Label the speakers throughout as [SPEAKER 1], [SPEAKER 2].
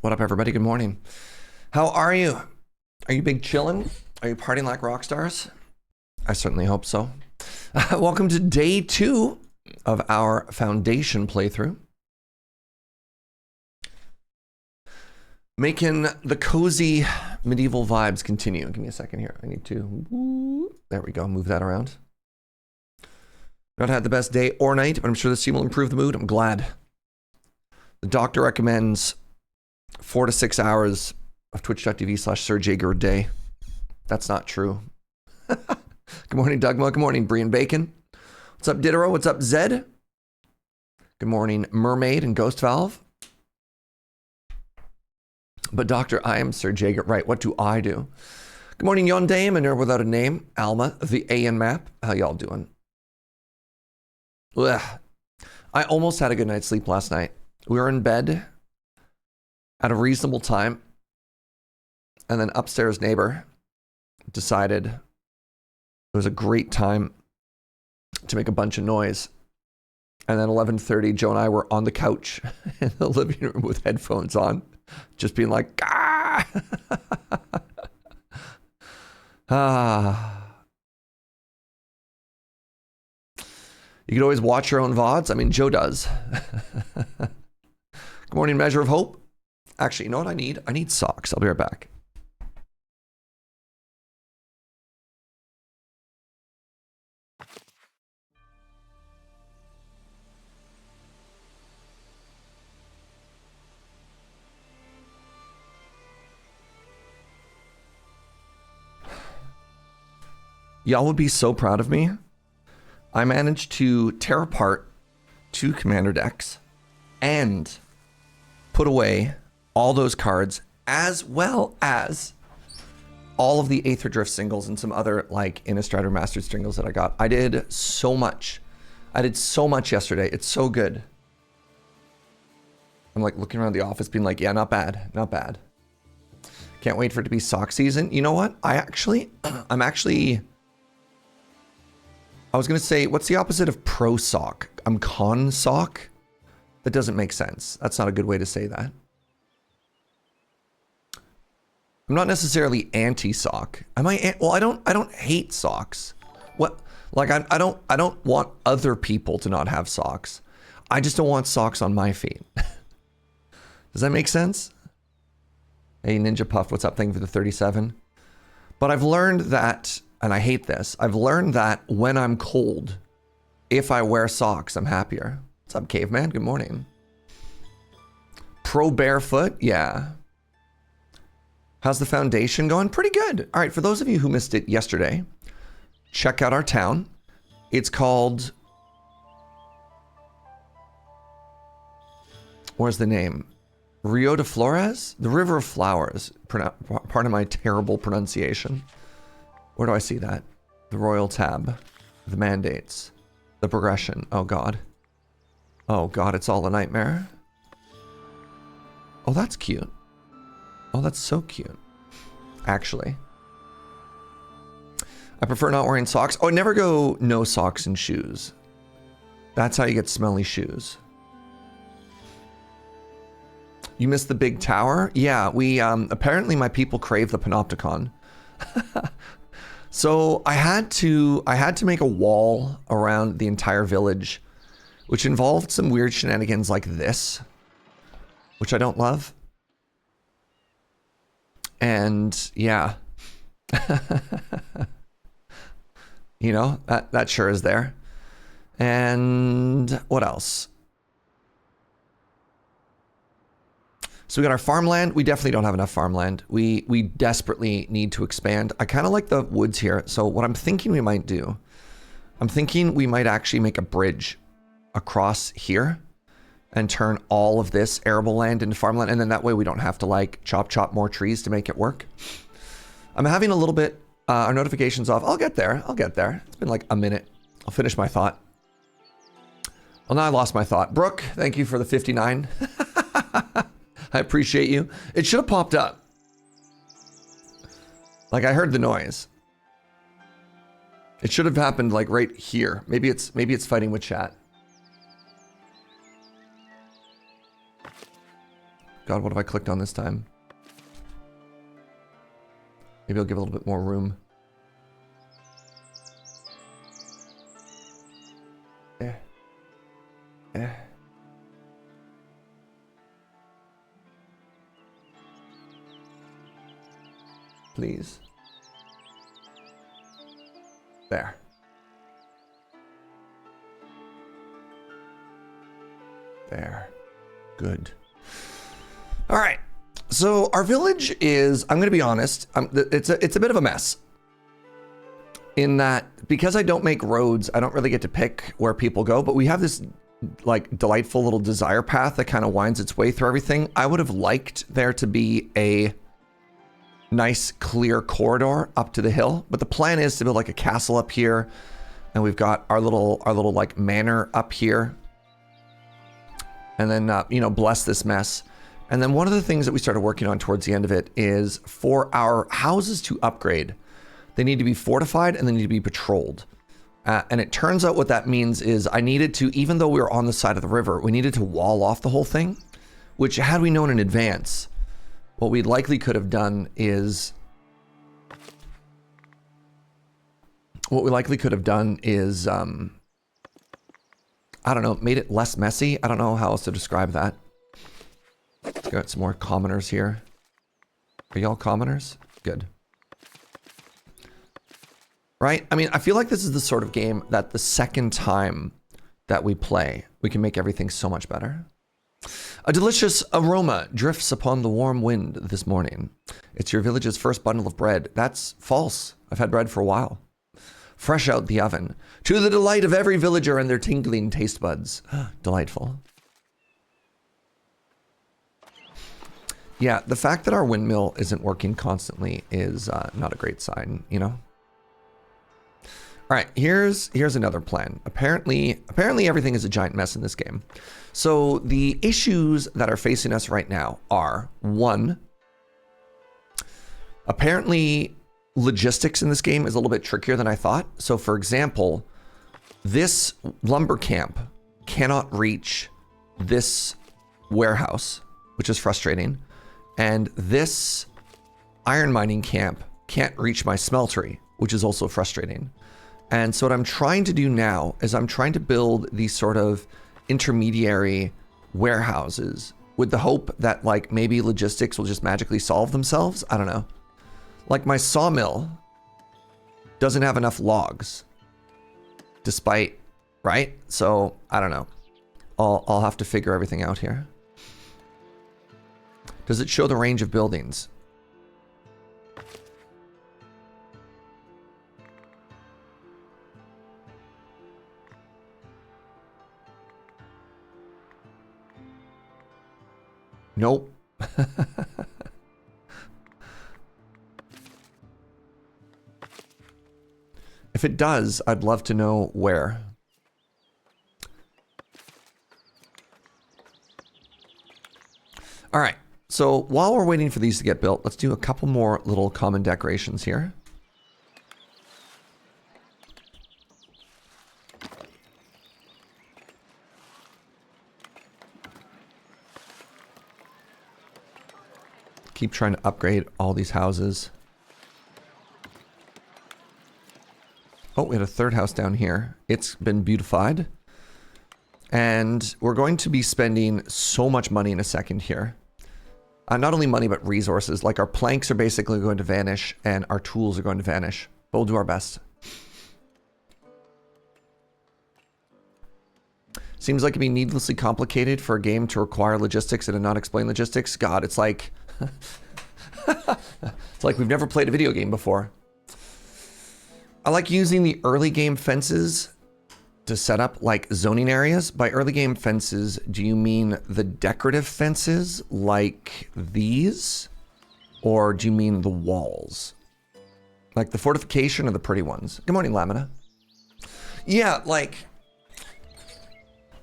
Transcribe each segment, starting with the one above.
[SPEAKER 1] What up, everybody? Good morning. How are you? Are you big chillin'? Are you partying like rock stars? I certainly hope so. Welcome to day 2 of our foundation playthrough. Making the cozy medieval vibes continue. Give me a second here. I need to... There we go. Move that around. Not had the best day or night, but I'm sure this team will improve the mood. I'm glad. The doctor recommends 4 to 6 hours of twitch.tv/SergeIsA a day. That's not true. Good morning, Dugma. Good morning, Brian Bacon. What's up, Diderot? What's up, Zed? Good morning, Mermaid and Ghost Valve. But doctor, I am Serge Is A Genius. Right, what do I do? Good morning, Yondame, a nerd without a name. Alma, the AN map. How y'all doing? Ugh. I almost had a good night's sleep last night. We were in bed at a reasonable time, and then upstairs neighbor decided it was a great time to make a bunch of noise. And then 11:30, Joe and I were on the couch in the living room with headphones on, just being like, ah! You could always watch your own VODs. I mean, Joe does. Good morning, Measure of Hope. Actually, you know what I need? I need socks. I'll be right back. Y'all would be so proud of me. I managed to tear apart 2 commander decks and put away all those cards, as well as all of the Aether Drift singles and some other like Innistrider Mastered singles that I got. I did so much. I did so much yesterday. It's so good. I'm like looking around the office being like, yeah, not bad, not bad. Can't wait for it to be sock season. You know what? I was going to say, what's the opposite of pro sock? I'm con sock? That doesn't make sense. That's not a good way to say that. I'm not necessarily anti-sock. Am I? Well, I don't hate socks. What? Like I don't want other people to not have socks. I just don't want socks on my feet. Does that make sense? Hey, Ninja Puff, what's up? Thank you for the 37. But I've learned that, and I hate this, I've learned that when I'm cold, if I wear socks, I'm happier. What's up, Caveman? Good morning. Pro barefoot? Yeah. How's the foundation going? Pretty good. All right, for those of you who missed it yesterday, check out our town. It's called... Where's the name? Rio de Flores? The River of Flowers. Pardon my terrible pronunciation. Where do I see that? The Royal tab. The mandates. The progression. Oh, God. Oh, God, it's all a nightmare. Oh, that's cute. Oh, that's so cute. Actually. I prefer not wearing socks. Oh, I never go no socks and shoes. That's how you get smelly shoes. You missed the big tower? Yeah, we, apparently my people crave the Panopticon. So I had to make a wall around the entire village, which involved some weird shenanigans like this, which I don't love. And yeah, you know, that sure is there. And what else? So we got our farmland. We definitely don't have enough farmland. We desperately need to expand. I kind of like the woods here. So what I'm thinking we might do, I'm thinking we might actually make a bridge across here and turn all of this arable land into farmland. And then that way we don't have to like chop more trees to make it work. I'm having a little bit, our notifications off. I'll get there. I'll get there. It's been like a minute. I'll finish my thought. Well, now I lost my thought. Brooke, thank you for the 59. I appreciate you. It should have popped up. Like I heard the noise. It should have happened like right here. Maybe it's fighting with chat. God, what have I clicked on this time? Maybe I'll give a little bit more room. Please. There. There. Good. All right. So our village is, I'm going to be honest, it's a bit of a mess. In that, because I don't make roads, I don't really get to pick where people go, but we have this like delightful little desire path that kind of winds its way through everything. I would have liked there to be a nice clear corridor up to the hill, but the plan is to build like a castle up here, and we've got our little like manor up here, and then you know, bless this mess. And then one of the things that we started working on towards the end of it is for our houses to upgrade, they need to be fortified and they need to be patrolled. And it turns out what that means is I needed to, even though we were on the side of the river, we needed to wall off the whole thing, which had we known in advance, what we likely could have done is, I don't know, made it less messy. I don't know how else to describe that. Let's got some more commoners here. Are y'all commoners? Good. Right? I mean, I feel like this is the sort of game that the second time that we play, we can make everything so much better. A delicious aroma drifts upon the warm wind this morning. It's your village's first bundle of bread. That's false. I've had bread for a while. Fresh out the oven, to the delight of every villager and their tingling taste buds. Delightful. Yeah, the fact that our windmill isn't working constantly is not a great sign, you know? All right, here's another plan. Apparently everything is a giant mess in this game. So the issues that are facing us right now are, one, apparently logistics in this game is a little bit trickier than I thought. So for example, this lumber camp cannot reach this warehouse, which is frustrating. And this iron mining camp can't reach my smeltery, which is also frustrating. And so what I'm trying to do now is I'm trying to build these sort of intermediary warehouses with the hope that like maybe logistics will just magically solve themselves. I don't know. Like my sawmill doesn't have enough logs despite, right? So I don't know. I'll have to figure everything out here. Does it show the range of buildings? Nope. If it does, I'd love to know where. All right. So while we're waiting for these to get built, let's do a couple more little common decorations here. Keep trying to upgrade all these houses. Oh, we had a third house down here. It's been beautified. And we're going to be spending so much money in a second here. Not only money, but resources. Like our planks are basically going to vanish and our tools are going to vanish. But we'll do our best. Seems like it'd be needlessly complicated for a game to require logistics and to not explain logistics. God, it's like... it's like we've never played a video game before. I like using the early game fences to set up like zoning areas. By early game fences, do you mean the decorative fences like these? Or do you mean the walls? Like the fortification or the pretty ones? Good morning, Lamina. Yeah, like...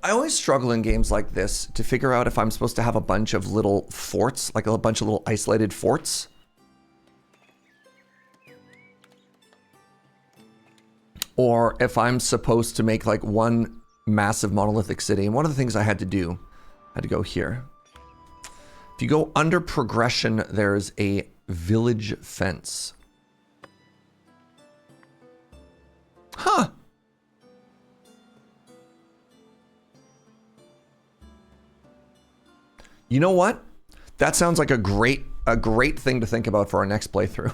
[SPEAKER 1] I always struggle in games like this to figure out if I'm supposed to have a bunch of little forts, like a bunch of little isolated forts. Or if I'm supposed to make like one massive monolithic city. And one of the things I had to do, I had to go here. If you go under progression, there's a village fence. Huh. You know what? That sounds like a great thing to think about for our next playthrough.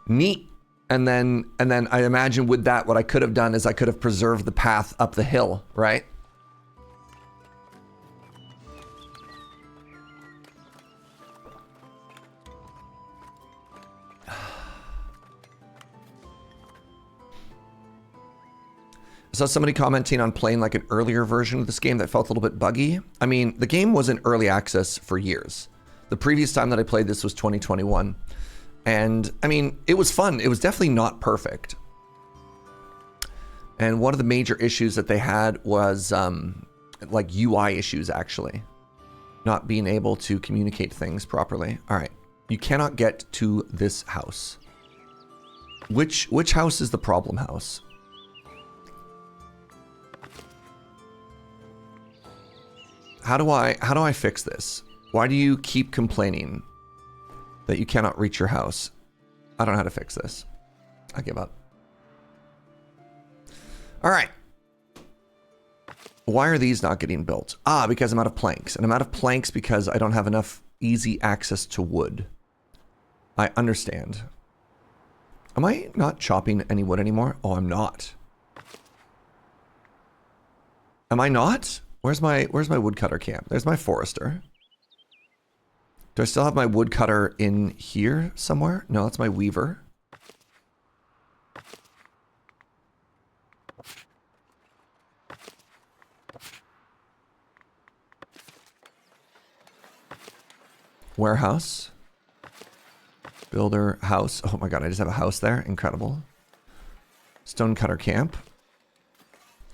[SPEAKER 1] Neat. And then I imagine with that, what I could have done is I could have preserved the path up the hill, right? I saw somebody commenting on playing like an earlier version of this game that felt a little bit buggy. I mean, the game was in early access for years. The previous time that I played this was 2021. And I mean, it was fun. It was definitely not perfect. And one of the major issues that they had was like UI issues, actually. Not being able to communicate things properly. All right, you cannot get to this house. Which house is the problem house? How do I fix this? Why do you keep complaining that you cannot reach your house? I don't know how to fix this. I give up. All right. Why are these not getting built? Ah, because I'm out of planks. And I'm out of planks because I don't have enough easy access to wood. I understand. Am I not chopping any wood anymore? Oh, I'm not. Am I not? Where's my woodcutter camp? There's my forester. Do I still have my woodcutter in here somewhere? No, that's my weaver. Warehouse. Builder house. Oh my god, I just have a house there. Incredible. Stonecutter camp.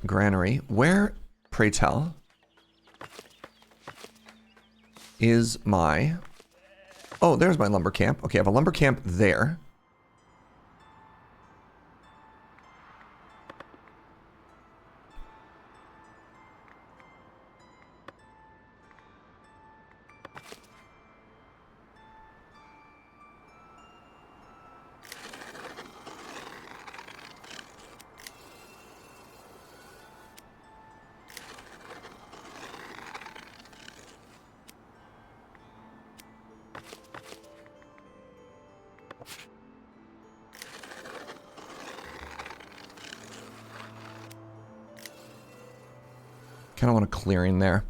[SPEAKER 1] Granary. Where, pray tell, is my... Oh, there's my lumber camp. Okay, I have a lumber camp there. Kind of want a clearing there.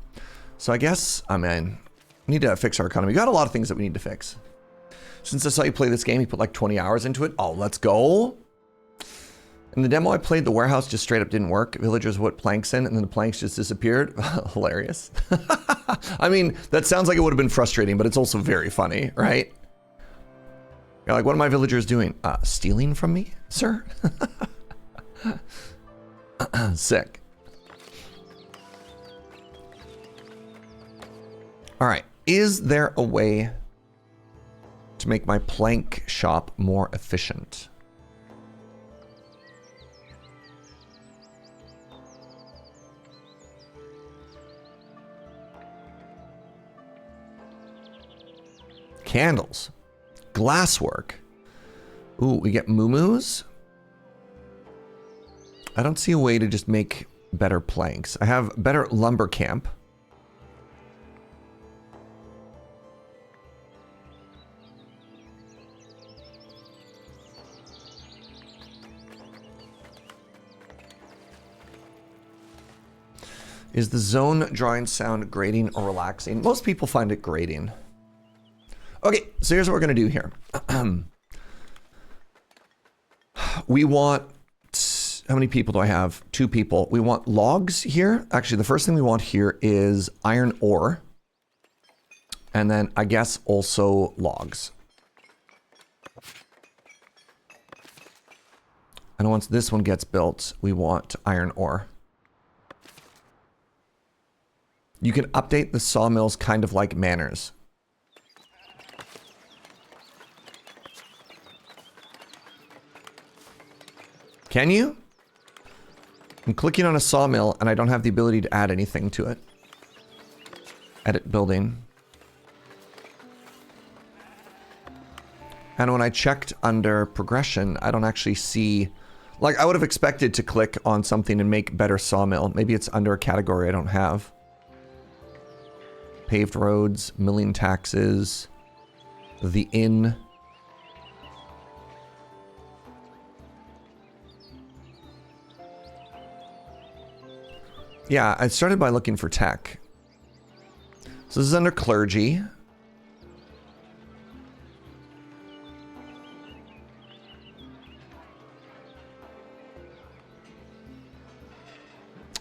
[SPEAKER 1] So I guess, I mean, we need to fix our economy. We got a lot of things that we need to fix. Since I saw you play this game, you put like 20 hours into it. Oh, let's go. In the demo I played, the warehouse just straight up didn't work. Villagers put planks in, and then the planks just disappeared. Hilarious. I mean, that sounds like it would have been frustrating, but it's also very funny, right? You're like, what are my villagers doing? Stealing from me, sir? Sick. All right, is there a way to make my plank shop more efficient? Candles, glasswork. Ooh, we get moo-moos. I don't see a way to just make better planks. I have better lumber camp. Is the zone drawing sound grating or relaxing? Most people find it grating. Okay, so here's what we're gonna do here. We want, how many people do I have? 2 people. We want logs here. Actually, the first thing we want here is iron ore. And then I guess also logs. And once this one gets built, we want iron ore. You can update the sawmills kind of like manors. Can you? I'm clicking on a sawmill and I don't have the ability to add anything to it. Edit building. And when I checked under progression, I don't actually see... Like, I would have expected to click on something and make better sawmill. Maybe it's under a category I don't have. Paved roads, milling taxes, the inn. Yeah, I started by looking for tech. So this is under clergy.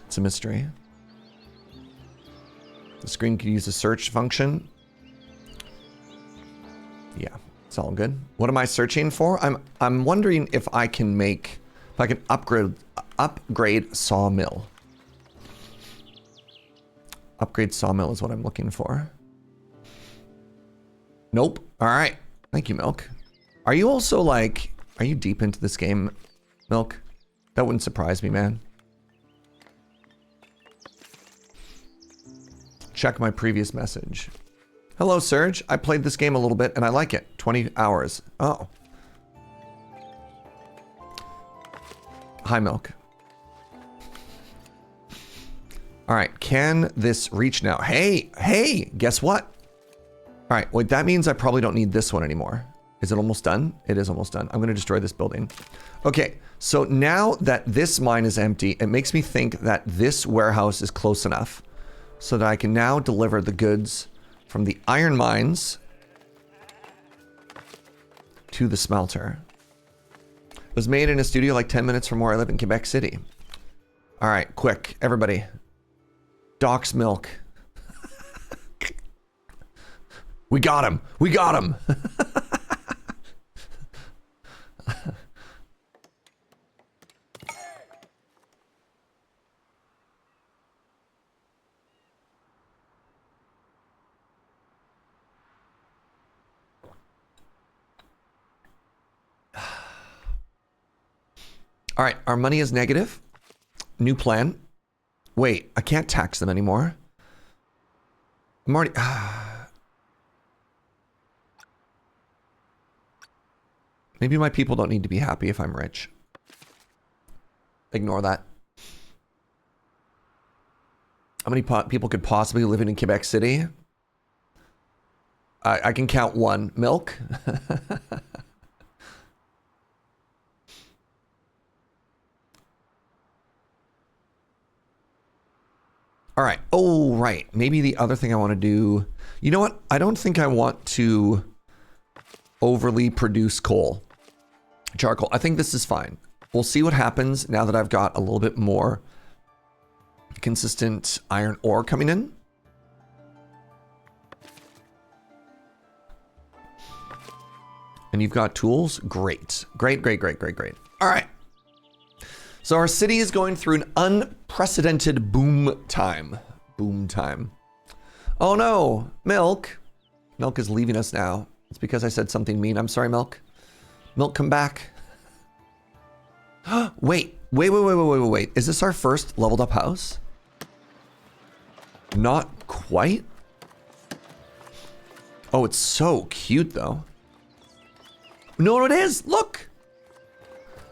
[SPEAKER 1] It's a mystery. The screen could use the search function. Yeah, it's all good. What am I searching for? I'm wondering if I can upgrade sawmill. Upgrade sawmill is what I'm looking for. Nope. All right. Thank you, Milk. Are you also like, are you deep into this game, Milk? That wouldn't surprise me, man. Check my previous message. Hello, Serge. I played this game a little bit and I like it. 20 hours. Oh. Hi, Milk. All right. Can this reach now? Hey, guess what? All right. Wait, that means I probably don't need this one anymore. Is it almost done? It is almost done. I'm going to destroy this building. Okay. So now that this mine is empty, it makes me think that this warehouse is close enough so that I can now deliver the goods from the iron mines to the smelter. It was made in a studio like 10 minutes from where I live in Quebec City. All right, quick, everybody. Doc's milk. We got him. We got him. All right, our money is negative. New plan. Wait, I can't tax them anymore. I'm already... Maybe my people don't need to be happy if I'm rich. Ignore that. How many people could possibly live in Quebec City? I can count one. Milk? All right. Oh, right. Maybe the other thing I want to do... You know what? I don't think I want to overly produce coal. Charcoal. I think this is fine. We'll see what happens now that I've got a little bit more consistent iron ore coming in. And you've got tools? Great. Great, great, great, great, great. All right. So our city is going through an unprecedented boom time. Boom time. Oh no, Milk. Milk is leaving us now. It's because I said something mean. I'm sorry, Milk. Milk, come back. Wait. Is this our first leveled up house? Not quite. Oh, it's so cute though. No, it is. Look.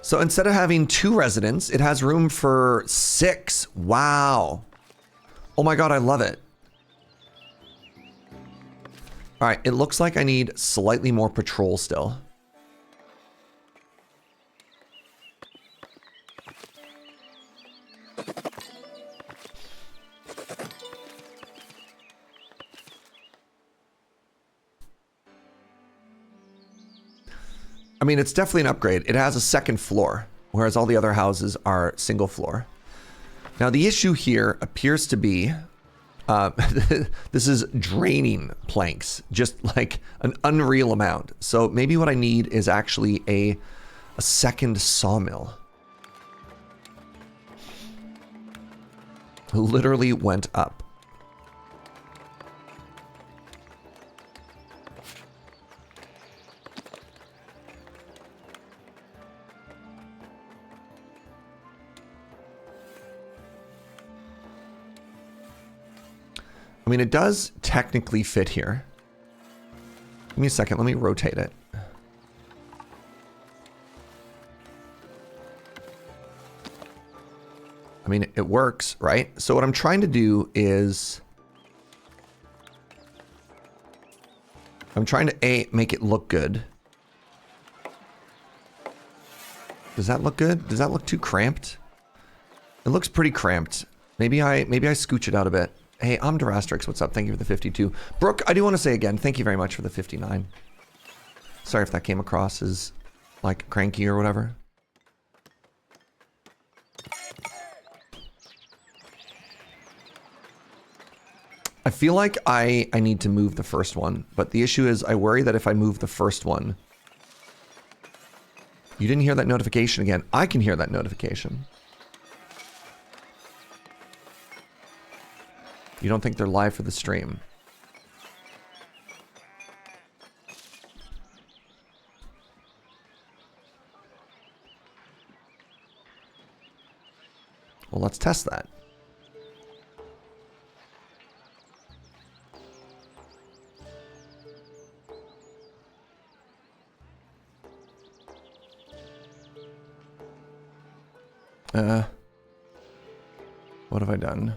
[SPEAKER 1] So instead of having 2 residents, it has room for 6. Wow. Oh my God, I love it. All right, it looks like I need slightly more patrol still. I mean, it's definitely an upgrade. It has a 2nd floor, whereas all the other houses are single floor. Now, the issue here appears to be, this is draining planks, just like an unreal amount. So maybe what I need is actually a 2nd sawmill. Literally went up. I mean, it does technically fit here. Give me a second. Let me rotate it. I mean, it works, right? So what I'm trying to do is... I'm trying to make it look good. Does that look good? Does that look too cramped? It looks pretty cramped. Maybe I scooch it out a bit. Hey, I'm Durastrix. What's up? Thank you for the 52. Brooke, I do want to say again, thank you very much for the 59. Sorry if that came across as like cranky or whatever. I feel like I need to move the first one, but the issue is I worry that if I move the first one... You didn't hear that notification again. I can hear that notification. You don't think they're live for the stream? Well, let's test that. What have I done?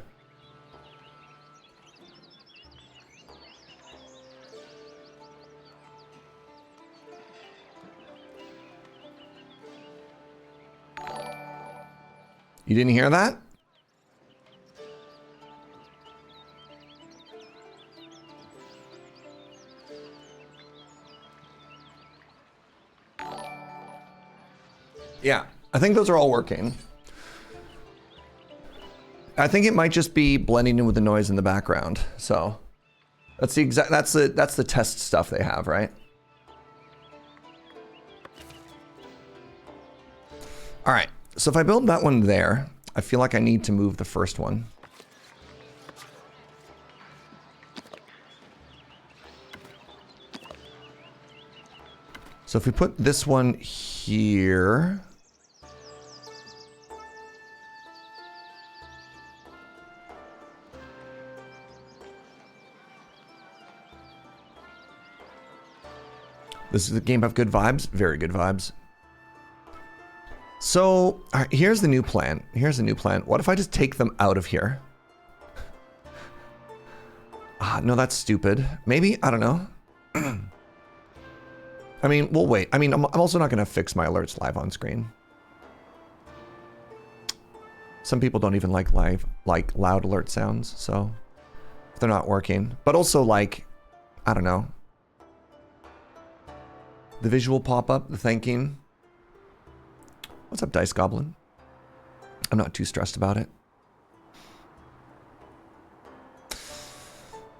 [SPEAKER 1] You didn't hear that? Yeah, I think those are all working. I think it might just be blending in with the noise in the background. So that's the exact, that's the test stuff they have, right? All right. So if I build that one there, I feel like I need to move the first one. So if we put this one here. This is a game of good vibes, very good vibes. So, all right, here's the new plan. Here's the new plan. What if I just take them out of here? No, that's stupid. Maybe, I don't know. I mean, we'll wait. I mean, I'm also not going to fix my alerts live on screen. Some people don't even like loud alert sounds, so if they're not working. But also, like, I don't know. The visual pop-up, the thanking. What's up, Dice Goblin? I'm not too stressed about it.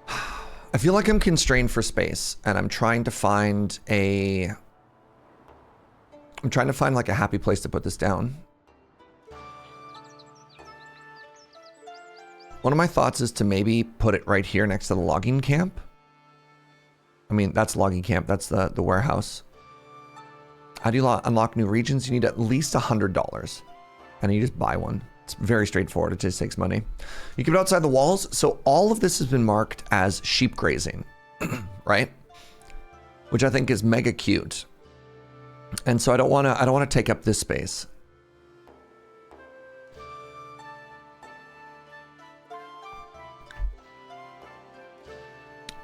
[SPEAKER 1] I feel like I'm constrained for space, and I'm trying to find like a happy place to put this down. One of my thoughts is to maybe put it right here next to the logging camp. I mean, that's logging camp, that's the warehouse. How do you unlock new regions? You need at least $100. And you just buy one. It's very straightforward. It just takes money. You keep it outside the walls. So all of this has been marked as sheep grazing, right? Which I think is mega cute. And so I don't want to take up this space.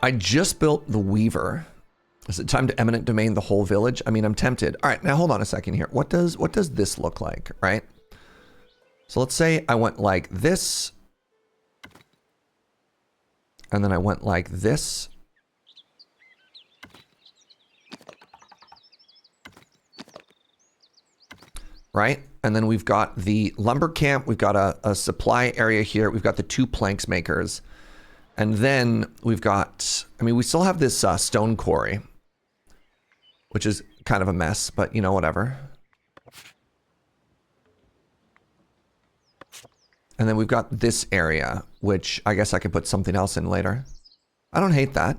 [SPEAKER 1] I just built the Weaver. Is it time to eminent domain the whole village? I mean, I'm tempted. All right, now hold on a second here. What does this look like, right? So let's say I went like this. And then I went like this. Right? And then we've got the lumber camp. We've got a supply area here. We've got the 2 planks makers. And then we've got, I mean, we still have this stone quarry, which is kind of a mess, but you know, whatever. And then we've got this area, which I guess I could put something else in later. I don't hate that.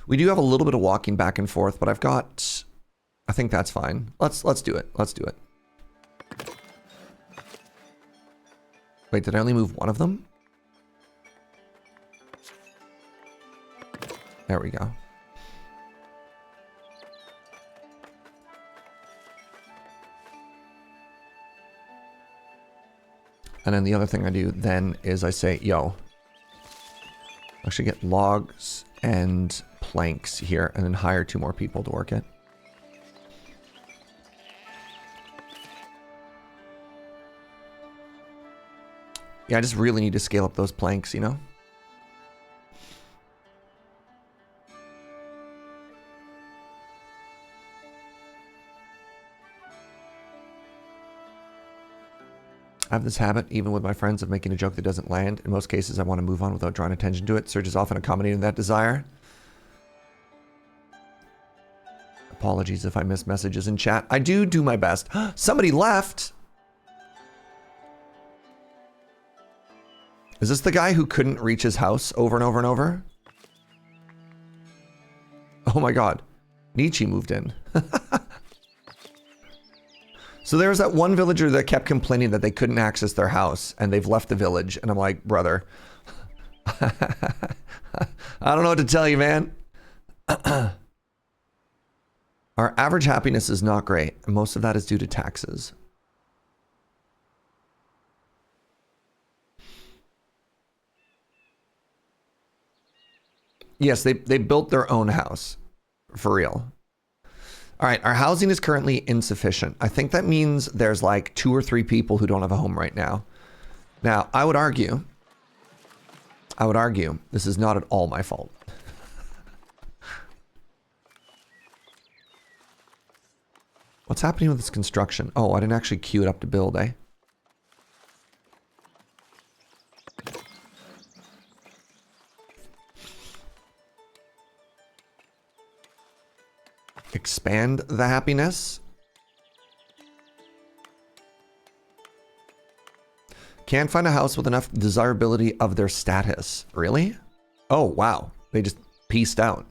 [SPEAKER 1] We do have a little bit of walking back and forth, but I think that's fine. Let's do it. Let's do it. Wait, did I only move one of them? There we go. And then the other thing I do then is I say, yo, actually get logs and planks here and then hire 2 more people to work it. Yeah, I just really need to scale up those planks, you know? I have this habit, even with my friends, of making a joke that doesn't land. In most cases, I want to move on without drawing attention to it. Serge is often accommodating that desire. Apologies if I miss messages in chat. I do my best. Somebody left! Is this the guy who couldn't reach his house over and over and over? Oh my god. Nietzsche moved in. So there was that one villager that kept complaining that they couldn't access their house, and they've left the village. And I'm like, brother, I don't know what to tell you, man. Our average happiness is not great. And most of that is due to taxes. Yes, they built their own house. For real. All right, our housing is currently insufficient. I think that means there's like 2 or 3 people who don't have a home right now. Now, I would argue this is not at all my fault. What's happening with this construction? Oh, I didn't actually queue it up to build, eh? Expand the happiness. Can't find a house with enough desirability of their status. Really? Oh, wow. They just pieced out.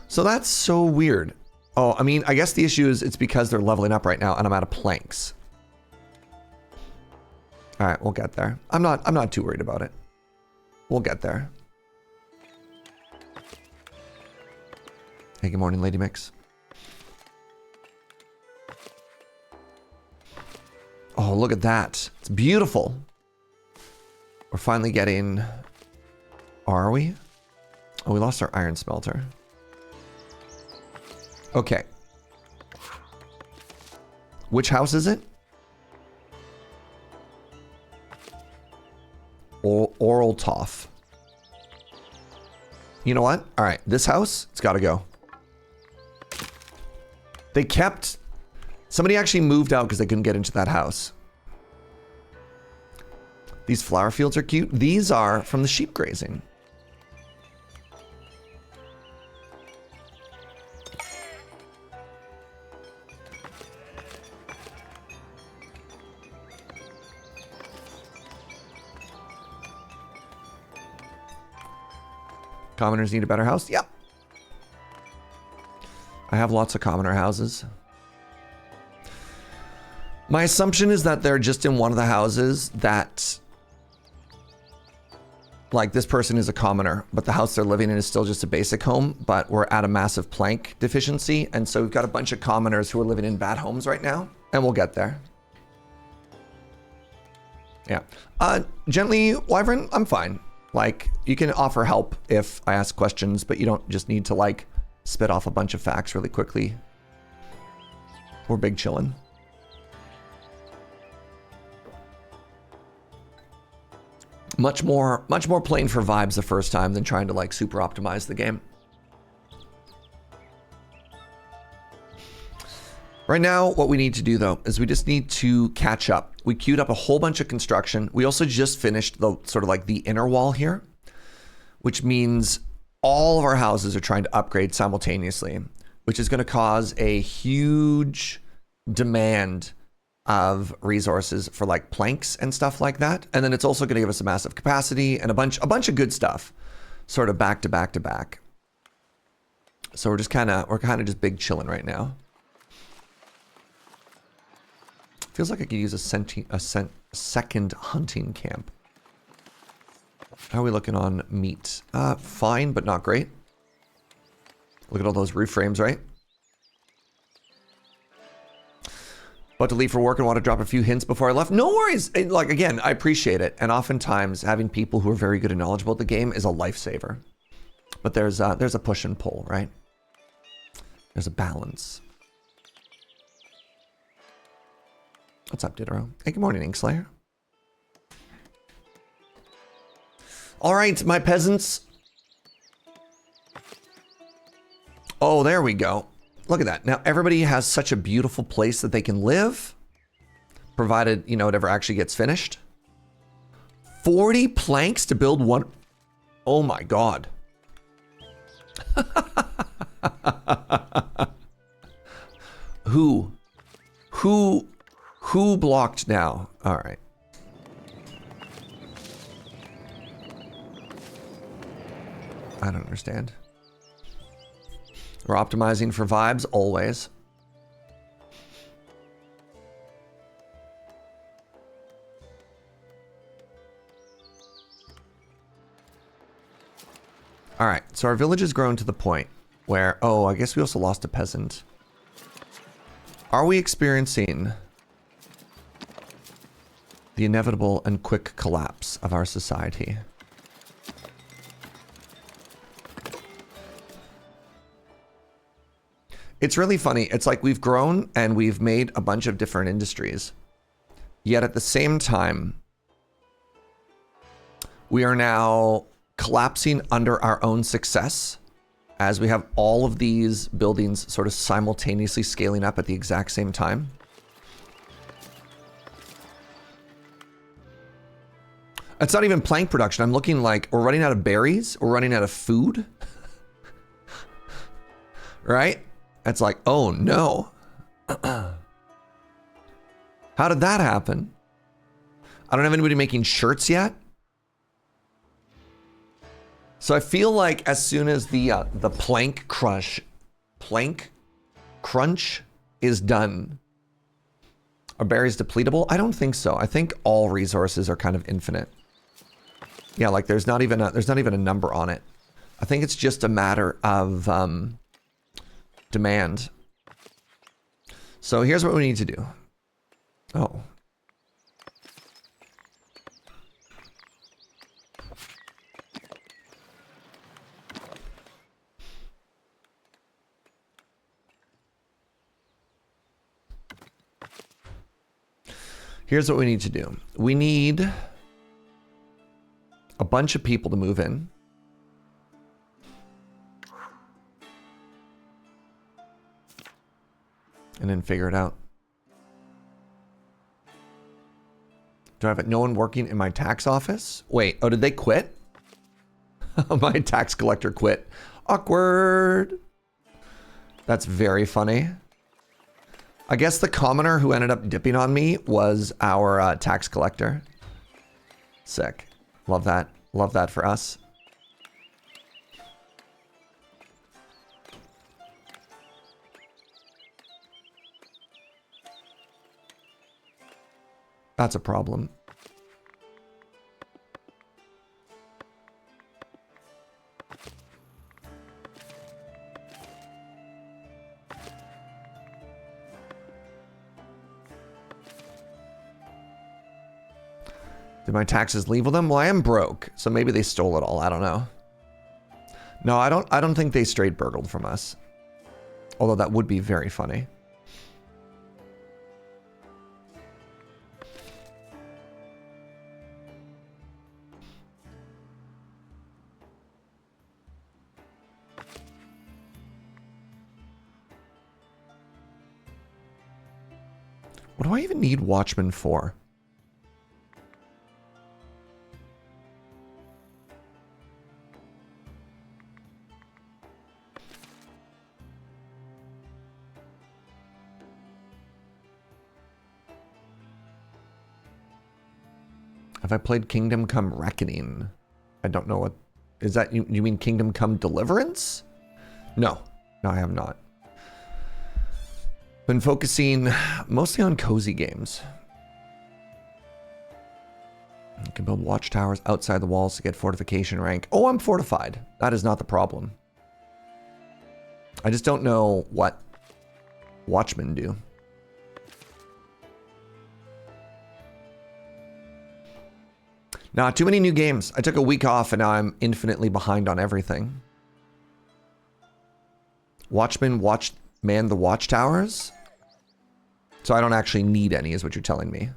[SPEAKER 1] So that's so weird. Oh, I mean, I guess the issue is it's because they're leveling up right now and I'm out of planks. All right, we'll get there. I'm not too worried about it. We'll get there. Hey, good morning, Lady Mix. Oh, look at that. It's beautiful. We're finally getting... Are we? Oh, we lost our iron smelter. Okay. Which house is it? Oral Toff. You know what? All right, this house, it's got to go. They kept... Somebody actually moved out because they couldn't get into that house. These flower fields are cute. These are from the sheep grazing. Commoners need a better house? Yep. I have lots of commoner houses. My assumption is that they're just in one of the houses that, like, this person is a commoner, but the house they're living in is still just a basic home, but we're at a massive plank deficiency, and so we've got a bunch of commoners who are living in bad homes right now, and we'll get there. Yeah. Gently, Wyvern, I'm fine. Like, you can offer help if I ask questions, but you don't just need to, like, spit off a bunch of facts really quickly. We're big chillin'. Much more playing for vibes the first time than trying to like super optimize the game. Right now, what we need to do though, is we just need to catch up. We queued up a whole bunch of construction. We also just finished the sort of like the inner wall here, which means all of our houses are trying to upgrade simultaneously, which is going to cause a huge demand of resources for like planks and stuff like that. And then it's also going to give us a massive capacity and a bunch of good stuff sort of back to back to back. So we're kind of just big chilling right now. Feels like I could use a second hunting camp. How are we looking on meat? Fine, but not great. Look at all those roof frames, right? About to leave for work and want to drop a few hints before I left. No worries. Like, again, I appreciate it. And oftentimes having people who are very good and knowledgeable at the game is a lifesaver. But there's a push and pull, right? There's a balance. What's up, Diderot? Hey, good morning, Inkslayer. All right, my peasants. Oh, there we go. Look at that. Now, everybody has such a beautiful place that they can live, provided, you know, it ever actually gets finished. 40 planks to build one. Oh, my God. Who blocked now? All right. I don't understand. We're optimizing for vibes always. All right, so our village has grown to the point where, oh, I guess we also lost a peasant. Are we experiencing the inevitable and quick collapse of our society? It's really funny. It's like we've grown and we've made a bunch of different industries. Yet at the same time, we are now collapsing under our own success as we have all of these buildings sort of simultaneously scaling up at the exact same time. It's not even plank production. I'm looking like we're running out of berries. We're running out of food. Right? It's like, oh no. How did that happen? I don't have anybody making shirts yet. So I feel like as soon as the plank crunch is done, are berries depletable? I don't think so. I think all resources are kind of infinite. Yeah, like there's not even a number on it. I think it's just a matter of demand. So here's what we need to do. Oh. Here's what we need to do. We need a bunch of people to move in. And then figure it out. Do I have no one working in my tax office? Wait, oh, did they quit? My tax collector quit. Awkward. That's very funny. I guess the commoner who ended up dipping on me was our tax collector. Sick. Love that. Love that for us. That's a problem. Did my taxes leave with them? Well, I am broke, so maybe they stole it all. I don't know. No, I don't think they straight burgled from us. Although that would be very funny. What do I even need watchmen for? Have I played Kingdom Come Reckoning? I don't know what... Is that... You mean Kingdom Come Deliverance? No. No, I have not. Been focusing mostly on cozy games. You can build watchtowers outside the walls to get fortification rank. Oh, I'm fortified. That is not the problem. I just don't know what watchmen do. Nah, too many new games. I took a week off and now I'm infinitely behind on everything. Watchmen man the watchtowers? So I don't actually need any, is what you're telling me.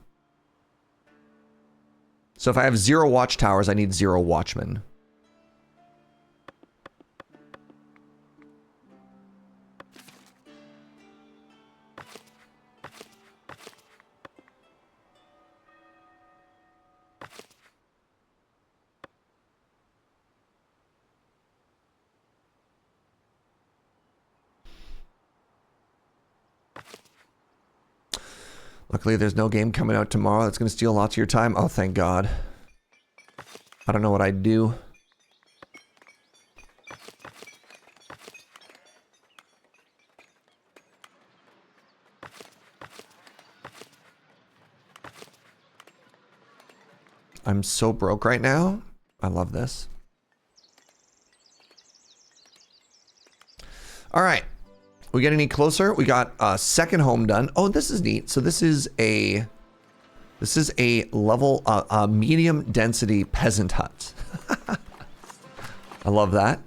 [SPEAKER 1] So if I have 0 watchtowers, I need 0 watchmen. Luckily, there's no game coming out tomorrow that's going to steal lots of your time. Oh, thank God. I don't know what I'd do. I'm so broke right now. I love this. All right. We get any closer? We got a second home done. Oh, this is neat. So this is a level, a medium density peasant hut. I love that.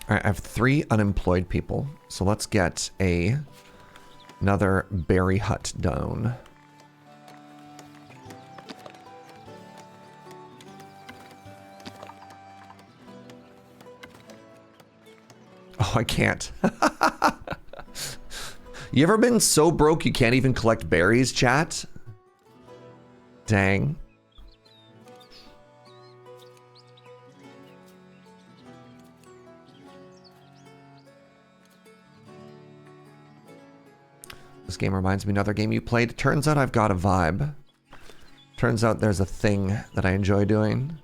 [SPEAKER 1] All right, I have 3 unemployed people. So let's get another berry hut down. Oh, I can't. You ever been so broke you can't even collect berries, chat? Dang. This game reminds me of another game you played. Turns out I've got a vibe. Turns out there's a thing that I enjoy doing.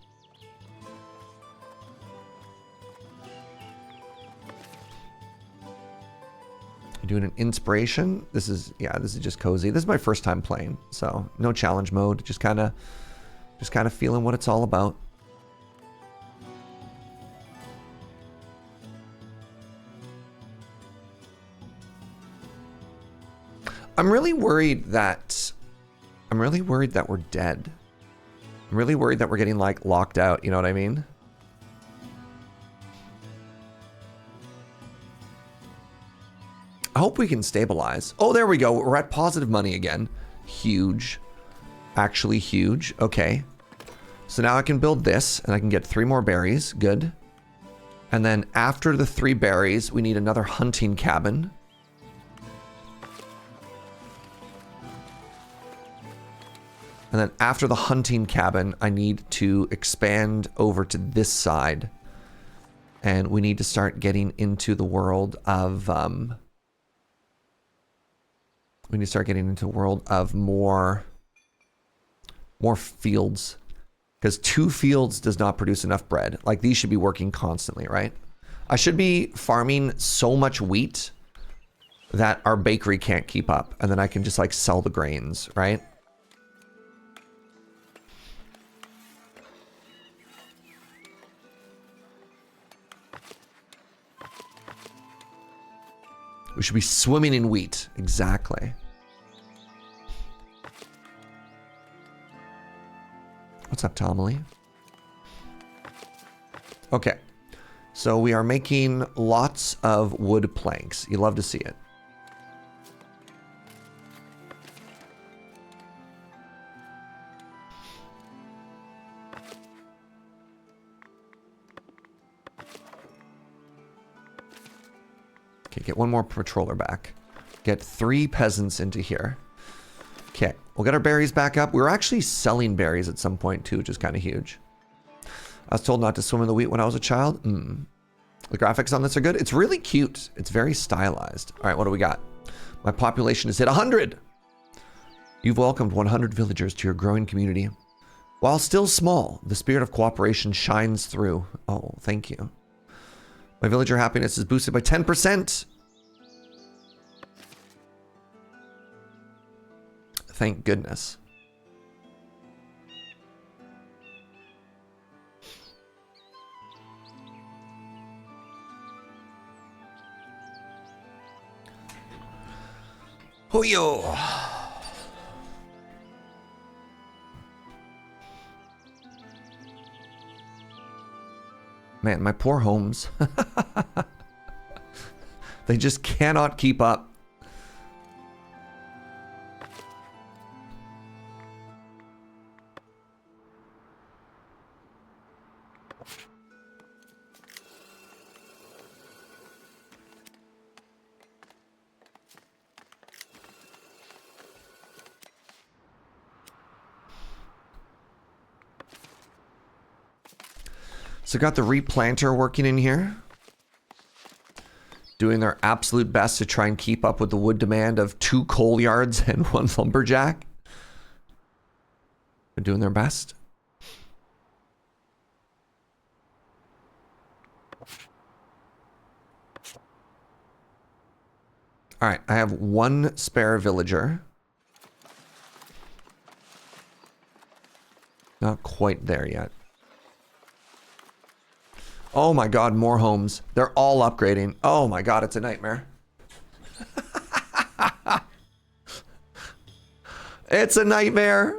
[SPEAKER 1] You're doing an inspiration. This is just cozy. This is my first time playing, so no challenge mode. Just kind of feeling what it's all about. I'm really worried that we're dead. I'm really worried that we're getting like locked out, you know what I mean? I hope we can stabilize. Oh, there we go. We're at positive money again. Huge. Actually huge. Okay. So now I can build this and I can get 3 more berries. Good. And then after the 3 berries, we need another hunting cabin. And then after the hunting cabin, I need to expand over to this side. And we need to start getting into the world of, we need to start getting into the world of more fields. Because 2 fields does not produce enough bread. Like, these should be working constantly, right? I should be farming so much wheat that our bakery can't keep up. And then I can just, like, sell the grains, right? We should be swimming in wheat. Exactly. What's up, Tomley? Okay. So we are making lots of wood planks. You love to see it. Okay, get 1 more patroller back. Get 3 peasants into here. Okay, we'll get our berries back up. We were actually selling berries at some point too, which is kind of huge. I was told not to swim in the wheat when I was a child. The graphics on this are good. It's really cute. It's very stylized. All right, what do we got? My population has hit 100. You've welcomed 100 villagers to your growing community. While still small, the spirit of cooperation shines through. Oh, thank you. My villager happiness is boosted by 10%. Thank goodness. Hoo-yo! Man, my poor homes. They just cannot keep up. So got the replanter working in here. Doing their absolute best to try and keep up with the wood demand of 2 coal yards and 1 lumberjack. They're doing their best. All right, I have 1 spare villager. Not quite there yet. Oh my god, more homes. They're all upgrading. Oh my god, it's a nightmare. It's a nightmare.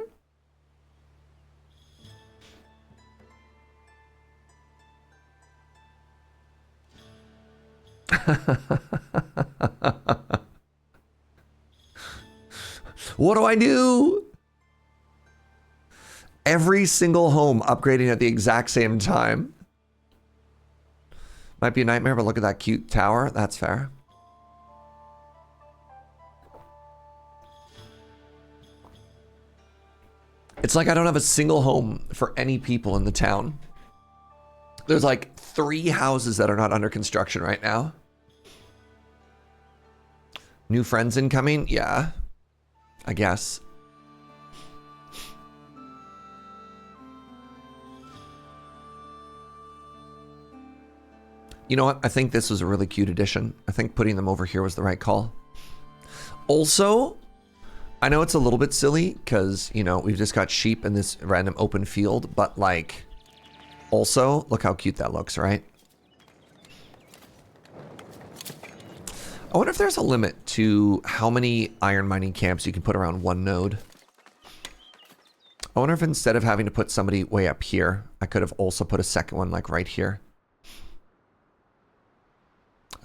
[SPEAKER 1] What do I do? Every single home upgrading at the exact same time. Might be a nightmare, but look at that cute tower. That's fair. It's like I don't have a single home for any people in the town. There's like 3 houses that are not under construction right now. New friends incoming? Yeah, I guess. You know what? I think this was a really cute addition. I think putting them over here was the right call. Also, I know it's a little bit silly because, you know, we've just got sheep in this random open field, but like, also, look how cute that looks, right? I wonder if there's a limit to how many iron mining camps you can put around 1 node. I wonder if instead of having to put somebody way up here, I could have also put a second one like right here.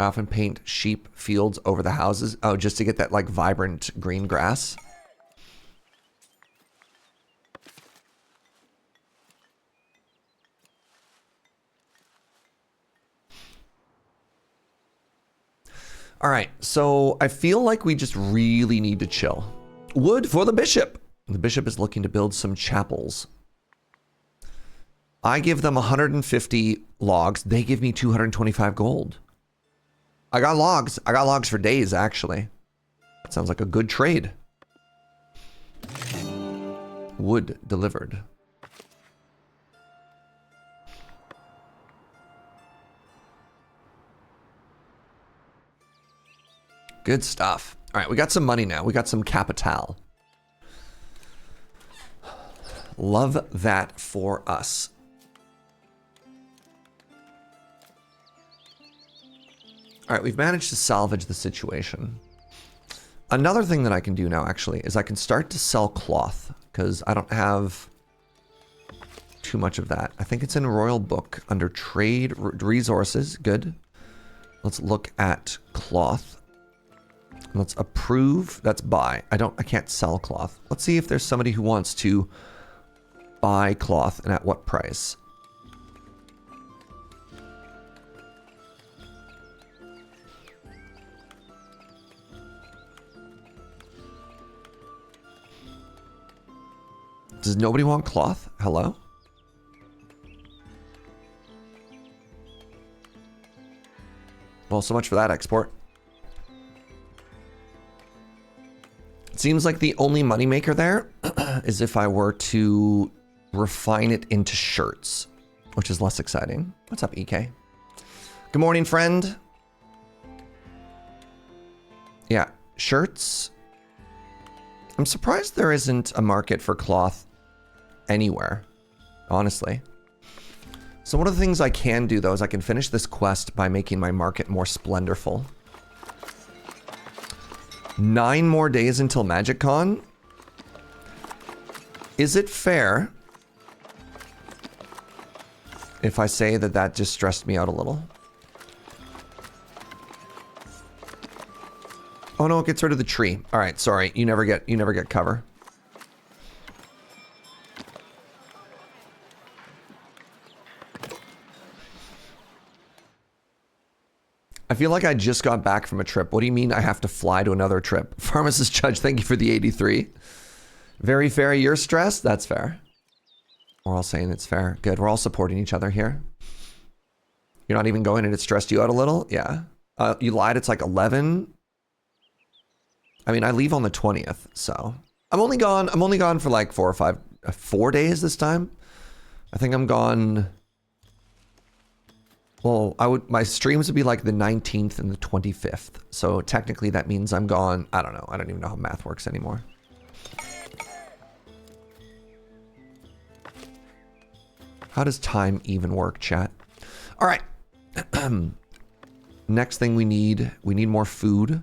[SPEAKER 1] I often paint sheep fields over the houses. Oh, just to get that like vibrant green grass. All right, so I feel like we just really need to chill. Wood for the bishop. The bishop is looking to build some chapels. I give them 150 logs. They give me 225 gold. I got logs. I got logs for days, actually. That sounds like a good trade. Wood delivered. Good stuff. All right, we got some money now. We got some capital. Love that for us. All right, we've managed to salvage the situation. Another thing that I can do now, actually, is I can start to sell cloth, because I don't have too much of that. I think it's in Royal Book under Trade Resources. Good. Let's look at cloth. Let's approve. That's buy. I can't sell cloth. Let's see if there's somebody who wants to buy cloth and at what price. Does nobody want cloth? Hello? Well, so much for that export. It seems like the only moneymaker there is if I were to refine it into shirts, which is less exciting. What's up, EK? Good morning, friend. Yeah, shirts. I'm surprised there isn't a market for cloth anywhere, honestly. So one of the things I can do, though, is I can finish this quest by making my market more splendorful. 9 more days until MagicCon? Is it fair if I say that that just stressed me out a little? Oh no, it gets rid of the tree. All right, sorry. You never get cover. I feel like I just got back from a trip. What do you mean I have to fly to another trip? Pharmacist Judge, thank you for the 83. Very fair. You're stressed? That's fair. We're all saying it's fair. Good. We're all supporting each other here. You're not even going and it stressed you out a little? Yeah. You lied. It's like 11. I mean, I leave on the 20th, so I'm only gone for like 4 days this time. I think I'm gone. Well, my streams would be like the 19th and the 25th. So technically that means I'm gone. I don't know. I don't even know how math works anymore. How does time even work, chat? All right. Next thing we need more food.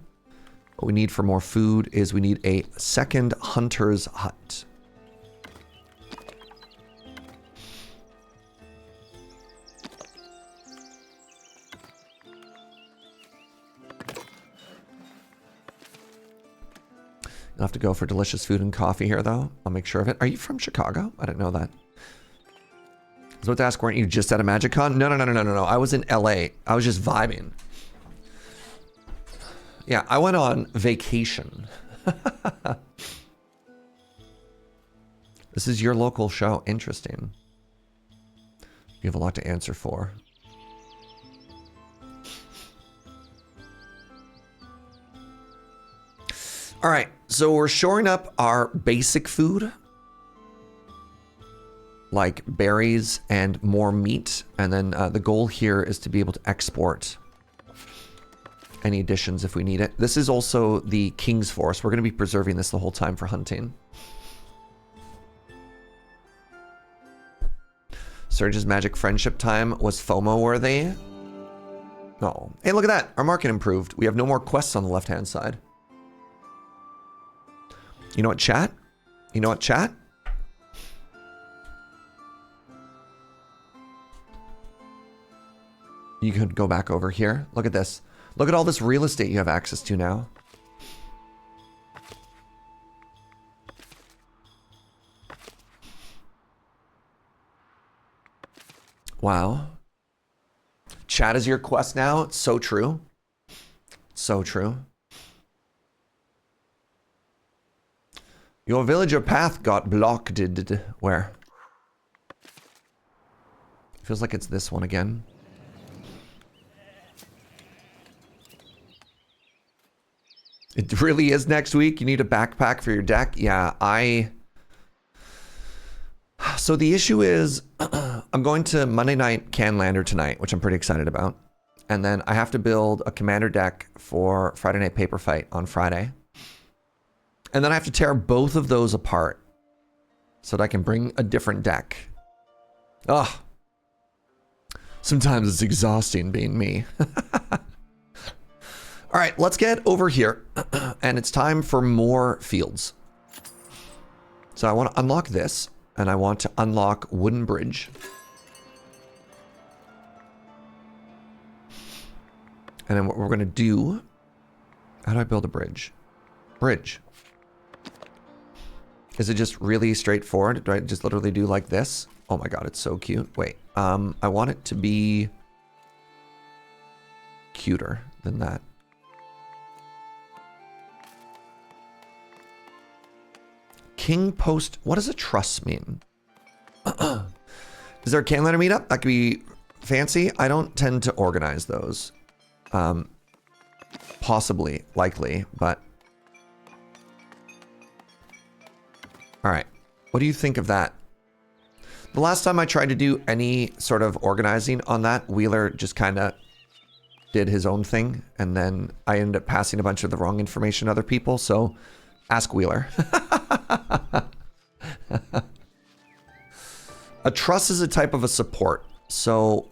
[SPEAKER 1] What we need for more food is we need a second hunter's hut. You'll have to go for delicious food and coffee here, though. I'll make sure of it. Are you from Chicago? I didn't know that. I was about to ask, weren't you just at a MagicCon? No. I was in LA. I was just vibing. Yeah, I went on vacation. This is your local show. Interesting. You have a lot to answer for. All right, so we're shoring up our basic food, like berries and more meat. And then the goal here is to be able to export any additions if we need it. This is also the King's Forest. We're going to be preserving this the whole time for hunting. Serge's magic friendship time was FOMO worthy. Oh, hey, look at that. Our market improved. We have no more quests on the left-hand side. You know what, chat? You know what, chat? You could go back over here. Look at this. Look at all this real estate you have access to now. Wow. Chat is your quest now. It's so true. So true. Your villager path got blocked. Where? Feels like it's this one again. It really is next week. You need a backpack for your deck. Yeah, so the issue is I'm going to Monday Night Canlander tonight, which I'm pretty excited about. And then I have to build a commander deck for Friday Night Paper Fight on Friday. And then I have to tear both of those apart so that I can bring a different deck. Ugh. Sometimes it's exhausting being me. All right, let's get over here. And it's time for more fields. So I want to unlock this. And I want to unlock Wooden Bridge. And then what we're going to do... How do I build a bridge? Bridge. Is it just really straightforward? Do I just literally do like this? Oh my god, it's so cute. Wait, I want it to be cuter than that. King Post. What does a truss mean? Is there a Canlander meetup? That could be fancy. I don't tend to organize those. Possibly, likely, but... Alright. What do you think of that? The last time I tried to do any sort of organizing on that, Wheeler just kind of did his own thing, and then I ended up passing a bunch of the wrong information to other people, so Ask Wheeler. A truss is a type of a support. So,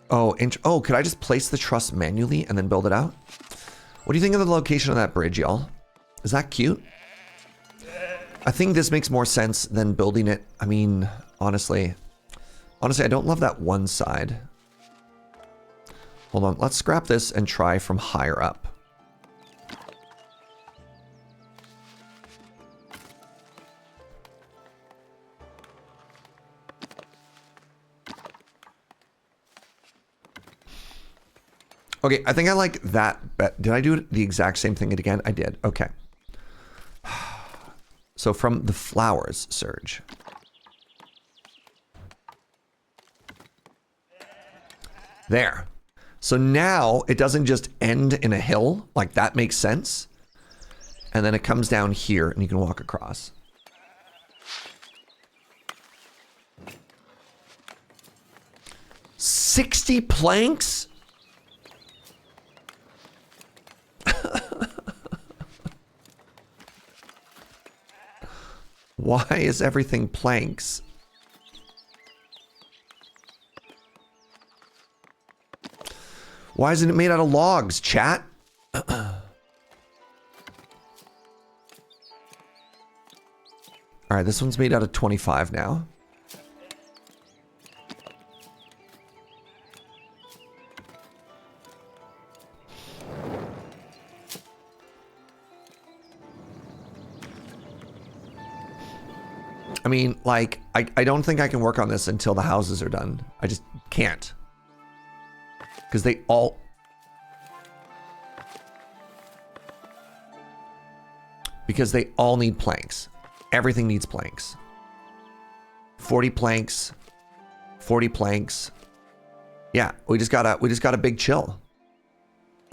[SPEAKER 1] oh, could I just place the truss manually and then build it out? What do you think of the location of that bridge, y'all? Is that cute? I think this makes more sense than building it. I mean, honestly, I don't love that one side. Hold on, let's scrap this and try from higher up. Okay, I think I like that. Did I do the exact same thing again? I did. Okay. So from the flowers, Serge. There. So now it doesn't just end in a hill. Like, that makes sense. And then it comes down here and you can walk across. $60 planks? Why is everything planks? Why isn't it made out of logs, chat? All right, this one's made out of 25 now. I mean, like, I don't think I can work on this until the houses are done. I just can't. Because they all... Because they all need planks. Everything needs planks. 40 planks. 40 planks. Yeah, we just got a big chill.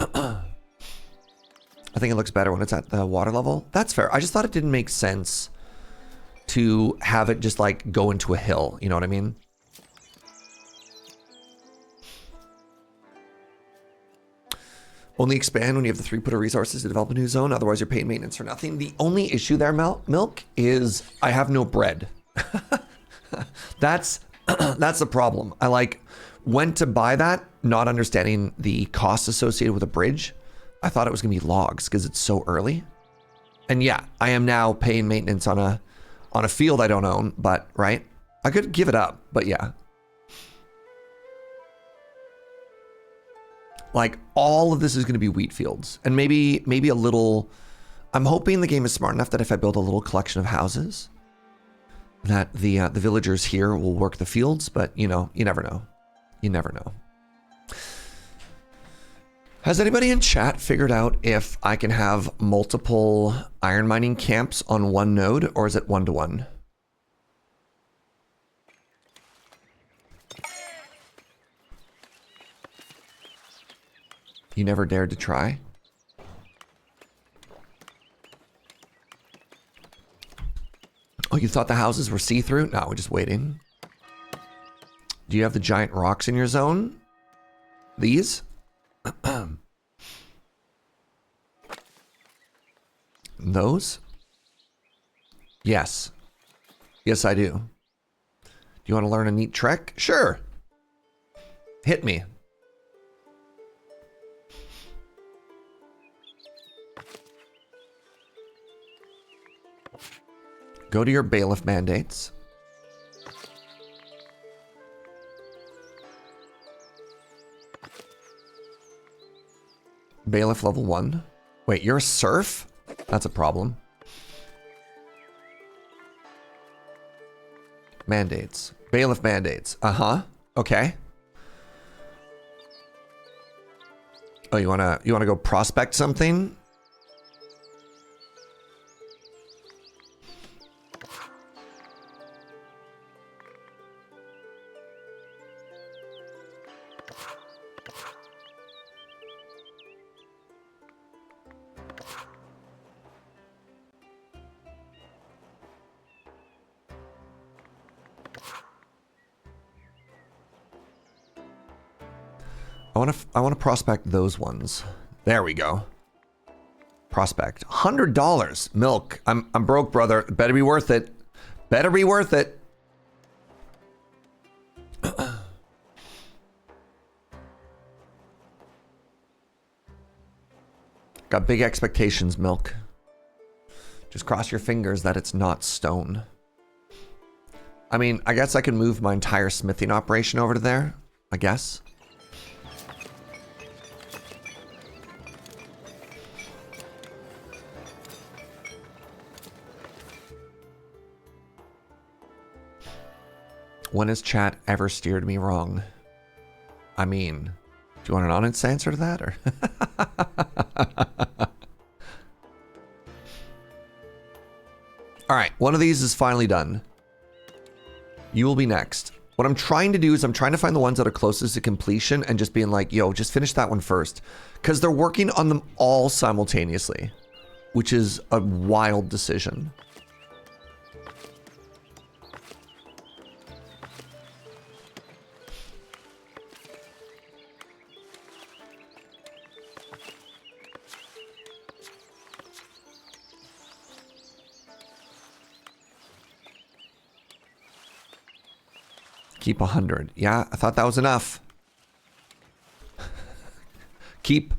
[SPEAKER 1] I think it looks better when it's at the water level. That's fair. I just thought it didn't make sense to have it just like go into a hill. You know what I mean? Only expand when you have the throughput of resources to develop a new zone. Otherwise, you're paying maintenance for nothing. The only issue there, Milk, is I have no bread. That's the problem. I like went to buy that, not understanding the costs associated with a bridge. I thought it was gonna be logs because it's so early. And yeah, I am now paying maintenance on a field I don't own, but right? I could give it up, but yeah. Like, all of this is going to be wheat fields. And maybe a little... I'm hoping the game is smart enough that if I build a little collection of houses, that the villagers here will work the fields, but, you know, you never know. You never know. Has anybody in chat figured out if I can have multiple iron mining camps on one node, or is it one-to-one? You never dared to try? Oh, you thought the houses were see-through? No, we're just waiting. Do you have the giant rocks in your zone? These? Those? Yes. Yes, I do. Do you want to learn a neat trick? Sure. Hit me. Go to your bailiff mandates. Bailiff level 1. Wait, you're a serf? That's a problem. Mandates. Bailiff mandates. Uh-huh. Okay. Oh, you wanna go prospect something? I want to prospect those ones. There we go. Prospect. $100. Milk. I'm broke, brother. Better be worth it. Better be worth it. Got big expectations, Milk. Just cross your fingers that it's not stone. I mean, I guess I can move my entire smithing operation over to there. I guess. When has chat ever steered me wrong? I mean, do you want an honest answer to that, or? All right, one of these is finally done. You will be next. What I'm trying to do is I'm trying to find the ones that are closest to completion and just being like, yo, just finish that one first. Because they're working on them all simultaneously, which is a wild decision. Keep 100. Yeah, I thought that was enough. Keep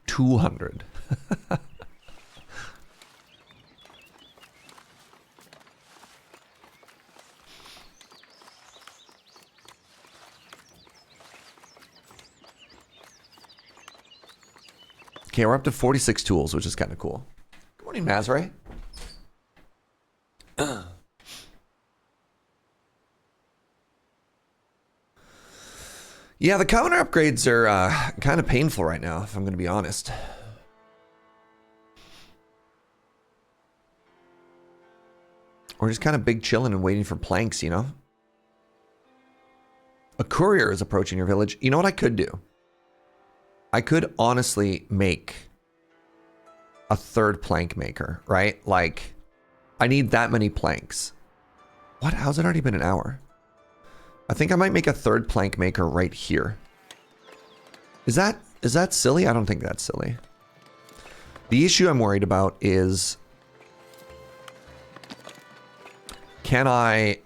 [SPEAKER 1] 200. Okay, we're up to 46 tools, which is kind of cool. Good morning, Mazray. Yeah, the counter upgrades are kind of painful right now, if I'm going to be honest. We're just kind of big chilling and waiting for planks, you know? A courier is approaching your village. You know what I could do? I could honestly make a third plank maker, right? Like, I need that many planks. What? How's it already been an hour? I think I might make a third plank maker right here. Is that silly? I don't think that's silly. The issue I'm worried about is, can I...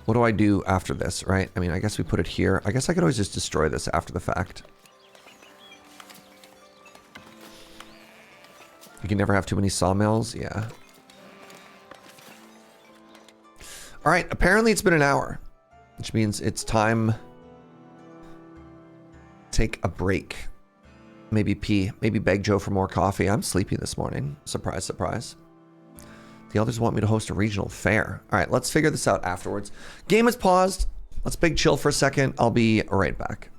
[SPEAKER 1] What do I do after this, right? I mean, I guess we put it here. I guess I could always just destroy this after the fact. You can never have too many sawmills. Yeah. All right. Apparently it's been an hour, which means it's time. Take a break. Maybe pee. Maybe beg Joe for more coffee. I'm sleepy this morning. Surprise, surprise. The elders want me to host a regional fair. All right, let's figure this out afterwards. Game is paused. Let's big chill for a second. I'll be right back.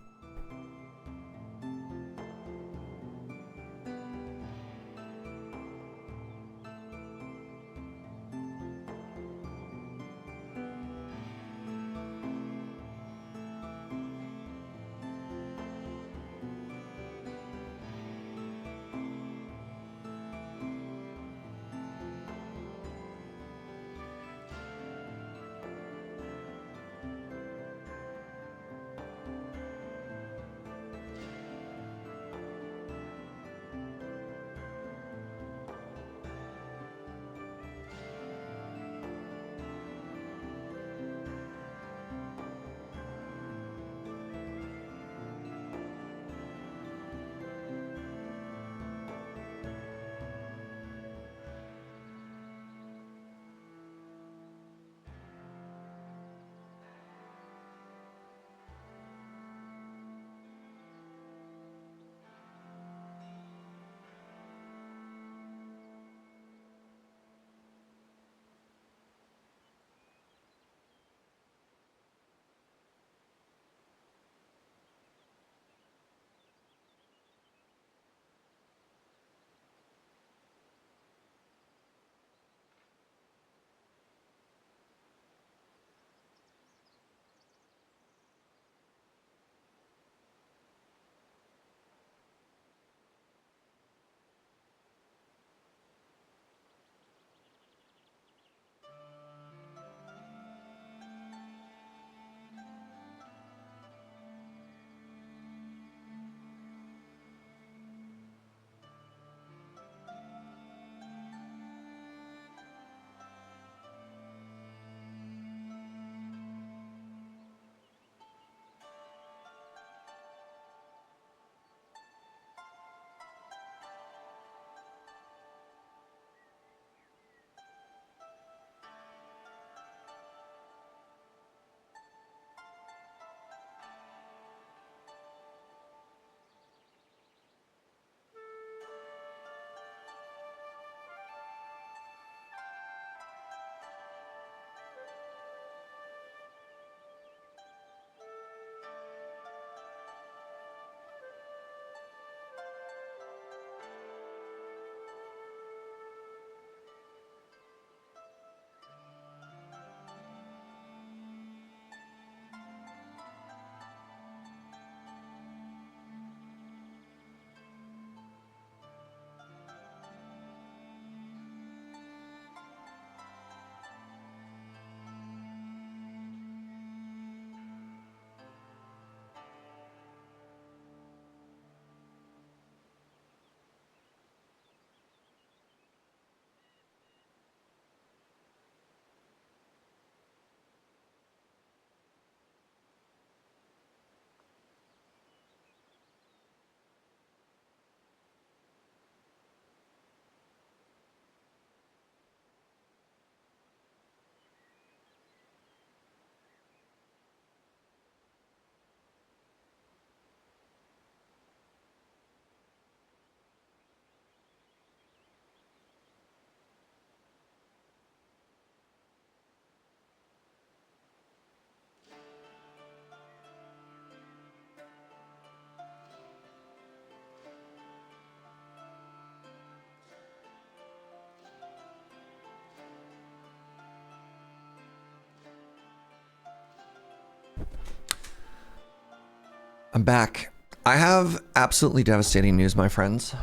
[SPEAKER 1] I'm back. I have absolutely devastating news, my friends.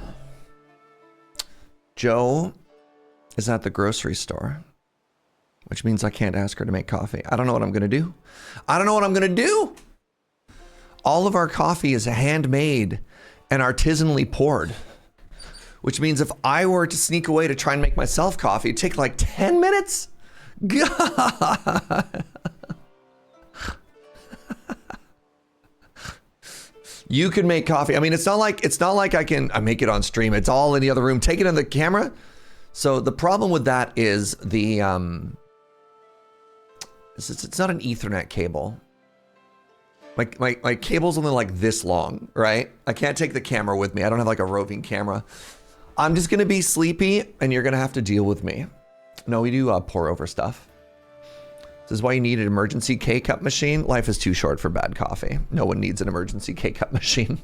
[SPEAKER 1] Joe is at the grocery store, which means I can't ask her to make coffee. I don't know what I'm going to do. I don't know what I'm going to do. All of our coffee is handmade and artisanally poured, which means if I were to sneak away to try and make myself coffee, it'd take like 10 minutes. God. You can make coffee. I mean, it's not like I make it on stream. It's all in the other room. Take it on the camera. So the problem with that is the it's not an Ethernet cable. My cable's only like this long, right? I can't take the camera with me. I don't have like a roving camera. I'm just gonna be sleepy, and you're gonna have to deal with me. No, we do pour over stuff. This is why you need an emergency K-cup machine. Life is too short for bad coffee. No one needs an emergency K-cup machine.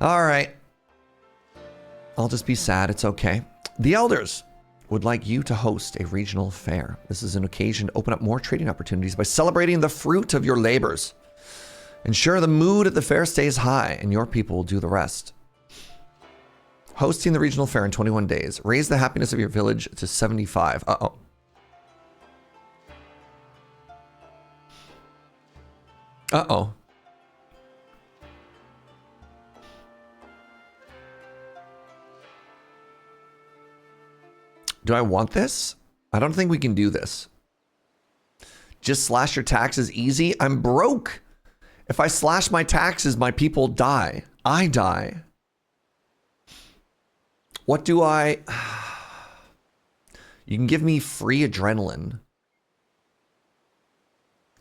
[SPEAKER 1] All right. I'll just be sad. It's okay. The elders would like you to host a regional fair. This is an occasion to open up more trading opportunities by celebrating the fruit of your labors. Ensure the mood at the fair stays high, and your people will do the rest. Hosting the regional fair in 21 days. Raise the happiness of your village to 75. Uh-oh. Uh-oh. Do I want this? I don't think we can do this. Just slash your taxes easy? I'm broke. If I slash my taxes, my people die. I die. What do I... You can give me free adrenaline.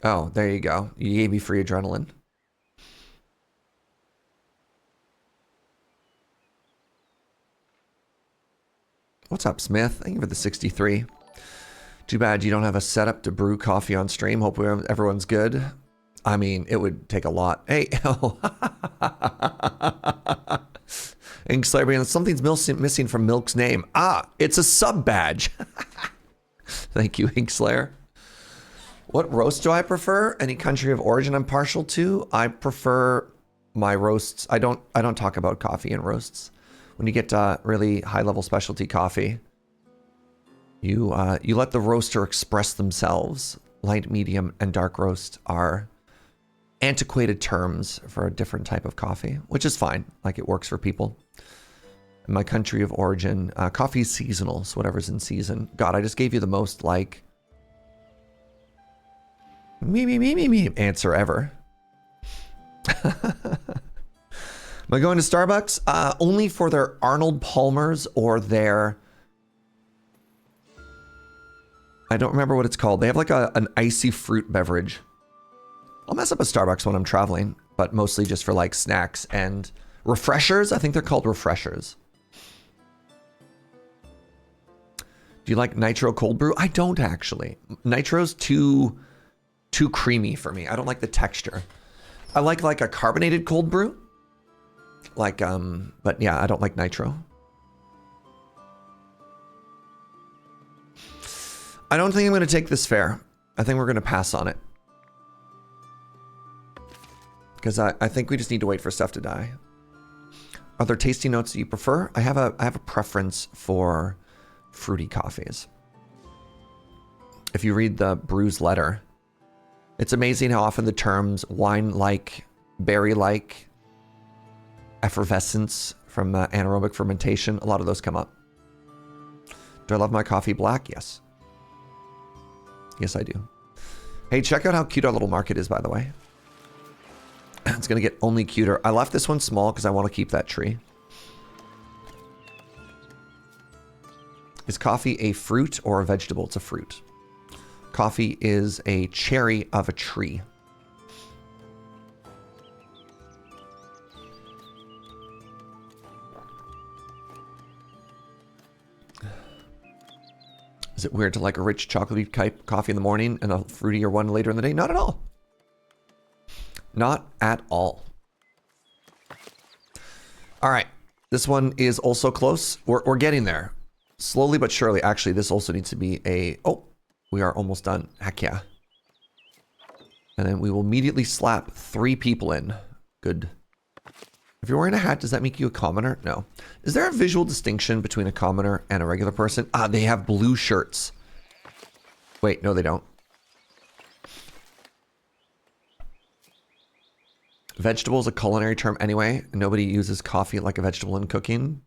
[SPEAKER 1] Oh, there you go. You gave me free adrenaline. What's up, Smith? Thank you for the 63. Too bad you don't have a setup to brew coffee on stream. Hope everyone's good. I mean, it would take a lot. Hey, oh. Inkslayer, something's missing from Milk's name. Ah, it's a sub badge. Thank you, Inkslayer. What roast do I prefer? Any country of origin I'm partial to? I prefer my roasts. I don't talk about coffee and roasts. When you get really high level specialty coffee, you let the roaster express themselves. Light, medium, and dark roast are antiquated terms for a different type of coffee, which is fine. Like, it works for people. In my country of origin, coffee is seasonal, so whatever's in season. God, I just gave you the most like me answer ever. Am I going to Starbucks? Only for their Arnold Palmers or their... I don't remember what it's called. They have like an icy fruit beverage. I'll mess up a Starbucks when I'm traveling, but mostly just for like snacks and refreshers. I think they're called refreshers. Do you like nitro cold brew? I don't actually. Nitro's too creamy for me. I don't like the texture. I like a carbonated cold brew. Like, but yeah, I don't like nitro. I don't think I'm going to take this fair. I think we're going to pass on it. Because I think we just need to wait for stuff to die. Are there tasty notes that you prefer? I have a preference for fruity coffees. If you read the brew's letter, it's amazing how often the terms wine-like, berry-like, effervescence from anaerobic fermentation, a lot of those come up. Do I love my coffee black? Yes. Yes, I do. Hey, check out how cute our little market is, by the way. It's going to get only cuter. I left this one small because I want to keep that tree. Is coffee a fruit or a vegetable? It's a fruit. Coffee is a cherry of a tree. Is it weird to like a rich chocolatey type coffee in the morning and a fruitier one later in the day? Not at all. Not at all. All right. This one is also close. We're getting there. Slowly but surely. Actually, this also needs to be a... Oh, we are almost done. Heck yeah. And then we will immediately slap 3 people in. Good. If you're wearing a hat, does that make you a commoner? No. Is there a visual distinction between a commoner and a regular person? Ah, they have blue shirts. Wait, no, they don't. Vegetable is a culinary term anyway. Nobody uses coffee like a vegetable in cooking.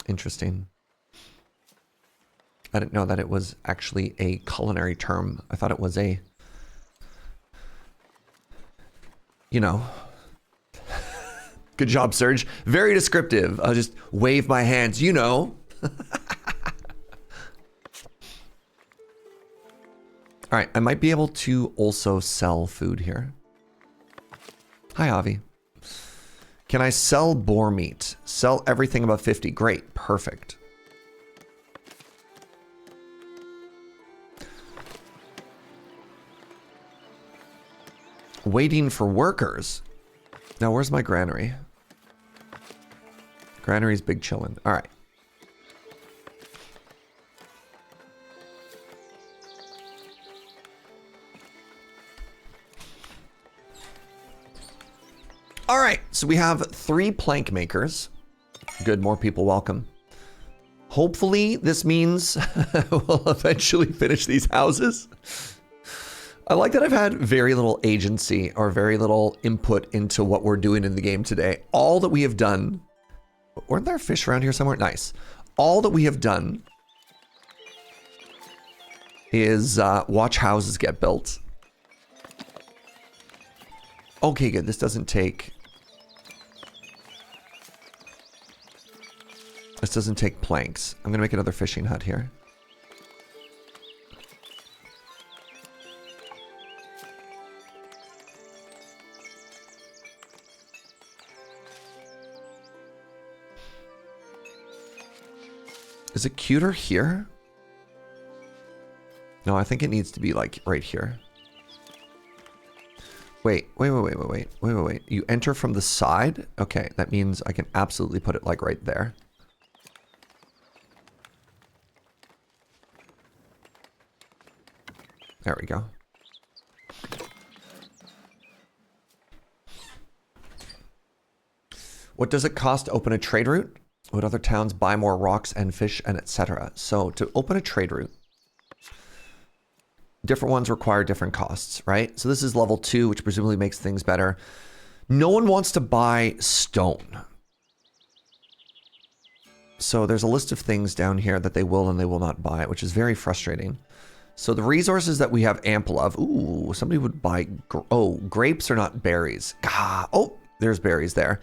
[SPEAKER 1] Interesting. I didn't know that it was actually a culinary term. I thought it was a, you know. Good job, Serge. Very descriptive. I'll just wave my hands, you know. All right, I might be able to also sell food here. Hi, Avi. Can I sell boar meat? Sell everything above 50. Great, perfect. Waiting for workers. Now, where's my granary? Granary's big chillin'. All right. All right, so we have 3 plank makers. Good, more people welcome. Hopefully this means we'll eventually finish these houses. I like that I've had very little agency or very little input into what we're doing in the game today. All that we have done... Weren't there fish around here somewhere? Nice. All that we have done is watch houses get built. Okay, good. This doesn't take... This doesn't take planks. I'm going to make another fishing hut here. Is it cuter here? No, I think it needs to be like right here. Wait. You enter from the side? Okay, that means I can absolutely put it like right there. There we go. What does it cost to open a trade route? Would other towns buy more rocks and fish and etc.? So to open a trade route, different ones require different costs, right? So this is level 2, which presumably makes things better. No one wants to buy stone. So there's a list of things down here that they will and they will not buy, which is very frustrating. So the resources that we have ample of, ooh, somebody would buy, grapes are not berries. Oh, there's berries there.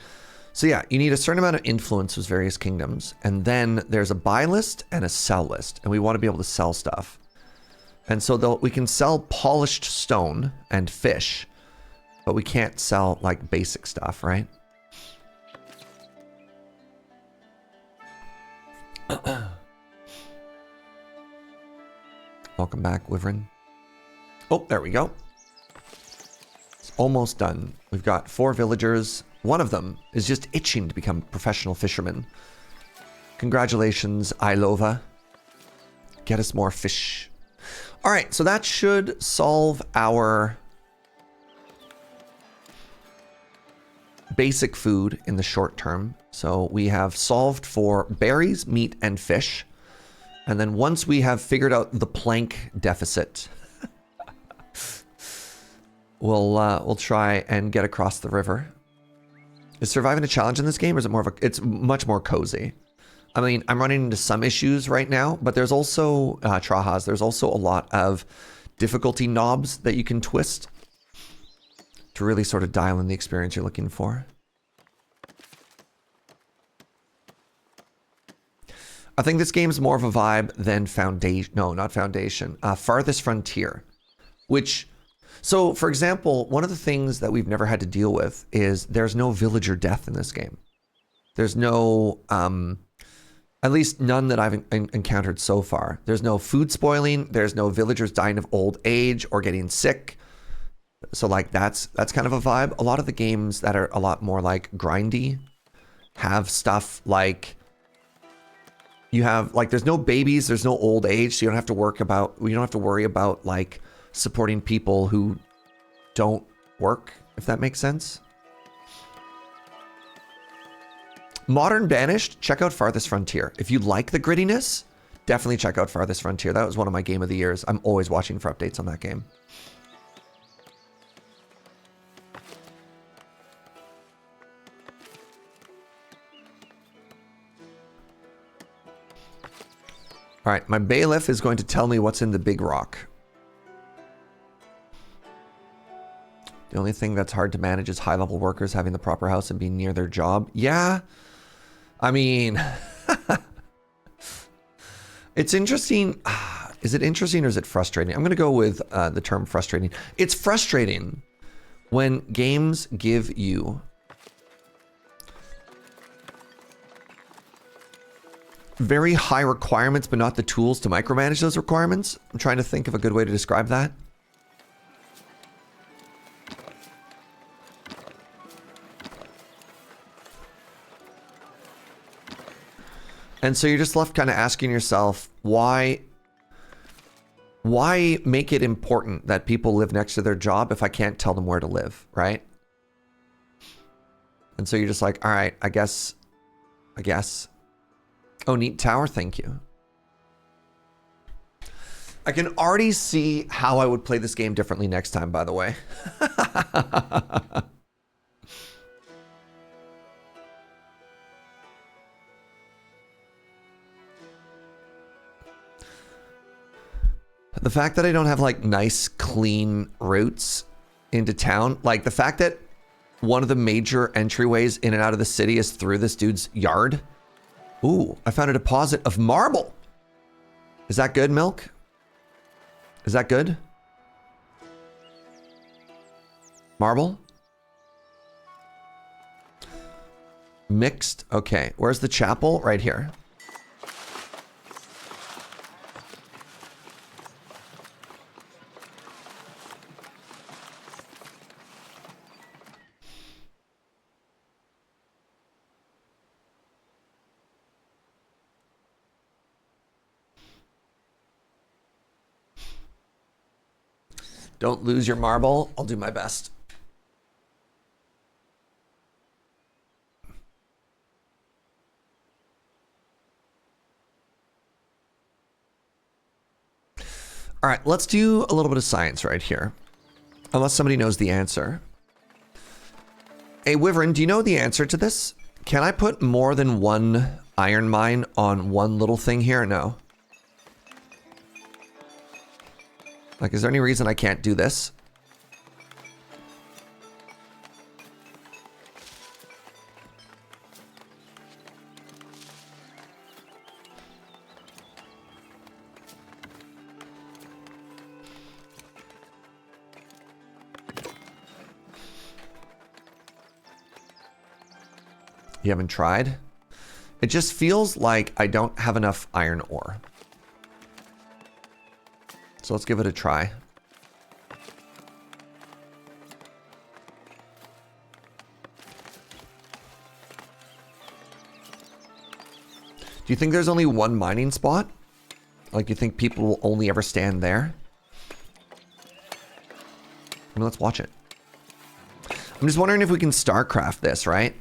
[SPEAKER 1] So yeah, you need a certain amount of influence with various kingdoms. And then there's a buy list and a sell list. And we want to be able to sell stuff. And so we can sell polished stone and fish, but we can't sell like basic stuff, right? Welcome back, Wyvern. Oh, there we go. It's almost done. We've got 4 villagers. One of them is just itching to become professional fishermen. Congratulations, Ilova. Get us more fish. All right, so that should solve our basic food in the short term. So we have solved for berries, meat, and fish. And then once we have figured out the plank deficit, we'll try and get across the river. Is surviving a challenge in this game, or is it more of a... It's much more cozy. I mean, I'm running into some issues right now, but there's also, Trajas, there's also a lot of difficulty knobs that you can twist to really sort of dial in the experience you're looking for. I think this game's more of a vibe than Foundation. No, not Foundation. Farthest Frontier, which... So, for example, one of the things that we've never had to deal with is there's no villager death in this game. There's no, at least none that I've encountered so far. There's no food spoiling. There's no villagers dying of old age or getting sick. So, like, that's kind of a vibe. A lot of the games that are a lot more, like, grindy have stuff like... You have, like, there's no babies, there's no old age, so you don't have to worry about, like, supporting people who don't work, if that makes sense. Modern Banished, check out Farthest Frontier. If you like the grittiness, definitely check out Farthest Frontier. That was one of my game of the years. I'm always watching for updates on that game. All right, my bailiff is going to tell me what's in the big rock. The only thing that's hard to manage is high-level workers having the proper house and being near their job. Yeah. I mean, it's interesting. Is it interesting or is it frustrating? I'm going to go with the term frustrating. It's frustrating when games give you very high requirements, but not the tools to micromanage those requirements. I'm trying to think of a good way to describe that. And so you're just left kind of asking yourself, why make it important that people live next to their job if I can't tell them where to live, right? And so you're just like, all right, I guess. Oh, neat tower, thank you. I can already see how I would play this game differently next time, by the way. The fact that I don't have like nice, clean routes into town, like the fact that one of the major entryways in and out of the city is through this dude's yard. Ooh, I found a deposit of marble. Is that good, Milk? Is that good? Marble? Mixed. Okay, where's the chapel? Right here. Don't lose your marble. I'll do my best. All right, let's do a little bit of science right here. Unless somebody knows the answer. Hey, Wyvern, do you know the answer to this? Can I put more than one iron mine on one little thing here? No. Like, is there any reason I can't do this? You haven't tried? It just feels like I don't have enough iron ore. So let's give it a try. Do you think there's only one mining spot? Like, you think people will only ever stand there? I mean, let's watch it. I'm just wondering if we can StarCraft this, right?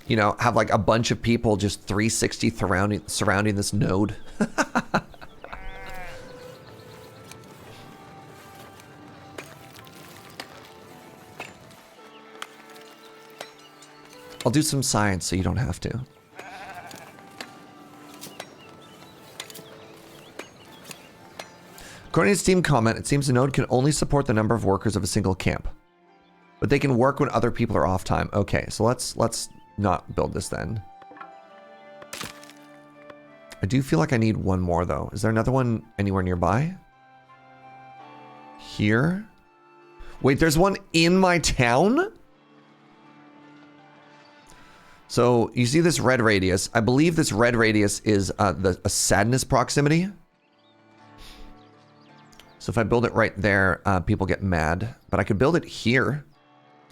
[SPEAKER 1] You know, have like a bunch of people just 360 surrounding this node. I'll do some science so you don't have to. According to Steam comment, it seems the node can only support the number of workers of a single camp. But they can work when other people are off time. Okay, so let's not build this then. I do feel like I need one more though. Is there another one anywhere nearby? Here? Wait, there's one in my town? So you see this red radius. I believe this red radius is a sadness proximity. So if I build it right there, people get mad. But I could build it here,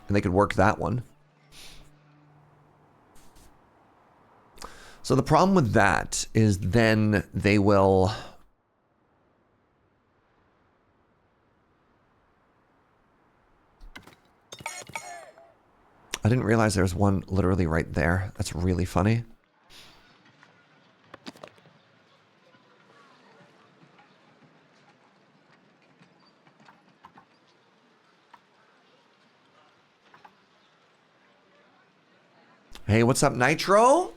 [SPEAKER 1] and they could work that one. So the problem with that is then they will... I didn't realize there was one literally right there. That's really funny. Hey, what's up, Nitro?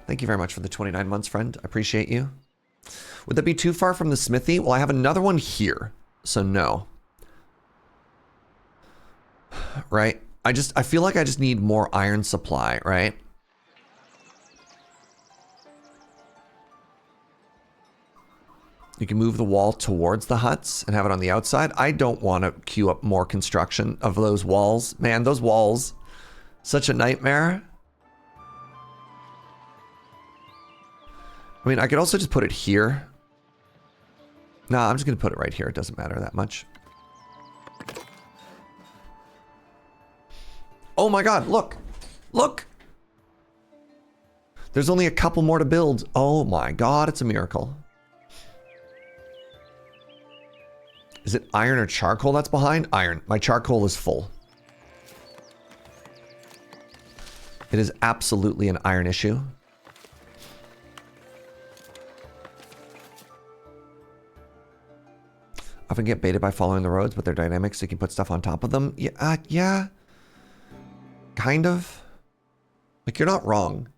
[SPEAKER 1] Thank you very much for the 29 months, friend. I appreciate you. Would that be too far from the smithy? Well, I have another one here, so no. Right? I feel like I just need more iron supply, right? You can move the wall towards the huts and have it on the outside. I don't want to queue up more construction of those walls. Man, those walls, such a nightmare. I mean, I could also just put it here. Nah, I'm just going to put it right here. It doesn't matter that much. Oh my god, look! Look! There's only a couple more to build. Oh my god, it's a miracle. Is it iron or charcoal that's behind? Iron. My charcoal is full. It is absolutely an iron issue. Often get baited by following the roads, but they're dynamic, so you can put stuff on top of them. Yeah, yeah. Kind of. Like, you're not wrong.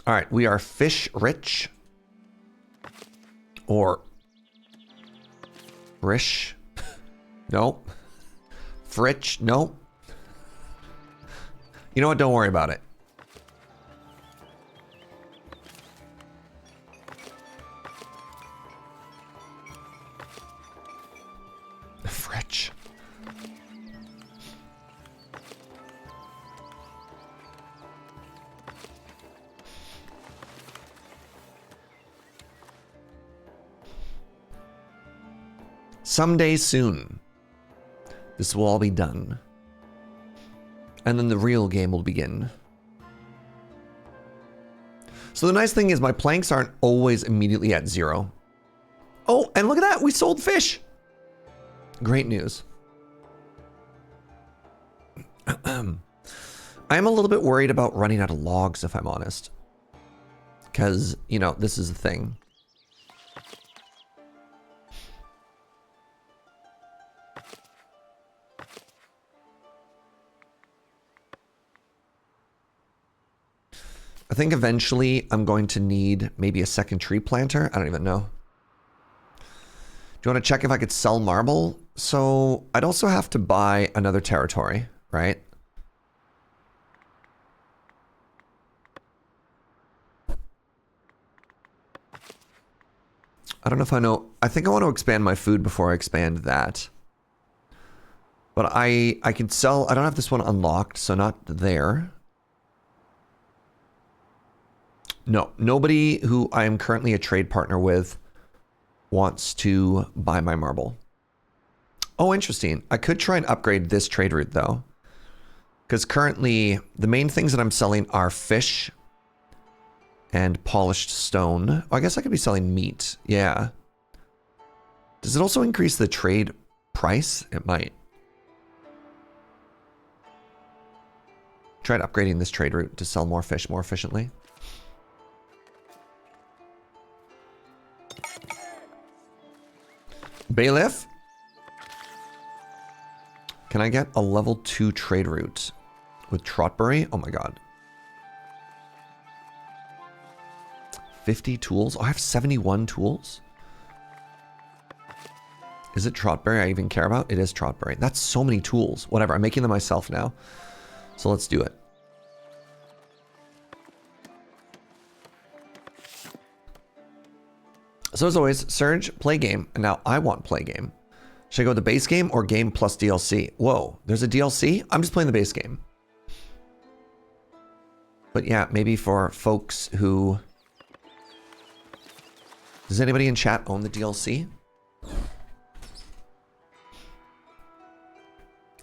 [SPEAKER 1] All right, we are fish rich. Or rish. Nope. Fritch. Nope. You know what? Don't worry about it. Fritch. Someday soon, this will all be done. And then the real game will begin. So the nice thing is my planks aren't always immediately at 0. Oh, and look at that. We sold fish. Great news. I'm a little bit worried about running out of logs, if I'm honest. Because, you know, this is the thing. I think eventually I'm going to need maybe a second tree planter. I don't even know. Do you want to check if I could sell marble? So I'd also have to buy another territory, right? I don't know if I know. I think I want to expand my food before I expand that. But I can sell. I don't have this one unlocked, so not there. No, nobody who I am currently a trade partner with wants to buy my marble. Oh, interesting. I could try and upgrade this trade route, though. Because currently, the main things that I'm selling are fish and polished stone. Oh, I guess I could be selling meat. Yeah. Does it also increase the trade price? It might. Tried upgrading this trade route to sell more fish more efficiently. Bailiff? Can I get a level 2 trade route with Trotbury? Oh my god. 50 tools? Oh, I have 71 tools? Is it Trotbury I even care about? It is Trotbury. That's so many tools. Whatever, I'm making them myself now. So let's do it. So as always, Serge, play game. And now I want play game. Should I go with the base game or game plus DLC? Whoa, there's a DLC? I'm just playing the base game. But yeah, maybe for folks who... Does anybody in chat own the DLC?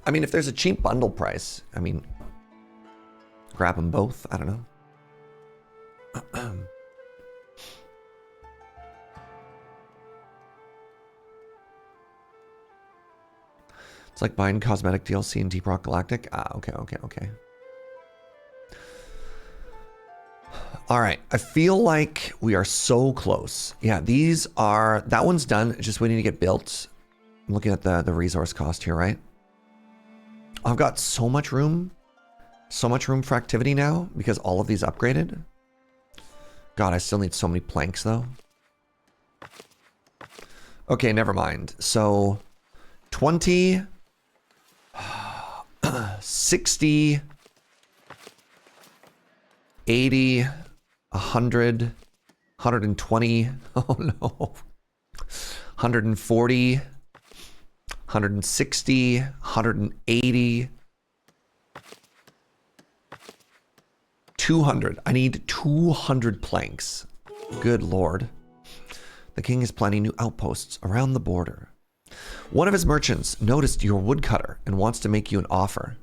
[SPEAKER 1] I mean, if there's a cheap bundle price, I mean, grab them both. I don't know. It's like buying cosmetic DLC in Deep Rock Galactic. Ah, okay, okay, okay. All right, I feel like we are so close. Yeah, these are, that one's done, just waiting to get built. I'm looking at the resource cost here, right? I've got so much room for activity now because all of these upgraded. God, I still need so many planks though. Okay, never mind. So 20, 60, 80, 100, 120. Oh no. 140, 160, 180, 200. I need 200 planks. Good lord. The king is planning new outposts around the border. One of his merchants noticed your woodcutter and wants to make you an offer.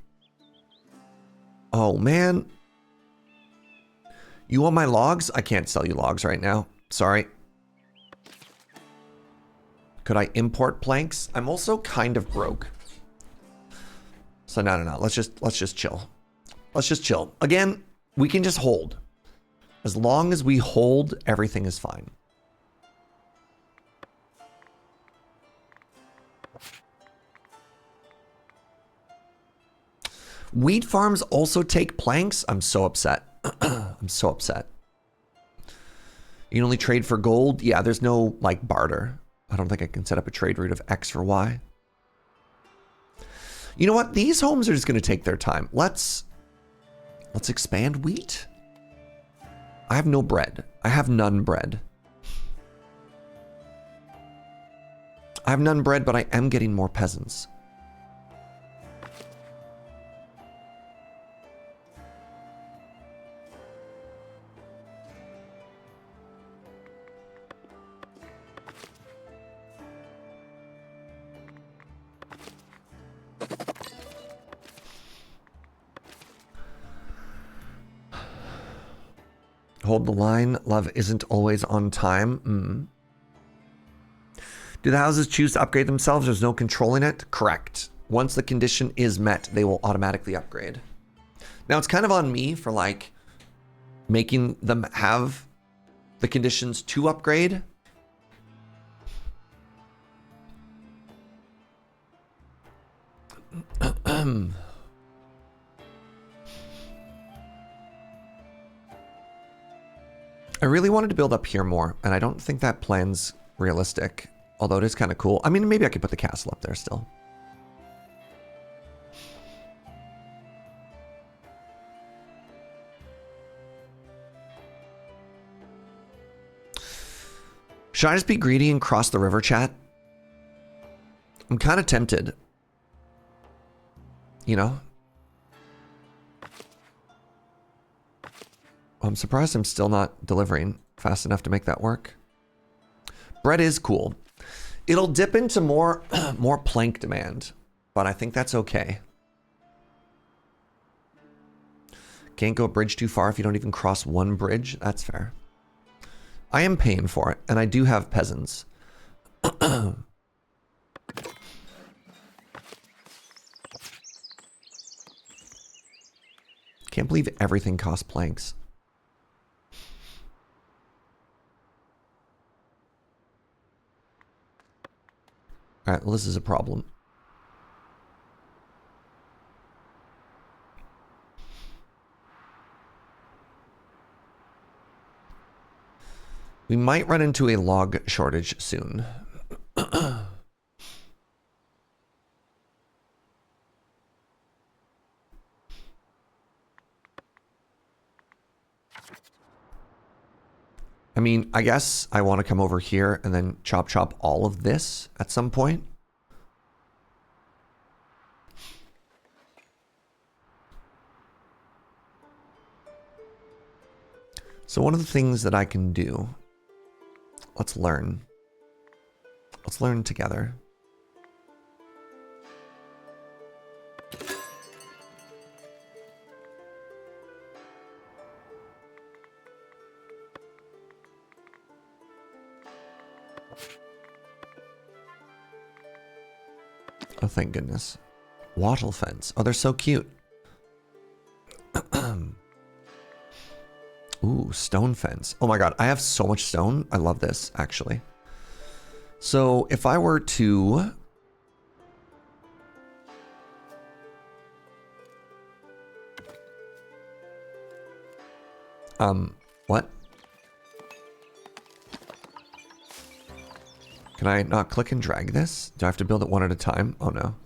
[SPEAKER 1] Oh man. You want my logs? I can't sell you logs right now. Sorry. Could I import planks? I'm also kind of broke. So no. Let's just chill. Let's just chill. Again, we can just hold. As long as we hold, everything is fine. Wheat farms also take planks? I'm so upset. I'm so upset. You can only trade for gold? Yeah, there's no, like, barter. I don't think I can set up a trade route of X for Y. You know what? These homes are just going to take their time. Let's expand wheat. I have no bread. I have none bread. I have none bread, but I am getting more peasants. Hold the line. Love isn't always on time. Do the houses choose to upgrade themselves? There's no controlling it? Correct. Once the condition is met, they will automatically upgrade. Now, it's kind of on me for, like, making them have the conditions to upgrade. I really wanted to build up here more, and I don't think that plan's realistic. Although it is kind of cool. I mean, maybe I could put the castle up there still. Should I just be greedy and cross the river, chat? I'm kind of tempted. You know? I'm surprised I'm still not delivering fast enough to make that work. Bread is cool. It'll dip into more plank demand, but I think that's okay. Can't go a bridge too far if you don't even cross one bridge. That's fair. I am paying for it, and I do have peasants. Can't believe everything costs planks. All right, well, this is a problem. We might run into a log shortage soon. I mean, I guess I want to come over here and then chop all of this at some point. So one of the things that I can do, let's learn. Let's learn together. Oh, thank goodness. Wattle fence. Oh, they're so cute. Ooh, stone fence. Oh my god, I have so much stone. I love this, actually. So if I were to... what? Can I not click and drag this? Do I have to build it one at a time? Oh no.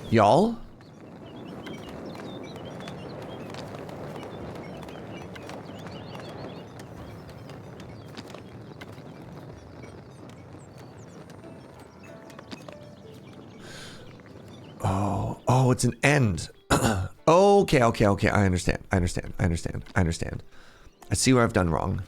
[SPEAKER 1] Y'all? Oh, it's an end. Okay. I understand. I see where I've done wrong.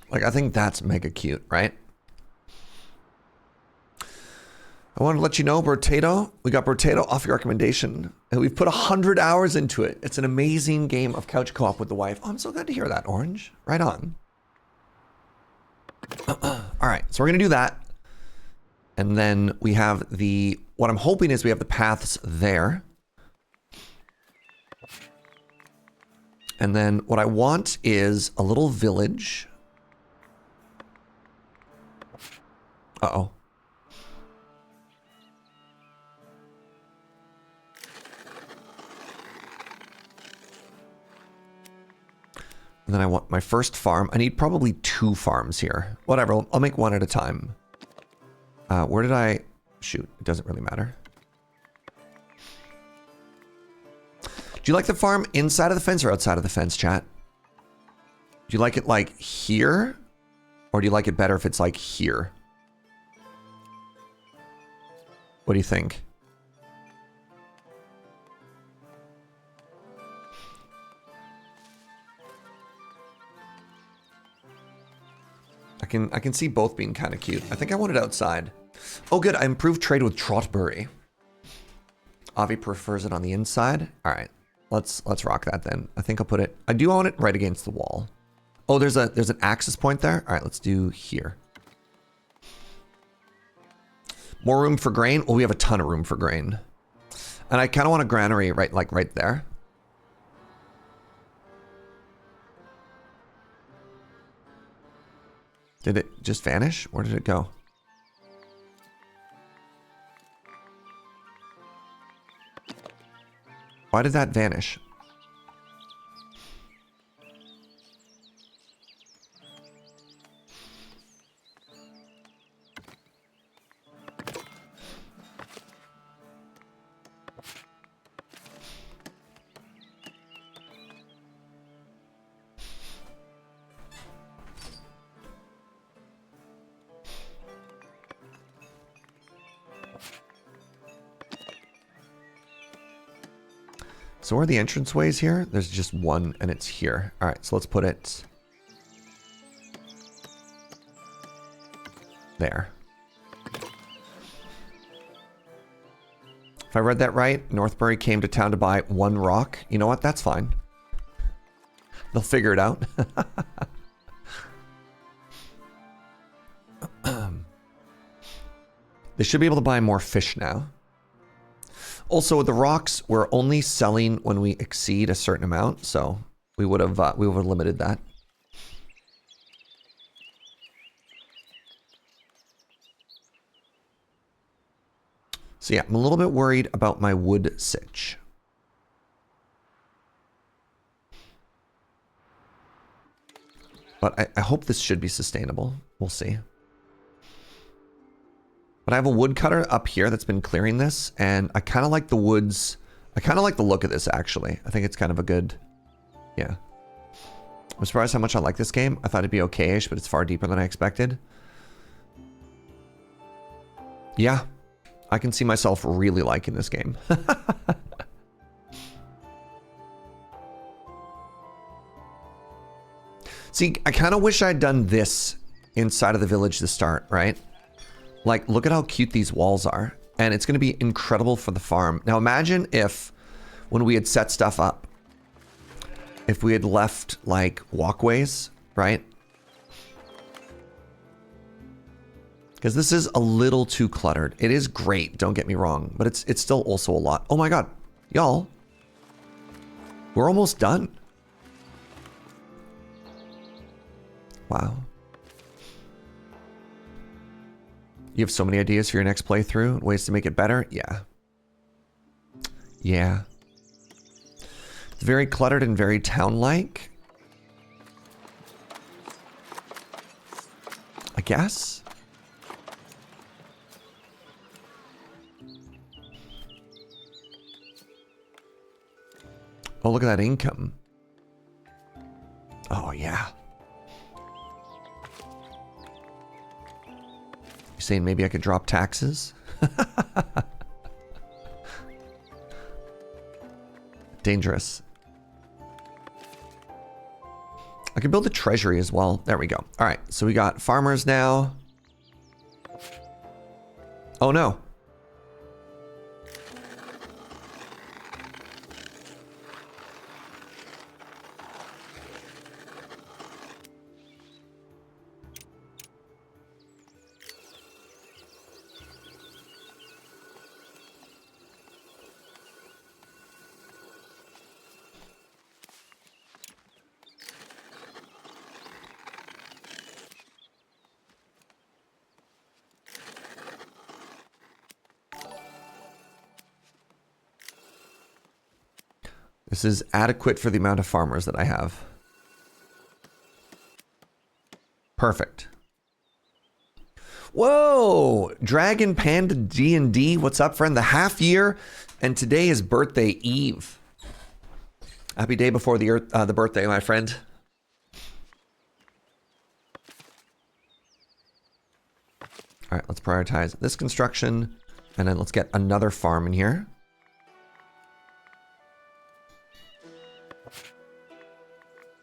[SPEAKER 1] Like, I think that's mega cute, right? I want to let you know, Brotato, we got Brotato off your recommendation, and we've put 100 hours into it. It's an amazing game of couch co-op with the wife. Oh, I'm so glad to hear that, Orange. Right on. All right, so we're going to do that. And then we have the, what I'm hoping is we have the paths there. And then what I want is a little village. Uh-oh. And then I want my first farm. I need probably 2 farms here. Whatever, I'll make one at a time. Where did I... Shoot, it doesn't really matter. Do you like the farm inside of the fence or outside of the fence, chat? Do you like it like here? Or do you like it better if it's like here? What do you think? I can see both being kind of cute. I think I want it outside. Oh, good. I improved trade with Trotbury. Avi prefers it on the inside. All right, let's rock that then. I think I'll put it. I do want it right against the wall. Oh, there's an access point there. All right, let's do here. More room for grain. Well, we have a ton of room for grain, and I kind of want a granary right there. Did it just vanish? Where did it go? Why did that vanish? So where are the entranceways here? There's just one and it's here. All right, so let's put it there. If I read that right, Northbury came to town to buy 1 rock. You know what? That's fine. They'll figure it out. They should be able to buy more fish now. Also, the rocks we're only selling when we exceed a certain amount, so we would have limited that. So yeah, I'm a little bit worried about my wood sitch. But I hope this should be sustainable. We'll see. But I have a woodcutter up here that's been clearing this, and I kind of like the woods. I kind of like the look of this, actually. I think it's kind of a good... Yeah. I'm surprised how much I like this game. I thought it'd be okay-ish, but it's far deeper than I expected. Yeah. I can see myself really liking this game. See, I kind of wish I'd done this inside of the village to start, right? Like, look at how cute these walls are. And it's going to be incredible for the farm. Now imagine if, when we had set stuff up, if we had left, like, walkways, right? Because this is a little too cluttered. It is great, don't get me wrong, but it's still also a lot. Oh my god, y'all. We're almost done. Wow. You have so many ideas for your next playthrough, ways to make it better? Yeah. Yeah. It's very cluttered and very town-like. I guess. Oh, look at that income. Oh, yeah. You saying maybe I could drop taxes? Dangerous. I can build a treasury as well. There we go. All right, so we got farmers now. Oh, no. This is adequate for the amount of farmers that I have. Perfect. Whoa! Dragon Panda D&D, what's up, friend? The half year, and today is birthday eve. Happy day before the birthday, my friend. All right, let's prioritize this construction, and then let's get another farm in here.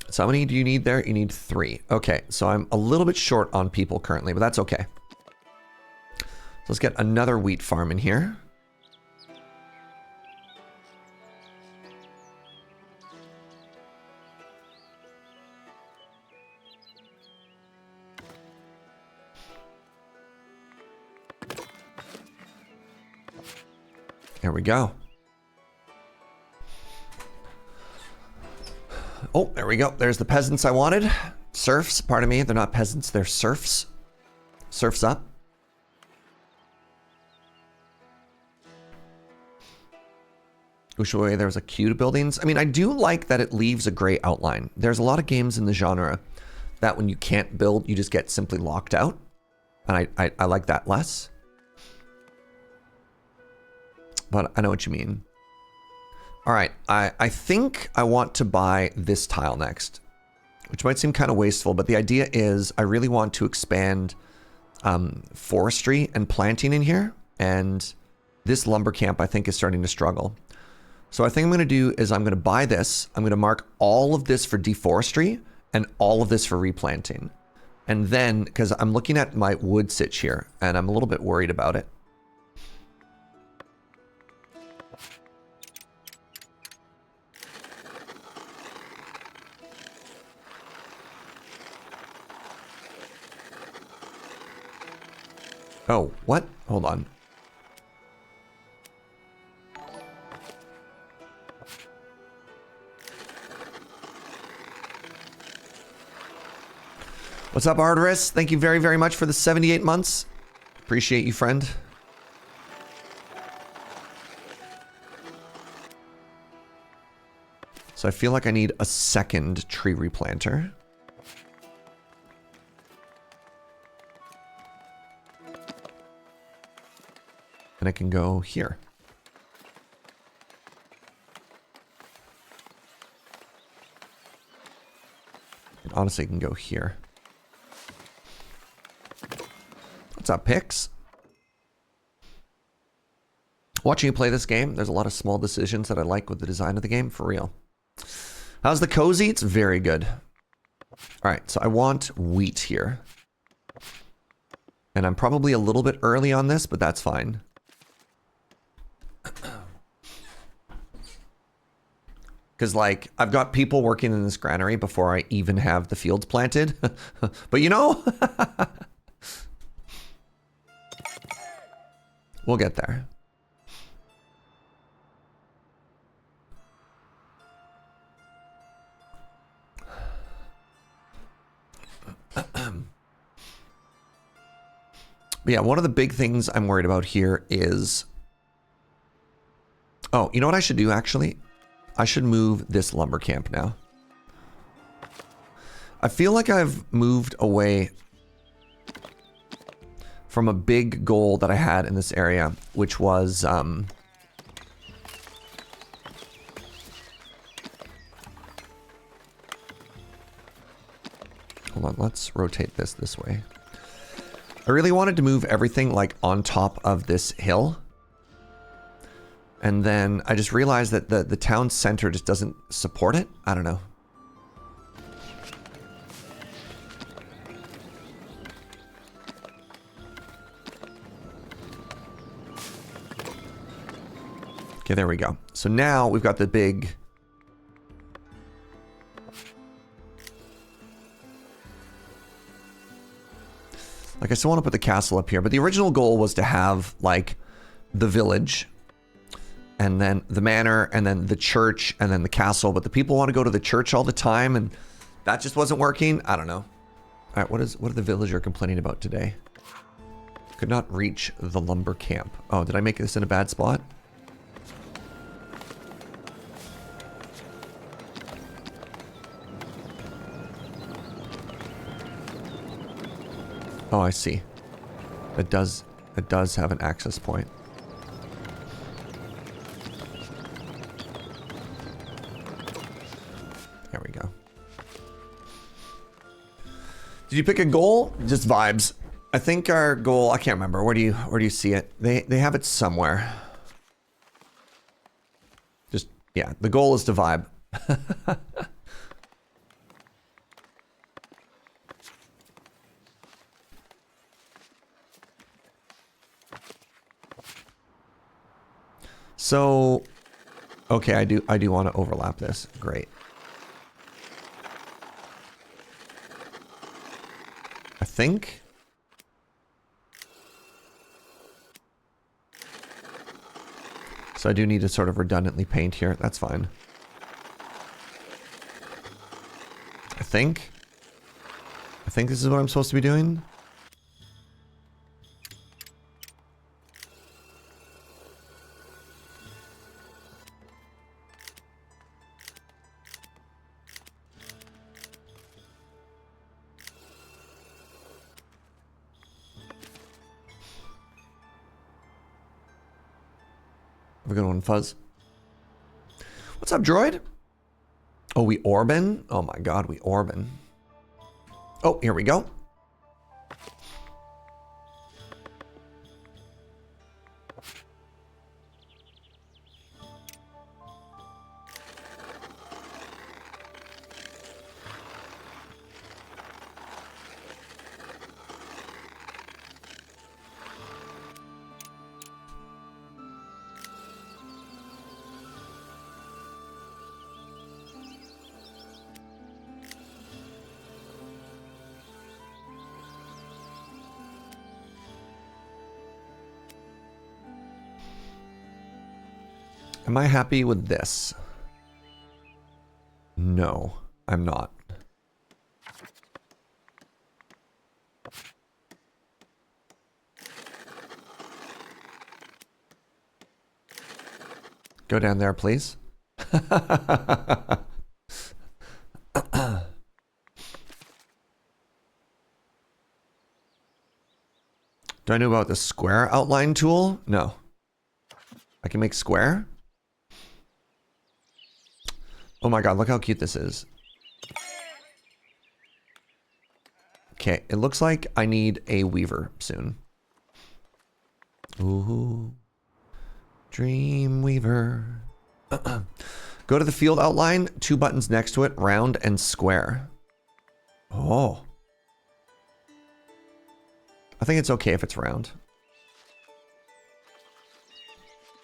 [SPEAKER 1] So how many do you need there? You need 3. Okay, so I'm a little bit short on people currently, but that's okay. So let's get another wheat farm in here. There we go. Oh, there we go. There's the peasants I wanted. Serfs, pardon me. They're not peasants, they're serfs. Serfs up. Ushuaia, there was a queue to buildings. I mean, I do like that it leaves a gray outline. There's a lot of games in the genre that when you can't build, you just get simply locked out. And I like that less. But I know what you mean. All right, I think I want to buy this tile next, which might seem kind of wasteful, but the idea is I really want to expand forestry and planting in here, and this lumber camp I think is starting to struggle. So I think I'm going to do is I'm going to buy this, I'm going to mark all of this for deforestry and all of this for replanting. And then, because I'm looking at my wood sitch here, and I'm a little bit worried about it. Oh, what? Hold on. What's up, Arteris? Thank you very, very much for the 78 months. Appreciate you, friend. So I feel like I need a second tree replanter. And I can go here. And honestly, I can go here. What's up, Pix? Watching you play this game, there's a lot of small decisions that I like with the design of the game, for real. How's the cozy? It's very good. All right, so I want wheat here. And I'm probably a little bit early on this, but that's fine. Because, like, I've got people working in this granary before I even have the fields planted. But you know, we'll get there. But yeah, one of the big things I'm worried about here is... Oh, you know what I should do, actually? I should move this lumber camp now. I feel like I've moved away from a big goal that I had in this area, which was... Hold on, let's rotate this way. I really wanted to move everything like on top of this hill. And then I just realized that the town center just doesn't support it. I don't know. Okay, there we go. So now we've got the big... Like, I still want to put the castle up here, but the original goal was to have, like, the village, and then the manor, and then the church, and then the castle, but the people want to go to the church all the time, and that just wasn't working. I don't know. All right, what are the villager complaining about today? Could not reach the lumber camp. Oh, did I make this in a bad spot? Oh, I see. It does have an access point. There we go. Did you pick a goal? Just vibes. I think our goal, I can't remember. Where do you see it? They have it somewhere. Just, yeah, the goal is to vibe. So, okay, I do want to overlap this. Great. I think. So I do need to sort of redundantly paint here. That's fine. I think this is what I'm supposed to be doing. Have a good one, Fuzz. What's up, droid? Oh, we Orban? Oh my god, we Orban. Oh, here we go. Am I happy with this? No, I'm not. Go down there, please. Do I know about the square outline tool? No. I can make square? Oh my god, look how cute this is. Okay, it looks like I need a weaver soon. Ooh. Dream weaver. Go to the field outline, 2 buttons next to it, round and square. Oh. I think it's okay if it's round.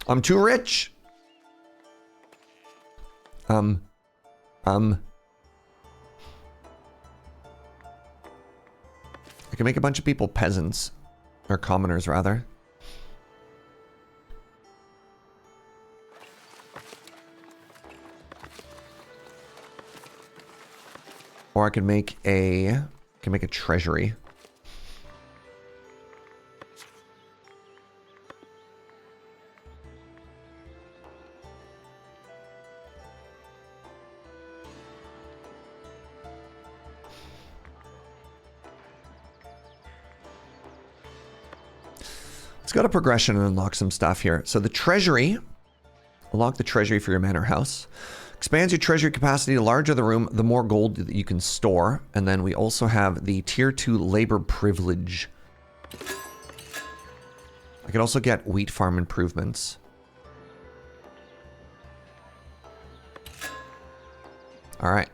[SPEAKER 1] I'm too rich. I can make a bunch of people peasants. Or commoners, rather. Or I could make a treasury. Let's go to progression and unlock some stuff here. So the treasury, unlock the treasury for your manor house. Expands your treasury capacity. The larger the room, the more gold that you can store. And then we also have the tier 2 labor privilege. I could also get wheat farm improvements. All right.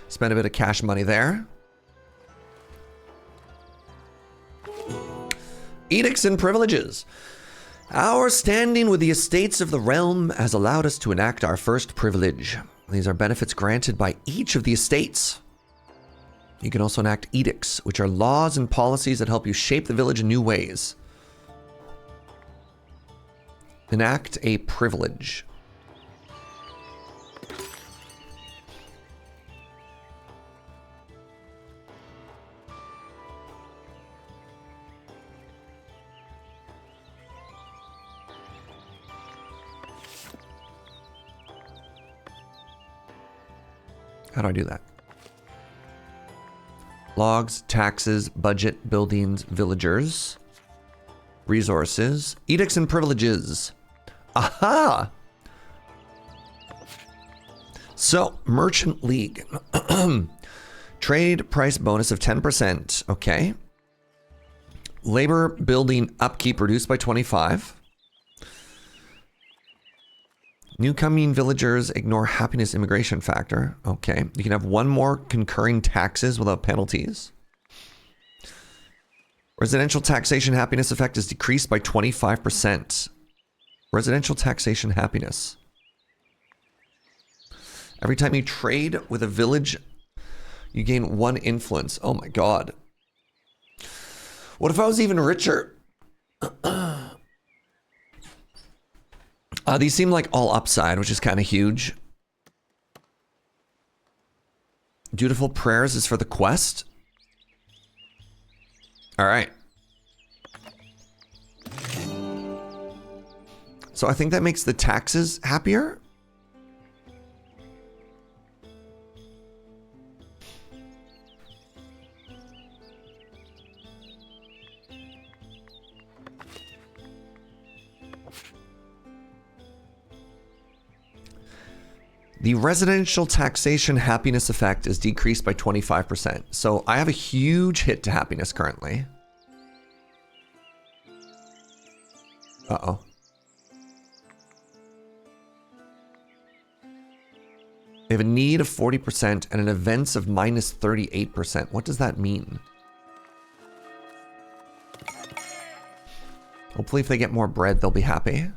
[SPEAKER 1] Spend a bit of cash money there. Edicts and privileges. Our standing with the estates of the realm has allowed us to enact our first privilege. These are benefits granted by each of the estates. You can also enact edicts, which are laws and policies that help you shape the village in new ways. Enact a privilege. How do I do that? Logs, taxes, budget, buildings, villagers, resources, edicts and privileges. Aha! So, Merchant League. Trade price bonus of 10%. Okay. Labor building upkeep reduced by 25. Newcoming villagers ignore happiness immigration factor. Okay. You can have 1 more concurring taxes without penalties. Residential taxation happiness effect is decreased by 25%. Residential taxation happiness. Every time you trade with a village, you gain 1 influence. Oh my god. What if I was even richer? These seem like all upside, which is kind of huge. Dutiful prayers is for the quest. All right. So I think that makes the taxes happier. The residential taxation happiness effect is decreased by 25%. So I have a huge hit to happiness currently. Uh-oh. They have a need of 40% and an events of minus 38%. What does that mean? Hopefully if they get more bread, they'll be happy.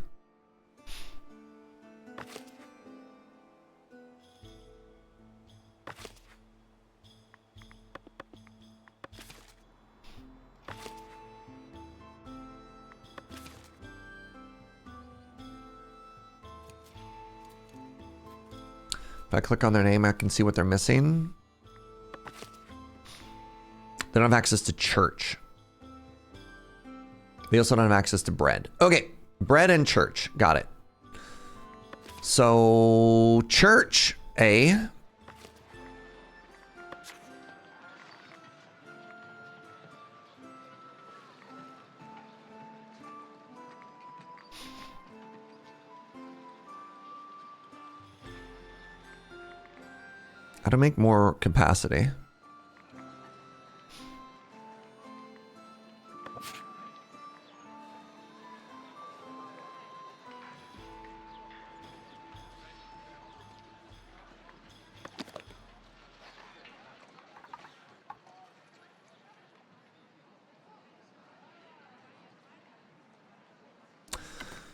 [SPEAKER 1] If I click on their name, I can see what they're missing. They don't have access to church. They also don't have access to bread. Okay, bread and church. Got it. So, church, A. How to make more capacity.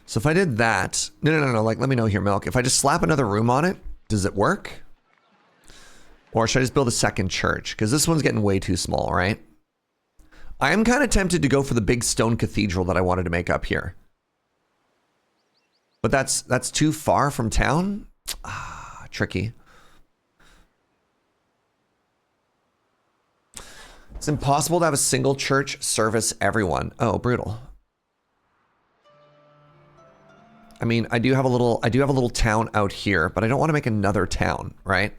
[SPEAKER 1] So if I did that, no, like, let me know here, Milk. If I just slap another room on it, does it work? Or should I just build a second church? Because this one's getting way too small, right? I am kind of tempted to go for the big stone cathedral that I wanted to make up here. But that's too far from town? Ah, tricky. It's impossible to have a single church service everyone. Oh, brutal. I mean, I do have a little town out here, but I don't want to make another town, right?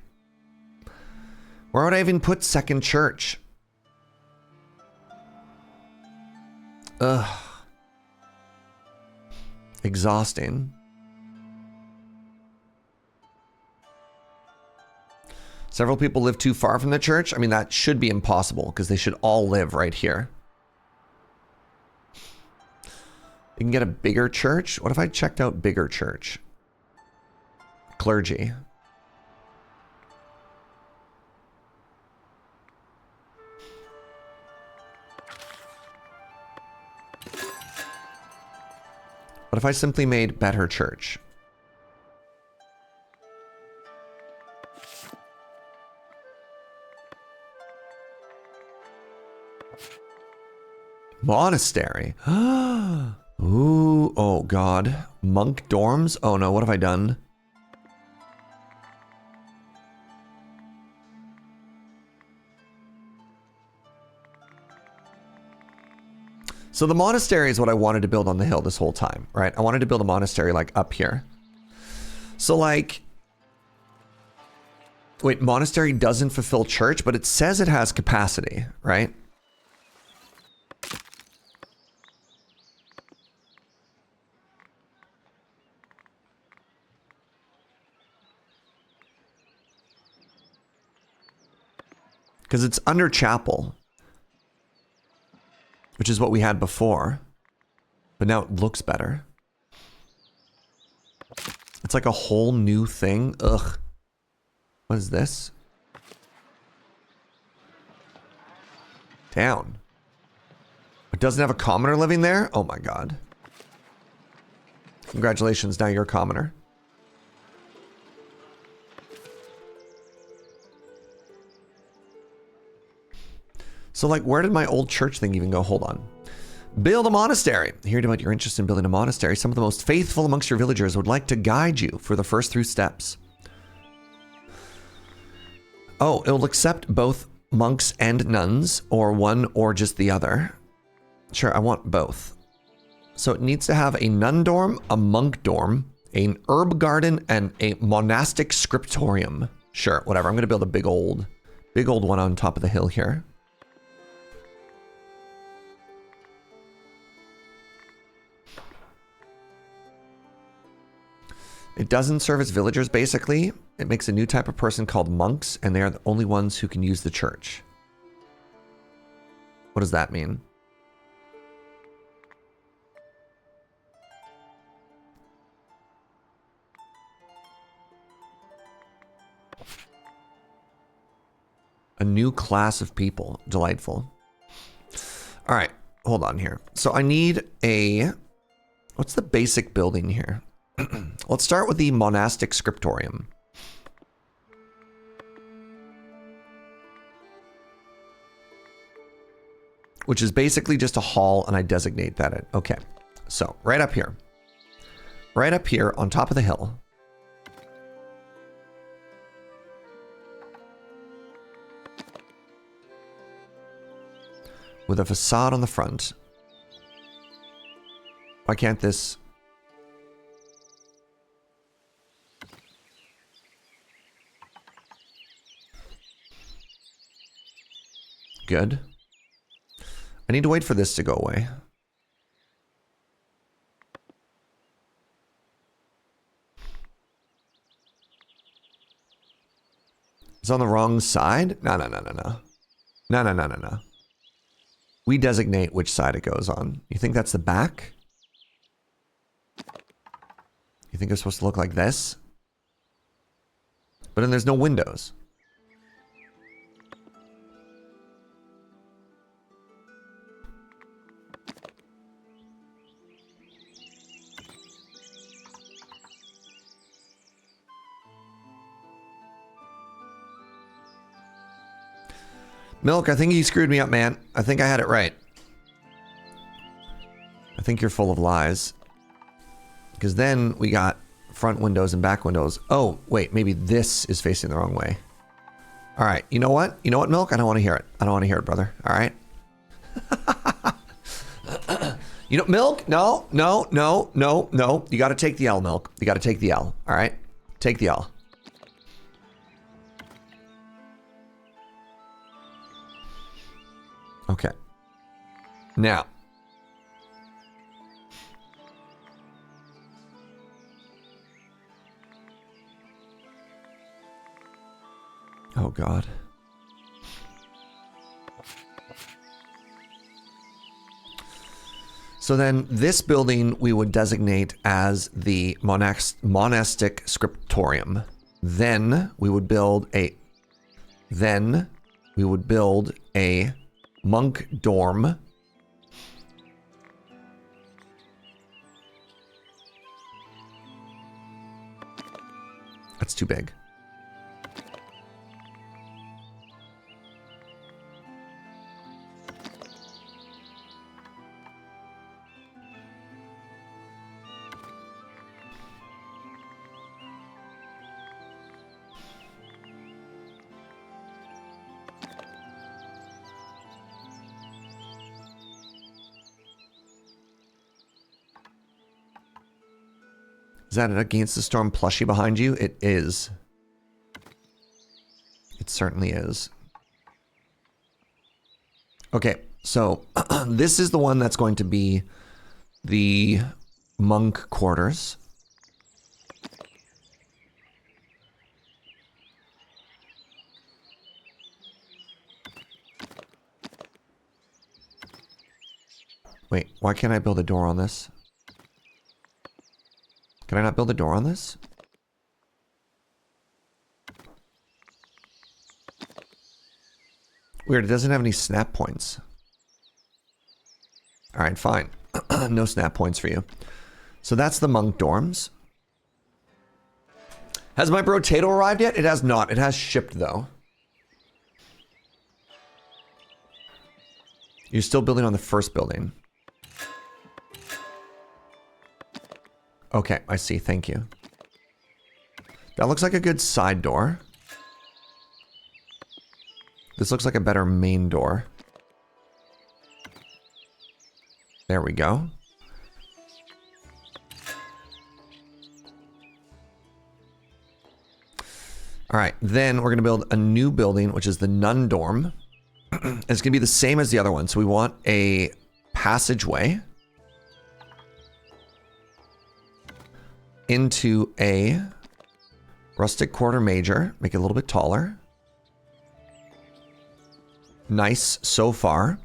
[SPEAKER 1] Where would I even put second church? Ugh. Exhausting. Several people live too far from the church. I mean, that should be impossible because they should all live right here. You can get a bigger church. What if I checked out bigger church? Clergy. What if I simply made better church? Monastery. Ooh, oh god. Monk dorms? Oh no, what have I done? So the monastery is what I wanted to build on the hill this whole time, right? I wanted to build a monastery like up here. So like, wait, monastery doesn't fulfill church, but it says it has capacity, right? Because it's under chapel, which is what we had before, but now it looks better. It's like a whole new thing. Ugh. What is this? Down. It doesn't have a commoner living there? Oh my god. Congratulations, now you're a commoner. So like, where did my old church thing even go? Hold on. Build a monastery. Heard about your interest in building a monastery. Some of the most faithful amongst your villagers would like to guide you for the first 3 steps. Oh, it will accept both monks and nuns, or one or just the other. Sure, I want both. So it needs to have a nun dorm, a monk dorm, an herb garden, and a monastic scriptorium. Sure, whatever. I'm going to build a big old one on top of the hill here. It doesn't service villagers, basically. It makes a new type of person called monks, and they are the only ones who can use the church. What does that mean? A new class of people. Delightful. All right, hold on here. So I need a... What's the basic building here? Let's start with the monastic scriptorium. Which is basically just a hall, and I designate that it. Okay, so right up here. Right up here on top of the hill. with a facade on the front. Why can't this... Good. I need to wait for this to go away. It's on the wrong side? No. No. We designate which side it goes on. You think that's the back? You think it's supposed to look like this? But then there's no windows. Milk, I think you screwed me up, man. I think I had it right. I think you're full of lies. Because then we got front windows and back windows. Oh, wait, maybe this is facing the wrong way. All right, you know what? You know what, Milk? I don't want to hear it. I don't want to hear it, brother. All right? You know, Milk? No. You got to take the L, Milk. You got to take the L. All right? Take the L. Okay. Now. Oh, God. So then this building we would designate as the monastic scriptorium. Then we would build a monk dorm. That's too big. Is that an Against the Storm plushie behind you? It is. It certainly is. Okay, so this is the one that's going to be the monk quarters. Wait, why can't I build a door on this? Can I not build a door on this? Weird, it doesn't have any snap points. Alright, fine. No snap points for you. So that's the monk dorms. Has my potato arrived yet? It has not. It has shipped, though. You're still building on the first building. Okay, I see. Thank you. That looks like a good side door. This looks like a better main door. There we go. All right, then we're going to build a new building, which is the nun dorm. It's going to be the same as the other one. So we want a passageway into a rustic quarter major. Make it a little bit taller. Nice so far.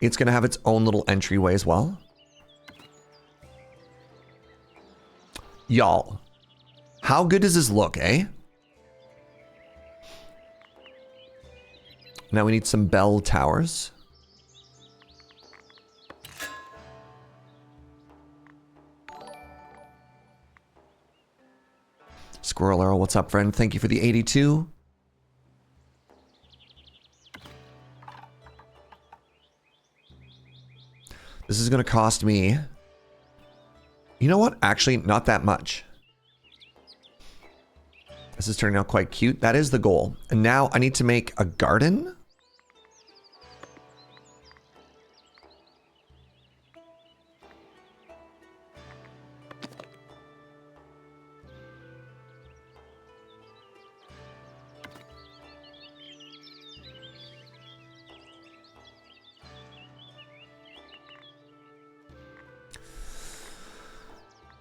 [SPEAKER 1] It's going to have its own little entryway as well. Y'all, how good does this look, eh? Now we need some bell towers. Squirrel Arrow, what's up, friend? Thank you for the 82. This is going to cost me... You know what? Actually, not that much. This is turning out quite cute. That is the goal. And now I need to make a garden.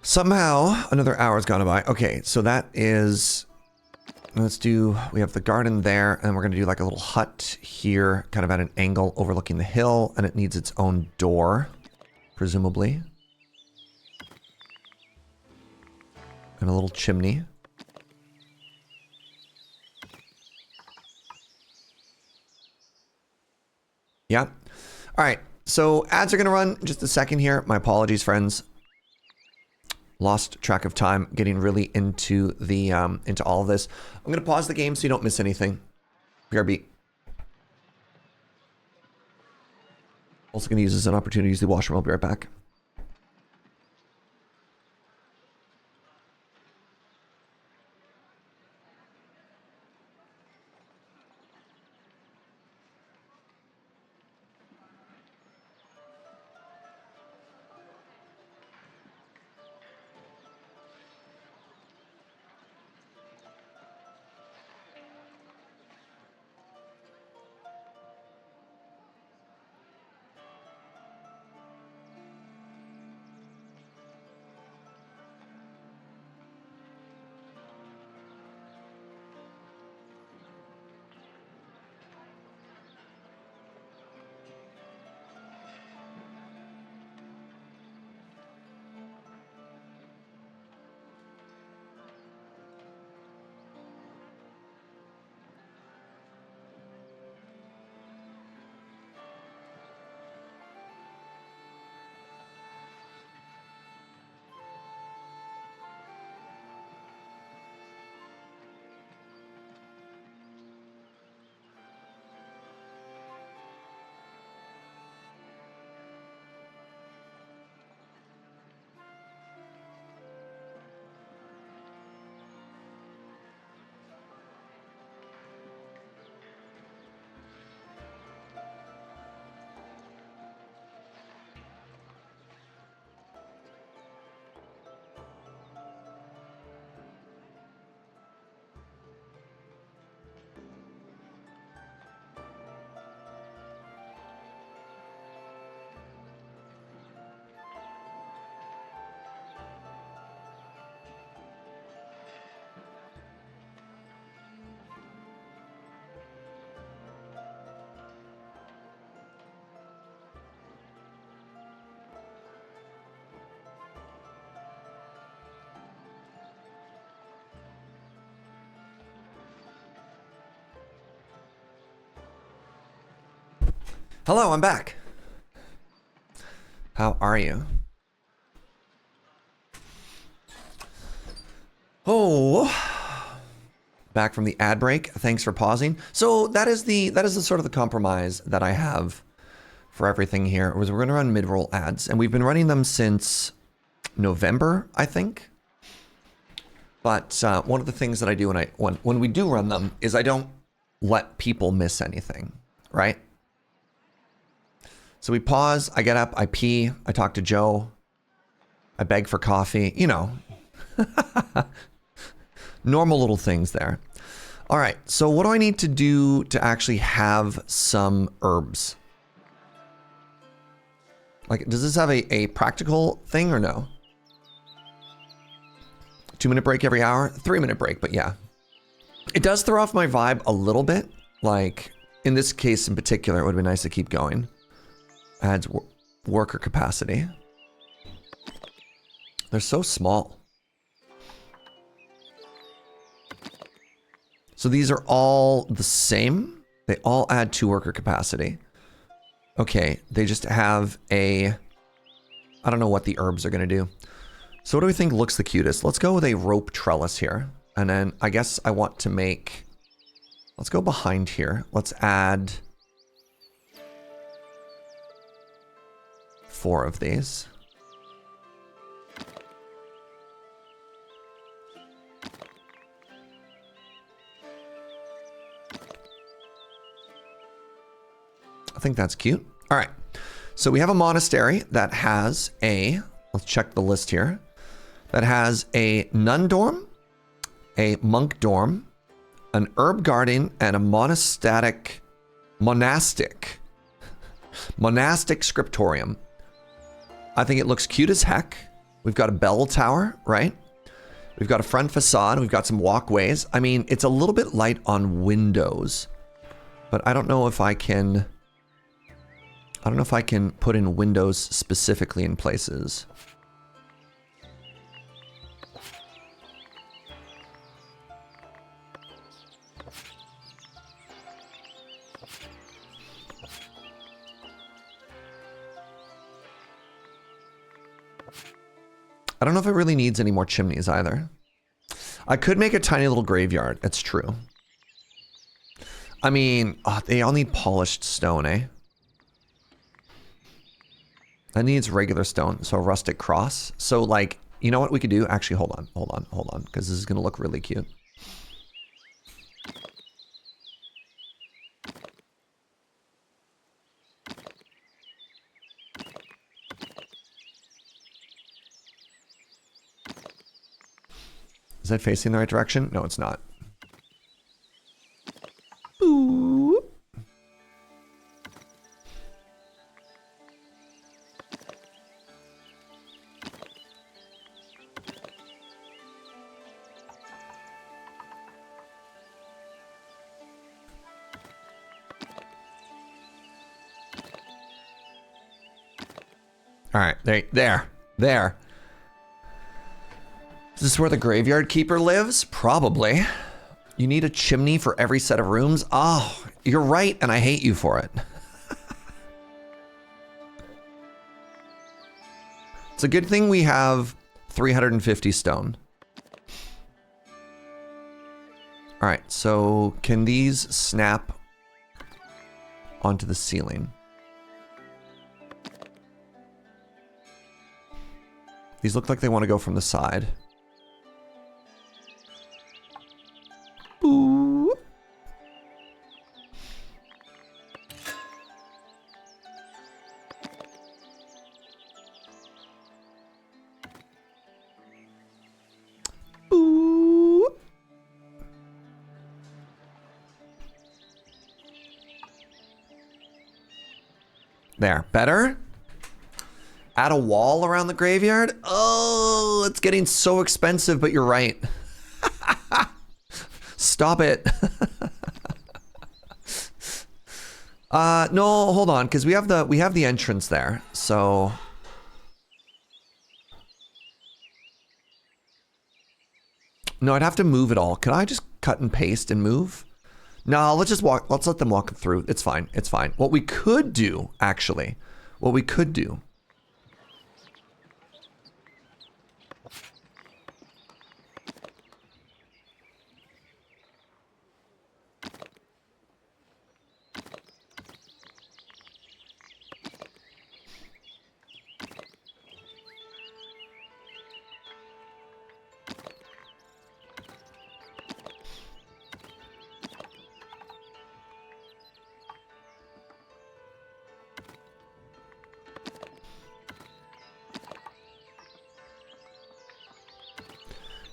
[SPEAKER 1] Somehow another hour's gone by. Okay, so that is, we have the garden there, and we're going to do like a little hut here, kind of at an angle overlooking the hill, and it needs its own door, presumably. And a little chimney. Yeah. All right. So ads are going to run in just a second here. My apologies, friends. Lost track of time getting really into the into all of this. I'm going to pause the game so you don't miss anything. BRB. Also going to use this as an opportunity to use the washroom. I'll be right back. Hello, I'm back. How are you? Oh, back from the ad break. Thanks for pausing. So that is the sort of the compromise that I have for everything here. Was we're going to run mid-roll ads, and we've been running them since November, I think. But one of the things that I do when we do run them is I don't let people miss anything, right? So we pause, I get up, I pee, I talk to Joe, I beg for coffee, you know. Normal little things there. All right, so what do I need to do to actually have some herbs? Like, does this have a practical thing or no? 2-minute break every hour? 3-minute break, but yeah. It does throw off my vibe a little bit. Like, in this case in particular, it would be nice to keep going. Adds worker capacity. They're so small. So these are all the same. They all add 2 worker capacity. Okay, they just have a... I don't know what the herbs are going to do. So what do we think looks the cutest? Let's go with a rope trellis here. And then I guess I want to make... Let's go behind here. Let's add... 4 of these. I think that's cute. All right. So we have a monastery that has a, let's check the list here, that has a nun dorm, a monk dorm, an herb garden, and a monastic scriptorium. I think it looks cute as heck. We've got a bell tower, right? We've got a front facade. We've got some walkways. I mean, it's a little bit light on windows, but I don't know if I can... I don't know if I can put in windows specifically in places. I don't know if it really needs any more chimneys either. I could make a tiny little graveyard. It's true. I mean, they all need polished stone, eh? That needs regular stone, so a rustic cross. So, like, you know what we could do? Actually, hold on, because this is going to look really cute. Is that facing the right direction? No, it's not. Ooh. All right, there. Is this where the graveyard keeper lives? Probably. You need a chimney for every set of rooms? Oh, you're right, and I hate you for it. It's a good thing we have 350 stone. All right, so can these snap onto the ceiling? These look like they want to go from the side. Ooh. Ooh. There, better? Add a wall around the graveyard? Oh, it's getting so expensive, but you're right. Stop it. No, hold on, because we have the entrance there. So no, I'd have to move it all. Can I just cut and paste and move? No, let's just walk. Let's let them walk through. It's fine. It's fine. What we could do, actually,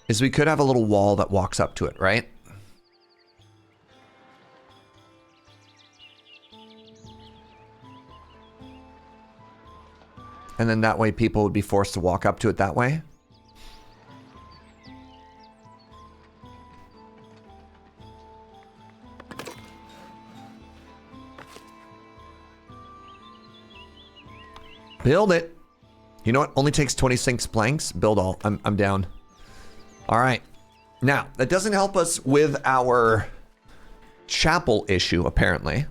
[SPEAKER 1] is we could have a little wall that walks up to it, right? And then that way people would be forced to walk up to it that way. Build it. You know what? Only takes 26 planks. Build all. I'm down. All right. Now, that doesn't help us with our chapel issue, apparently.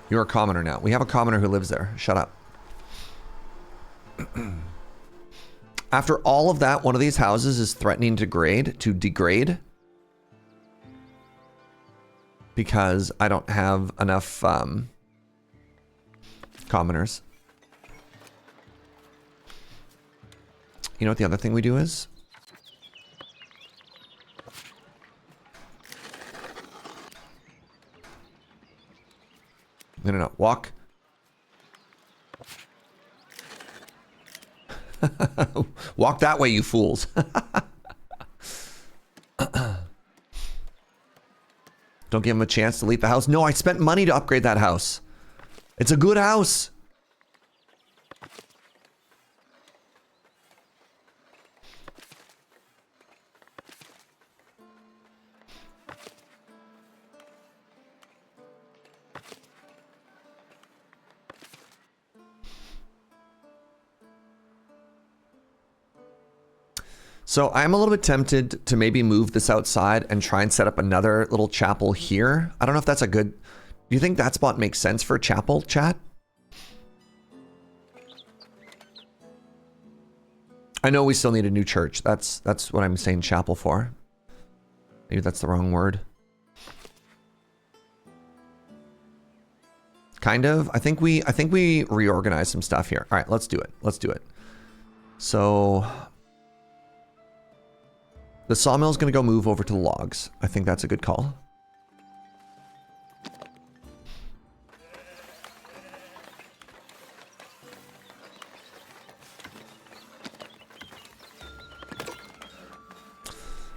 [SPEAKER 1] You're a commoner now. We have a commoner who lives there. Shut up. After all of that, one of these houses is threatening to degrade. Because I don't have enough commoners. You know what the other thing we do is? No. Walk. Walk that way, you fools. Don't Don't give him a chance to leave the house. No, I spent money to upgrade that house. It's a good house. So I'm a little bit tempted to maybe move this outside and try and set up another little chapel here. I don't know if that's a good... Do you think that spot makes sense for a chapel, chat? I know we still need a new church. That's what I'm saying chapel for. Maybe that's the wrong word. Kind of. I think we reorganize some stuff here. All right, let's do it. Let's do it. So... The sawmill's gonna go move over to the logs. I think that's a good call.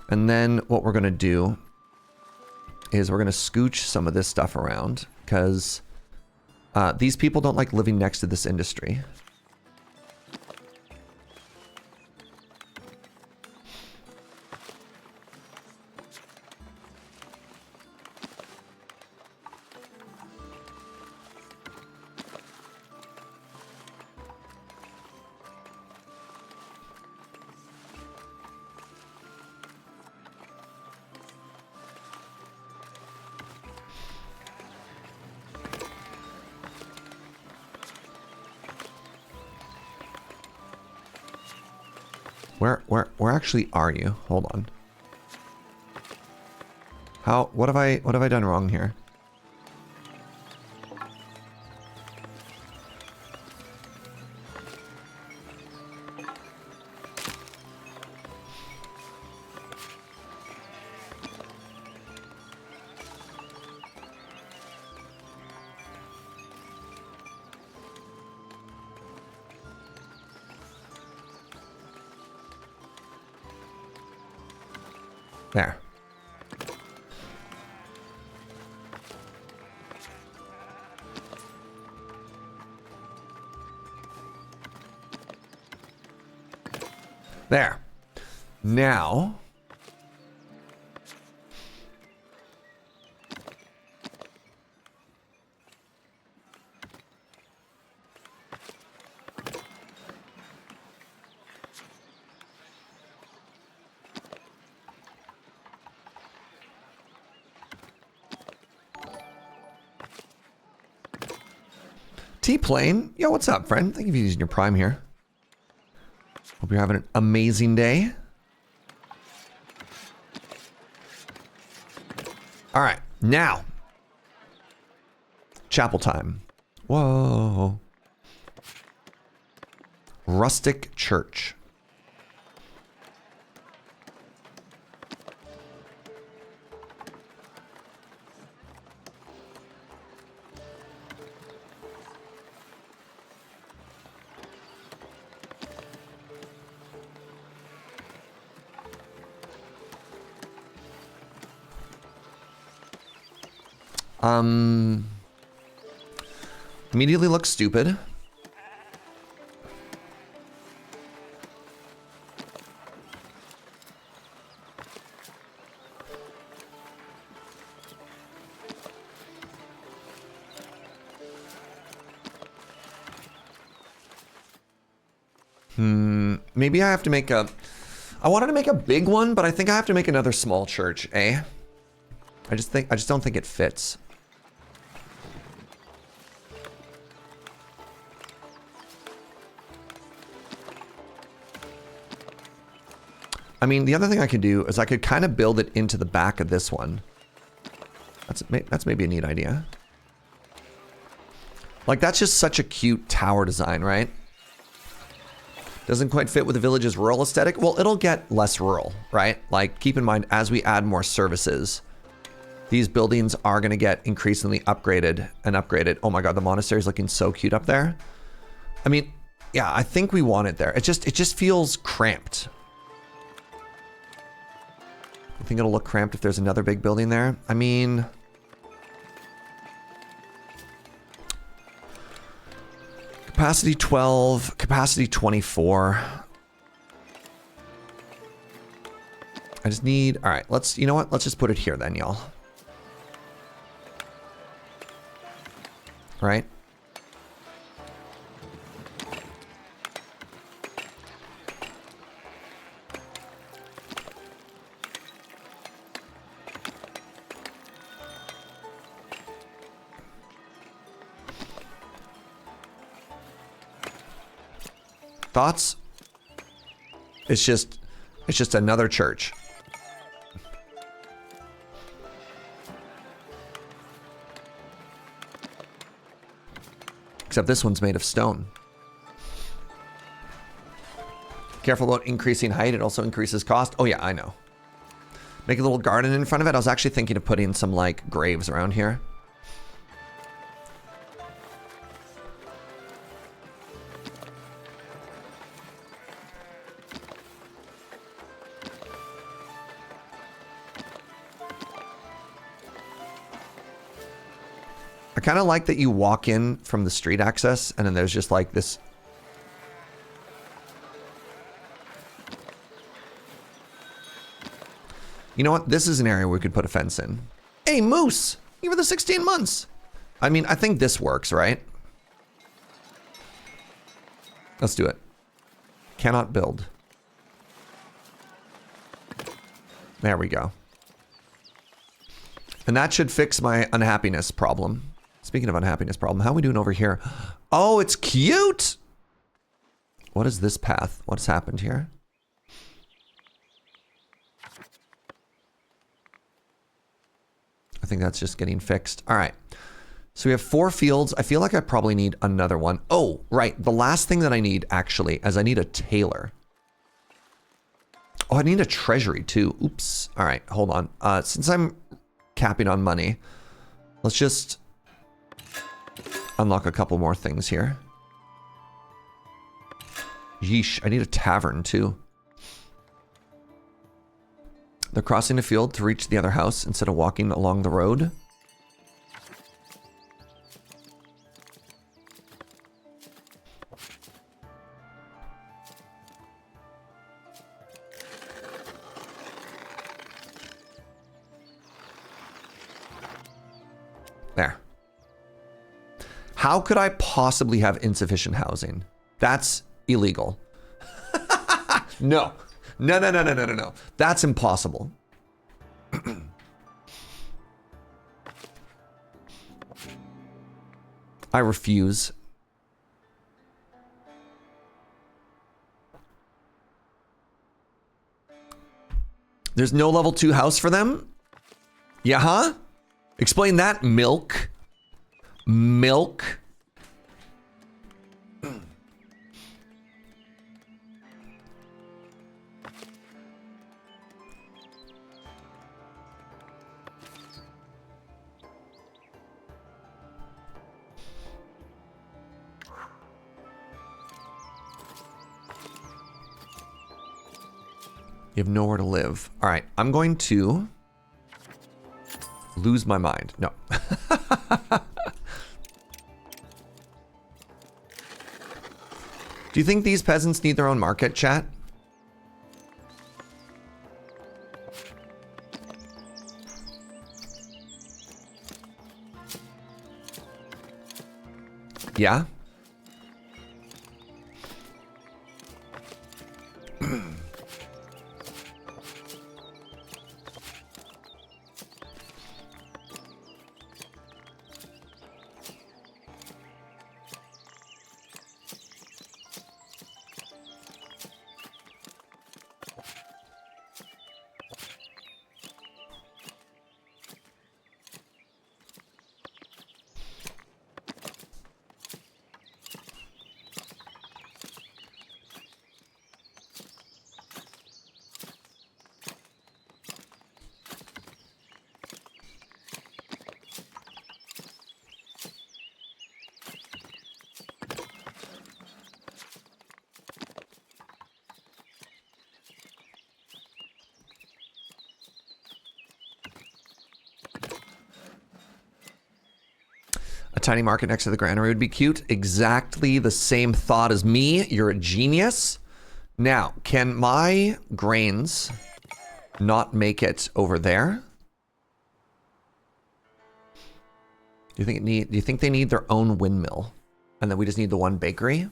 [SPEAKER 1] And then what we're gonna do is we're gonna scooch some of this stuff around because these people don't like living next to this industry. Where actually are you? Hold on. What have I done wrong here? There. There. Now... T-Plane, yo, what's up, friend? Thank you for using your Prime here. Hope you're having an amazing day. All right, now. Chapel time. Whoa. Rustic church. Immediately looks stupid. Maybe I have to make a... I wanted to make a big one, but I think I have to make another small church, eh? I just don't think it fits. I mean, the other thing I could do is I could kind of build it into the back of this one. That's maybe a neat idea. Like, that's just such a cute tower design, right? Doesn't quite fit with the village's rural aesthetic. Well, it'll get less rural, right? Like, keep in mind, as we add more services, these buildings are going to get increasingly upgraded and upgraded. Oh my god, the monastery is looking so cute up there. I mean, yeah, I think we want it there. It just feels cramped. You think it'll look cramped if there's another big building there? I mean, Capacity 12, capacity 24. I just need, all right, let's, you know what? Let's just put it here then, y'all. Right? Thoughts? It's just another church. Except this one's made of stone. Careful about increasing height. It also increases cost. Oh yeah, I know. Make a little garden in front of it. I was actually thinking of putting some like graves around here. I kind of like that you walk in from the street access and then there's just like this. You know what? This is an area where we could put a fence in. Hey, Moose! You were the 16 months! I mean, I think this works, right? Let's do it. Cannot build. There we go. And that should fix my unhappiness problem. Speaking of unhappiness problem, how are we doing over here? Oh, it's cute! What is this path? What's happened here? I think that's just getting fixed. All right. So we have 4 fields. I feel like I probably need another one. Oh, right. The last thing that I need, actually, is I need a tailor. Oh, I need a treasury, too. Oops. All right. Hold on. Since I'm capping on money, let's just unlock a couple more things here. Yeesh. I need a tavern, too. They're crossing the field to reach the other house instead of walking along the road. There. How could I possibly have insufficient housing? That's illegal. No. No, no, no, no, no, no, no. That's impossible. I refuse. There's no level 2 house for them? Yeah, huh? Explain that, Milk. Milk. You have nowhere to live. All right, I'm going to lose my mind. No. Do you think these peasants need their own market, chat? Yeah? A tiny market next to the granary would be cute. Exactly the same thought as me. You're a genius. Now, can my grains not make it over there? Do you think they need their own windmill? And then we just need the one bakery?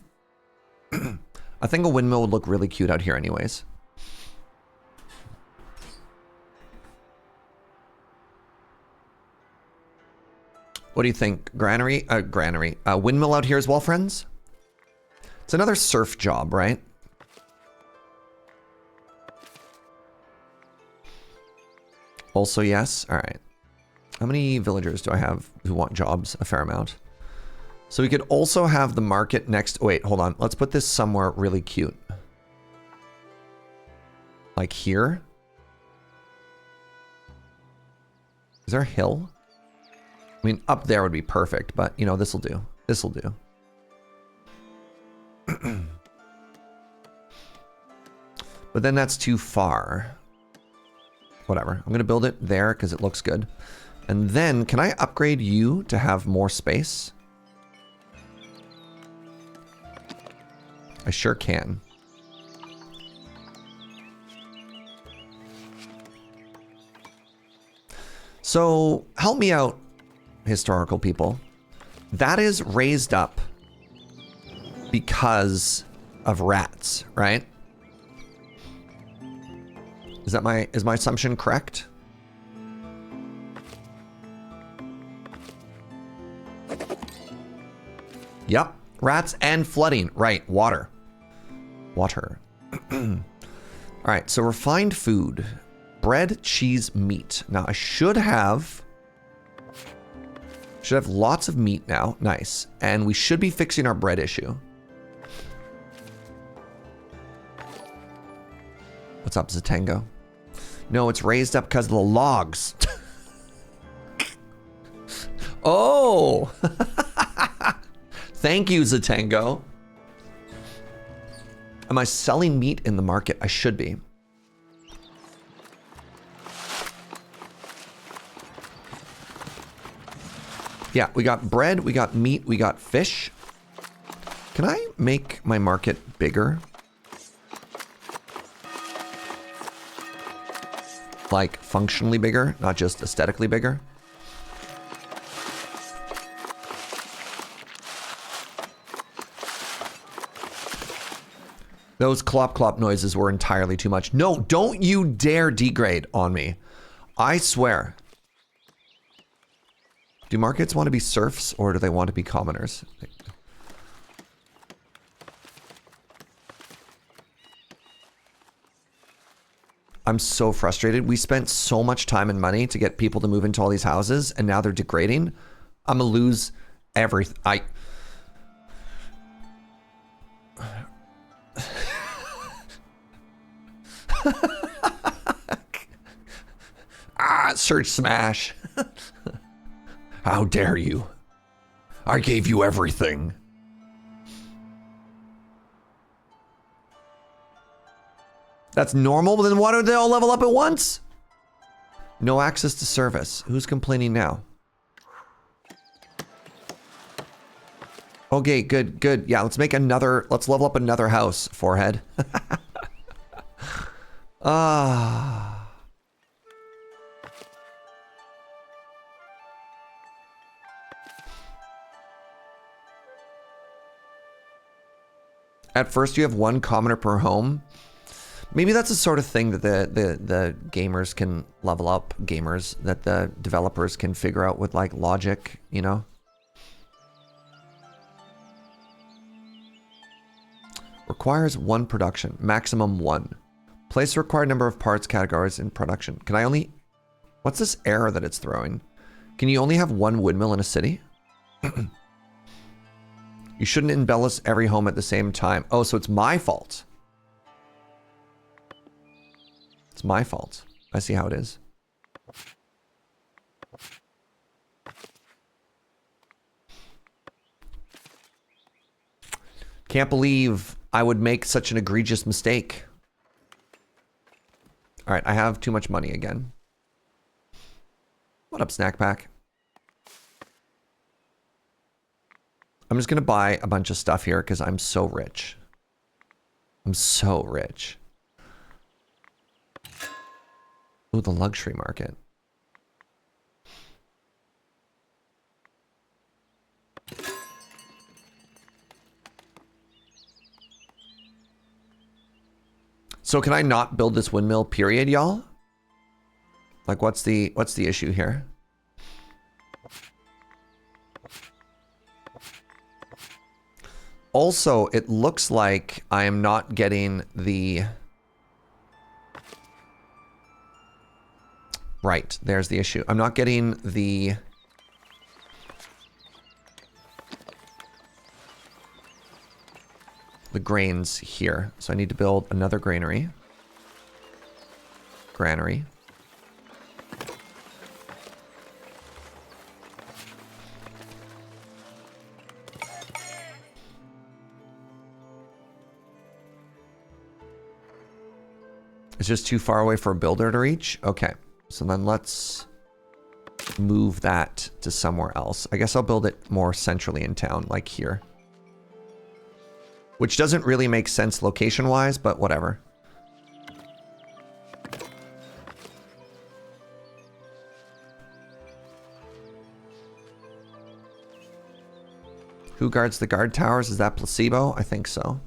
[SPEAKER 1] I think a windmill would look really cute out here anyways. What do you think? Granary? Windmill out here as well, friends? It's another surf job, right? Also, yes. All right. How many villagers do I have who want jobs? A fair amount. So we could also have the market next. Oh, wait, hold on. Let's put this somewhere really cute. Like here. Is there a hill? I mean, up there would be perfect, but, you know, this'll do. This'll do. But then that's too far. Whatever. I'm going to build it there because it looks good. And then, can I upgrade you to have more space? I sure can. So, help me out, historical people. That is raised up because of rats, right? Is my assumption correct? Yep. Rats and flooding. Right. Water. Water. All right. So refined food. Bread, cheese, meat. Now I should have lots of meat now. Nice. And we should be fixing our bread issue. What's up, Zatango? No, it's raised up because of the logs. Oh! Thank you, Zatango. Am I selling meat in the market? I should be. Yeah, we got bread, we got meat, we got fish. Can I make my market bigger? Like functionally bigger, not just aesthetically bigger? Those clop clop noises were entirely too much. No, don't you dare degrade on me. I swear. Do markets want to be serfs or do they want to be commoners? I'm so frustrated. We spent so much time and money to get people to move into all these houses and now they're degrading. I'm gonna lose everything. Search smash. How dare you? I gave you everything. That's normal, but then why don't they all level up at once? No access to service. Who's complaining now? Okay, good, good. Yeah, let's level up another house, forehead. At first you have one commoner per home. Maybe that's the sort of thing that the gamers can level up, that the developers can figure out with like logic, you know? Requires 1 production, maximum 1. Place the required number of parts categories in production. Can I only... What's this error that it's throwing? Can you only have 1 windmill in a city? You shouldn't embellish every home at the same time. Oh, so it's my fault. It's my fault. I see how it is. Can't believe I would make such an egregious mistake. All right, I have too much money again. What up, Snack Pack? I'm just going to buy a bunch of stuff here because I'm so rich. I'm so rich. Ooh, the luxury market. So can I not build this windmill, period, y'all? Like, what's the issue here? Also, it looks like I am not getting the... Right, there's the issue. I'm not getting the... grains here. So I need to build another granary. Granary. It's just too far away for a builder to reach? Okay. So then let's move that to somewhere else. I guess I'll build it more centrally in town, like here. Which doesn't really make sense location-wise, but whatever. Who guards the guard towers? Is that placebo? I think so.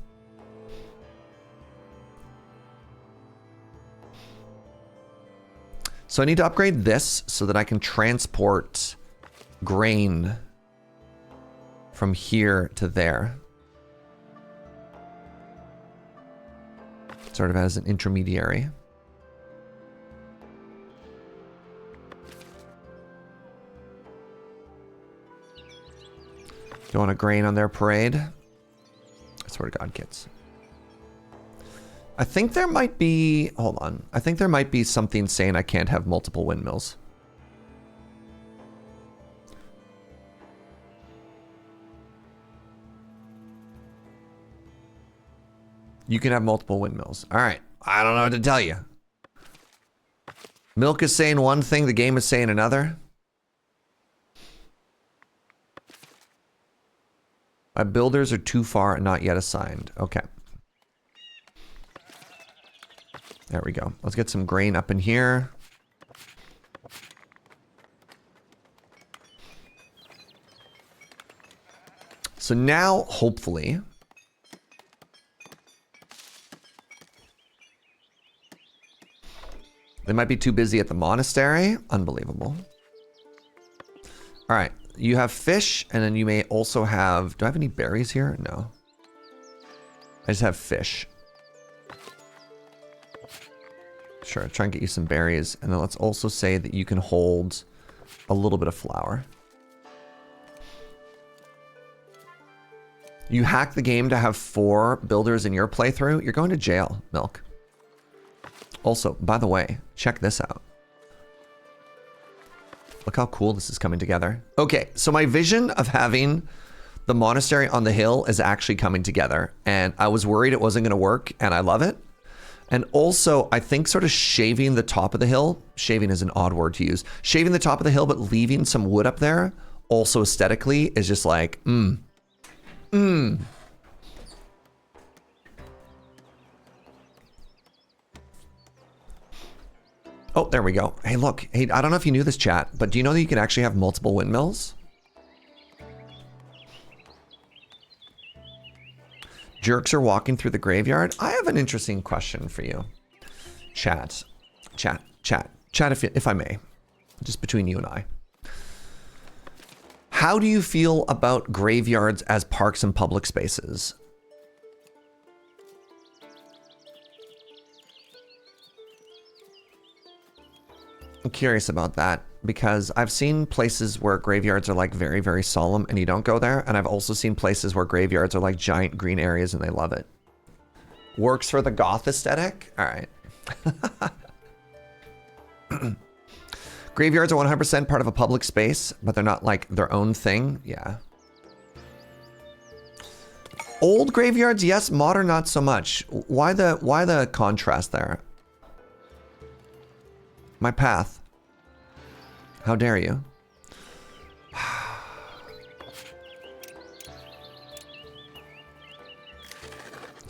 [SPEAKER 1] So I need to upgrade this so that I can transport grain from here to there. Sort of as an intermediary. You want a grain on their parade? I swear to God, kids. I think there might be... Hold on. I think there might be something saying I can't have multiple windmills. You can have multiple windmills. All right. I don't know what to tell you. Milk is saying one thing, the game is saying another. My builders are too far and not yet assigned. Okay. There we go. Let's get some grain up in here. So now, hopefully... They might be too busy at the monastery. Unbelievable. All right. You have fish, and then you may also have... Do I have any berries here? No. I just have fish. Sure, try and get you some berries. And then let's also say that you can hold a little bit of flour. You hack the game to have 4 builders in your playthrough. You're going to jail, Milk. Also, by the way, check this out. Look how cool this is coming together. Okay, so my vision of having the monastery on the hill is actually coming together. And I was worried it wasn't going to work, and I love it. And also, I think sort of shaving the top of the hill, shaving is an odd word to use, shaving the top of the hill but leaving some wood up there, also aesthetically, is just like, Oh, there we go. Hey, look. Hey, I don't know if you knew this, chat, but do you know that you can actually have multiple windmills? Jerks are walking through the graveyard. I have an interesting question for you. Chat, if I may. Just between you and I. How do you feel about graveyards as parks and public spaces? I'm curious about that because I've seen places where graveyards are like very, very solemn and you don't go there. And I've also seen places where graveyards are like giant green areas and they love it. Works for the goth aesthetic? All right. Graveyards are 100% part of a public space, but they're not like their own thing. Yeah. Old graveyards, yes. Modern, not so much. Why the contrast there? My path. How dare you?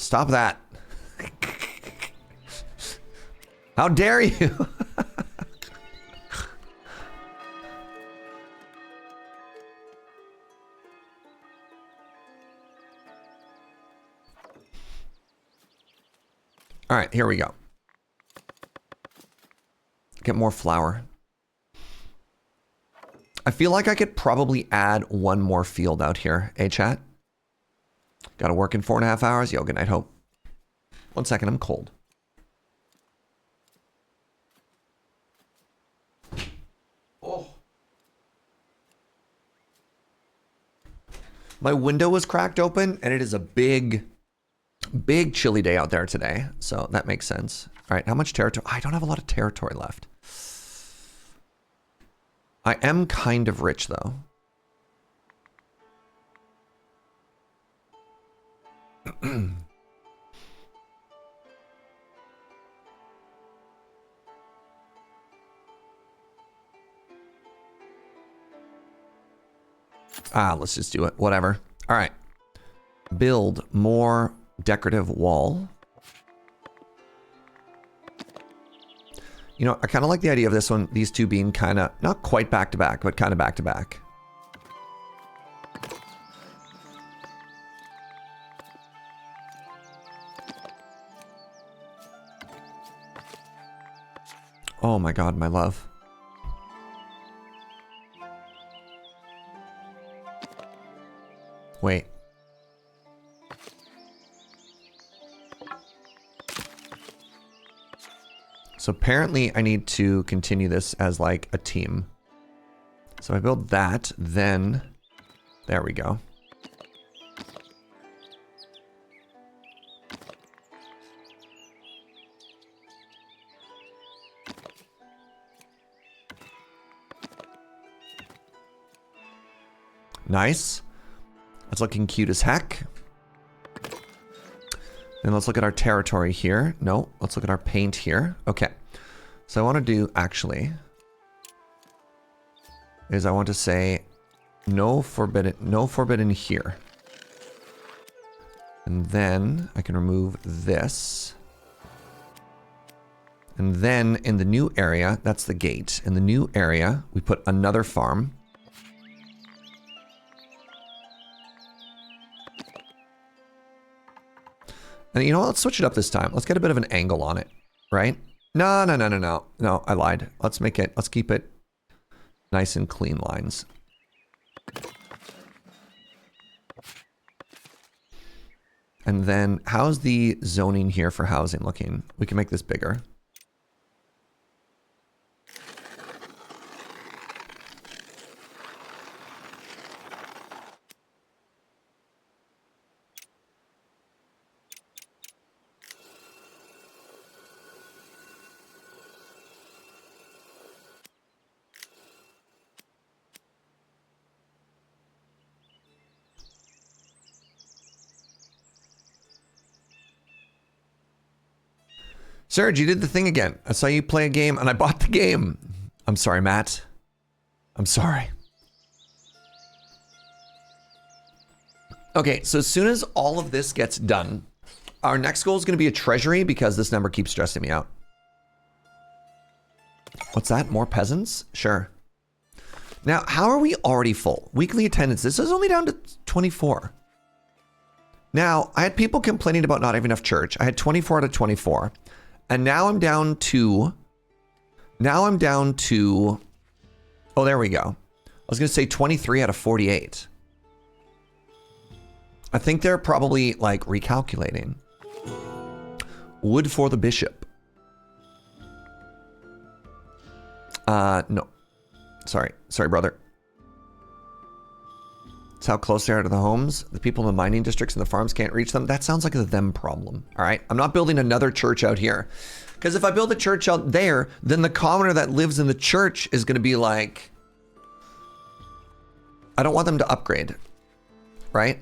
[SPEAKER 1] Stop that. How dare you? All right, here we go. Get more flour. I feel like I could probably add one more field out here. Hey, chat? Gotta work in 4.5 hours? Yo, good night, Hope. 1 second, I'm cold. Oh. My window was cracked open, and it is a big chilly day out there today. So that makes sense. All right, how much territory? I don't have a lot of territory left. I am kind of rich, though. Let's just do it. Whatever. All right. Build more decorative wall. You know, I kind of like the idea of this one, these two being kind of, not quite back to back, but kind of back to back. Oh my God, my love. Wait. So apparently I need to continue this as like a team. So I build that, then there we go. Nice. That's looking cute as heck. Then let's look at our territory here. No, let's look at our paint here. Okay. So I want to do, actually, is I want to say no forbidden here. And then I can remove this. And then in the new area, that's the gate. In the new area, we put another farm. And you know what? Let's switch it up this time. Let's get a bit of an angle on it, right? No. No, I lied. Let's keep it nice and clean lines. And then how's the zoning here for housing looking? We can make this bigger. Serge, you did the thing again. I saw you play a game and I bought the game. I'm sorry, Matt. I'm sorry. Okay, so as soon as all of this gets done, our next goal is going to be a treasury because this number keeps stressing me out. What's that? More peasants? Sure. Now, how are we already full? Weekly attendance. This is only down to 24. Now, I had people complaining about not having enough church. I had 24 out of 24. And now I'm down to, oh, there we go. I was going to say 23 out of 48. I think they're probably like recalculating. Wood for the bishop. No. Sorry, brother. It's how close they are to the homes. The people in the mining districts and the farms can't reach them. That sounds like a them problem. All right. I'm not building another church out here. Because if I build a church out there, then the commoner that lives in the church is going to be like, I don't want them to upgrade. Right?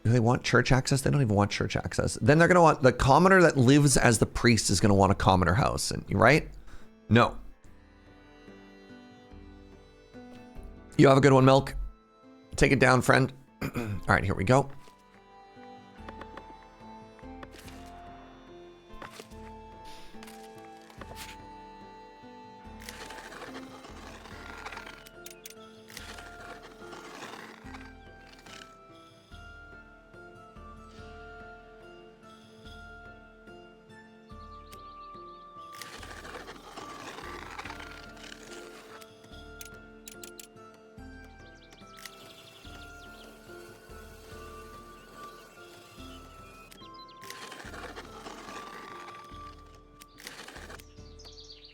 [SPEAKER 1] Do they want church access? They don't even want church access. Then they're going to want, the commoner that lives as the priest is going to want a commoner house. And right? No. You have a good one, Milk. Take it down, friend. All right, here we go.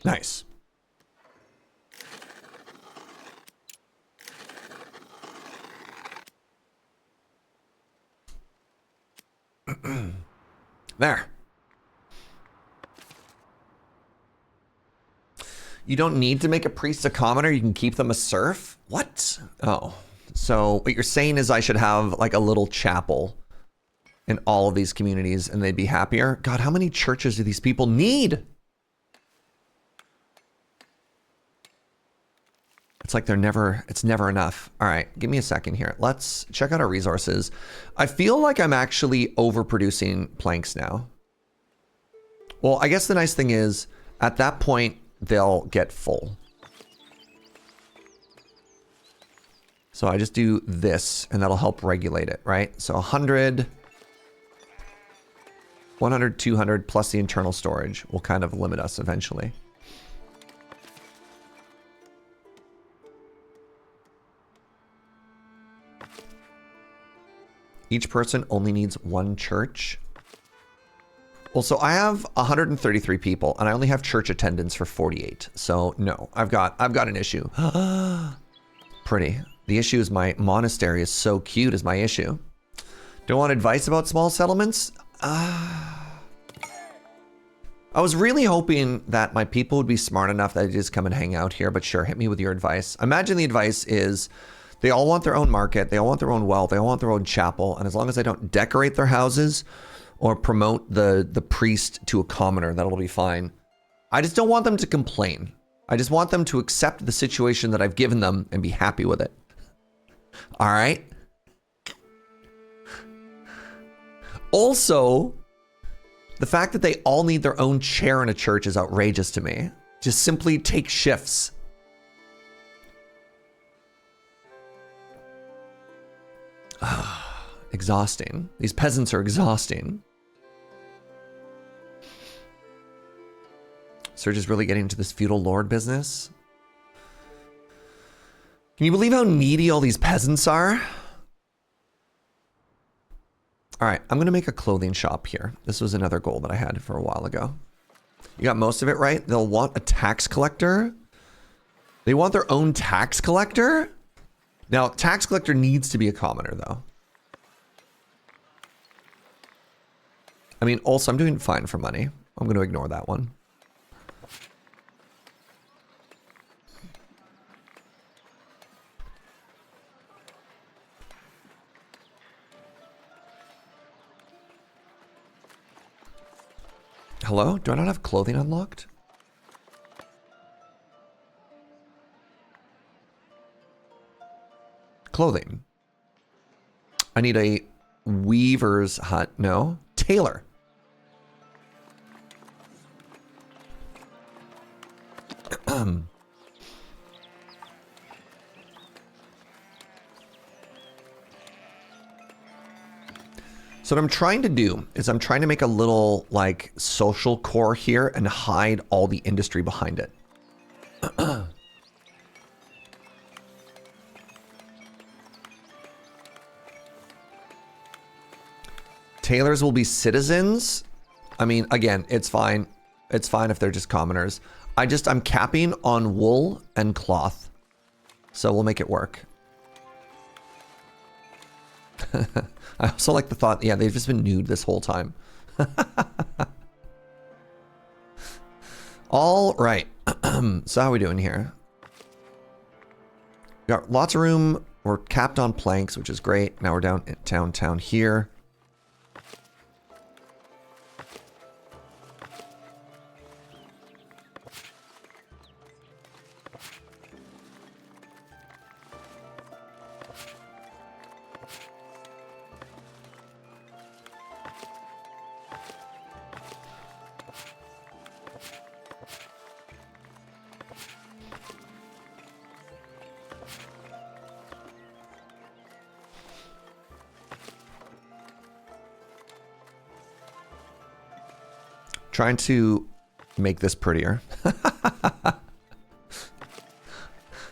[SPEAKER 1] Nice. There. You don't need to make a priest a commoner. You can keep them a serf. What? Oh. So what you're saying is I should have like a little chapel in all of these communities and they'd be happier? God, how many churches do these people need? It's like it's never enough. All right, give me a second here. Let's check out our resources. I feel like I'm actually overproducing planks now. Well, I guess the nice thing is at that point, they'll get full. So I just do this and that'll help regulate it, right? So 100, 100, 200 plus the internal storage will kind of limit us eventually. Each person only needs one church. Well, so I have 133 people and I only have church attendance for 48. So no, I've got an issue. Pretty. The issue is my monastery is so cute is my issue. Don't want advice about small settlements? I was really hoping that my people would be smart enough that they'd just come and hang out here, but sure, hit me with your advice. Imagine the advice is they all want their own market, they all want their own well, they all want their own chapel, and as long as I don't decorate their houses or promote the priest to a commoner, that'll be fine. I just don't want them to complain. I just want them to accept the situation that I've given them and be happy with it. All right? Also, the fact that they all need their own chair in a church is outrageous to me. Just simply take shifts. Exhausting. These peasants are exhausting. Serge is really getting into this feudal lord business. Can you believe how needy all these peasants are? All right, I'm gonna make a clothing shop here. This was another goal that I had for a while ago. You got most of it right. They'll want a tax collector. They want their own tax collector. Now, tax collector needs to be a commoner though. I mean, also I'm doing fine for money. I'm gonna ignore that one. Hello? Do I not have clothing unlocked? Clothing. I need a weaver's hut. No. Tailor. So what I'm trying to do is I'm trying to make a little like social core here and hide all the industry behind it. Tailors will be citizens. I mean, again, it's fine. It's fine if they're just commoners. I'm capping on wool and cloth. So we'll make it work. I also like the thought, yeah, they've just been nude this whole time. All right. So how are we doing here? We got lots of room. We're capped on planks, which is great. Now we're downtown here. Trying to make this prettier.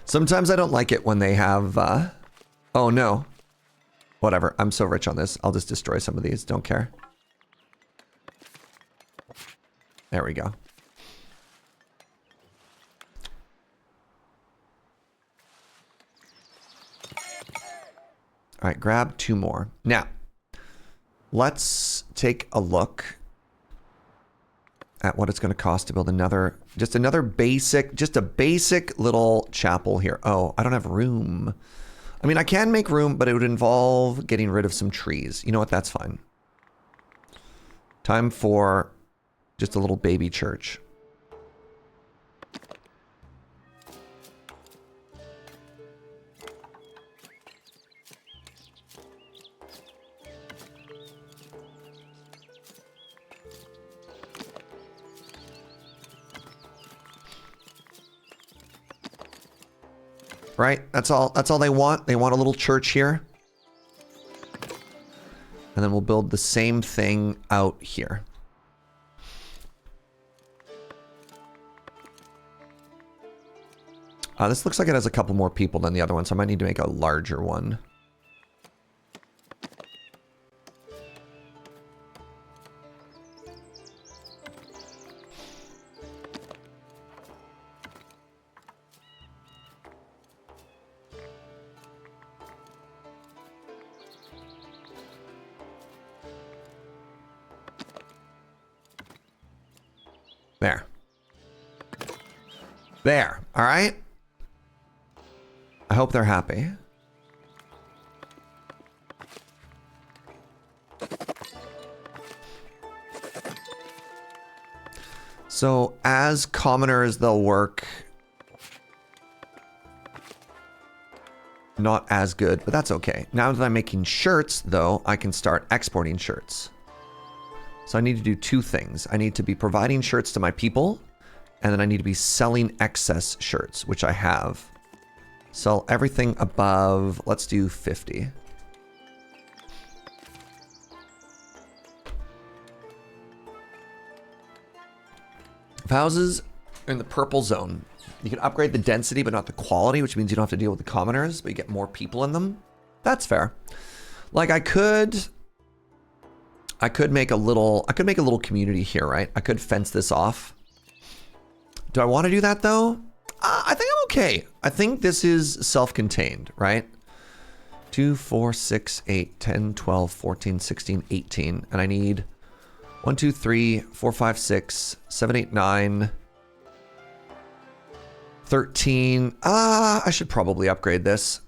[SPEAKER 1] Sometimes I don't like it when they have, oh no. Whatever, I'm so rich on this. I'll just destroy some of these, don't care. There we go. All right, grab 2 more. Now, let's take a look at what it's going to cost to build another, just a basic little chapel here. Oh, I don't have room. I mean, I can make room, but it would involve getting rid of some trees. You know what? That's fine. Time for just a little baby church. Right? That's all they want. They want a little church here. And then we'll build the same thing out here. This looks like it has a couple more people than the other one, so I might need to make a larger one. There. All right. I hope they're happy. So as commoners, they'll work not as good, but that's okay. Now that I'm making shirts, though, I can start exporting shirts. So I need to do 2 things. I need to be providing shirts to my people, and then I need to be selling excess shirts, which I have. Sell everything above, let's do 50. If houses are in the purple zone, you can upgrade the density, but not the quality, which means you don't have to deal with the commoners, but you get more people in them. That's fair. Like I could make a little community here, right? I could fence this off. Do I want to do that though? I think I'm okay. I think this is self-contained, right? 2, 4, 6, 8, 10, 12, 14, 16, 18. And I need 1, 2, 3, 4, 5, 6, 7, 8, 9, 13. I should probably upgrade this.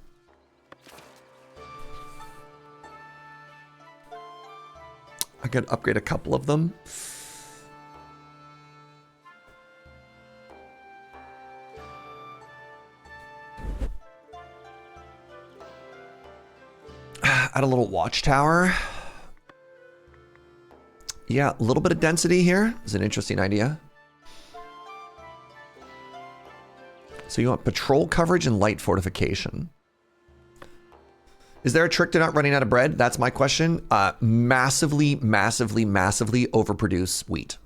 [SPEAKER 1] I could upgrade a couple of them. Add a little watchtower. Yeah, a little bit of density here is an interesting idea. So you want patrol coverage and light fortification. Is there a trick to not running out of bread? That's my question. Massively overproduce wheat.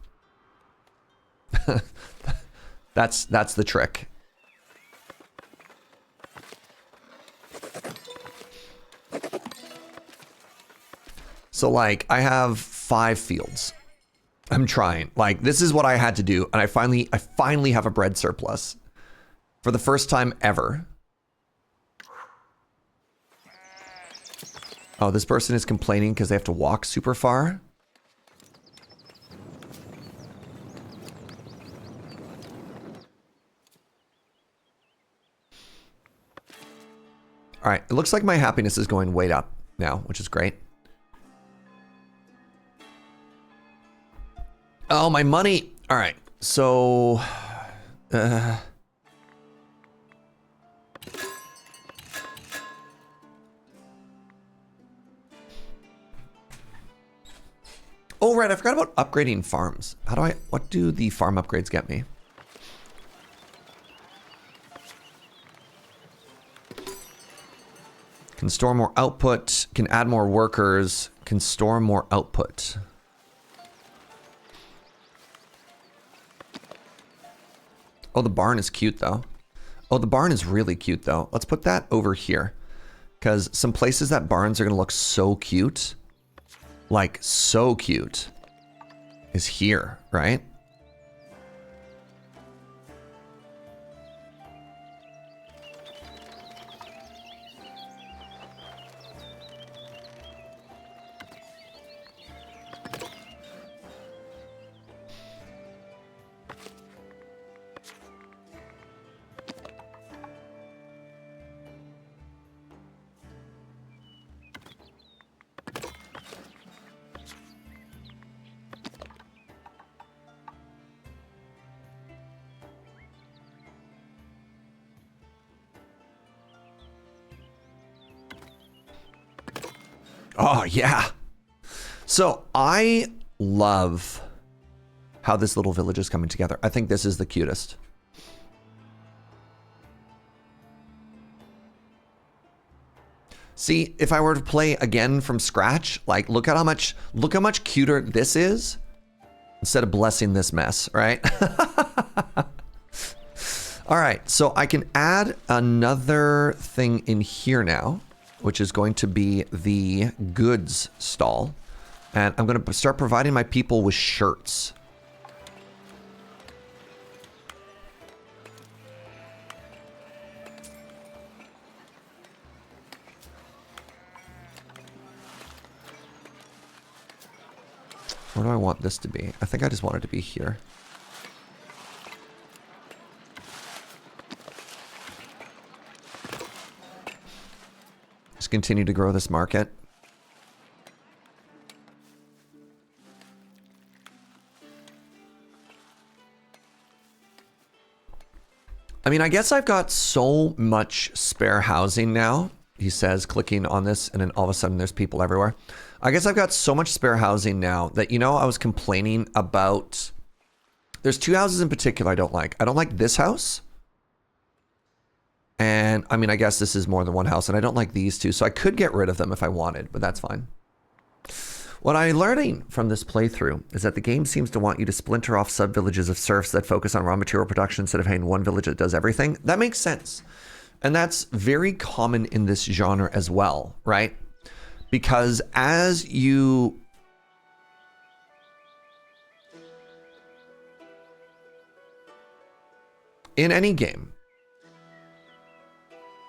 [SPEAKER 1] That's the trick. So like I have 5 fields. I'm trying. Like this is what I had to do, and I finally have a bread surplus for the first time ever. Oh, this person is complaining because they have to walk super far. All right, it looks like my happiness is going way up now, which is great. Oh, my money. All right, so... Oh, right, I forgot about upgrading farms. What do the farm upgrades get me? Can store more output, can add more workers, can store more output. Oh, the barn is cute though. Oh, the barn is really cute though. Let's put that over here. Because some places that barns are gonna look so cute. Like, so cute. Is here, right? Oh, yeah. So I love how this little village is coming together. I think this is the cutest. See, if I were to play again from scratch, like look how much cuter this is instead of blessing this mess, right? All right, so I can add another thing in here now, which is going to be the goods stall. And I'm going to start providing my people with shirts. Where do I want this to be? I think I just want it to be here. Just continue to grow this market. I mean, I guess I've got so much spare housing now, he says, clicking on this, and then all of a sudden there's people everywhere. I guess I've got so much spare housing now that, you know, I was complaining about... There's two houses in particular I don't like. I don't like this house. And, I mean, I guess this is more than one house, and I don't like these two, so I could get rid of them if I wanted, but that's fine. What I'm learning from this playthrough is that the game seems to want you to splinter off sub-villages of serfs that focus on raw material production instead of having one village that does everything. That makes sense. And that's very common in this genre as well, right? Because as you... in any game,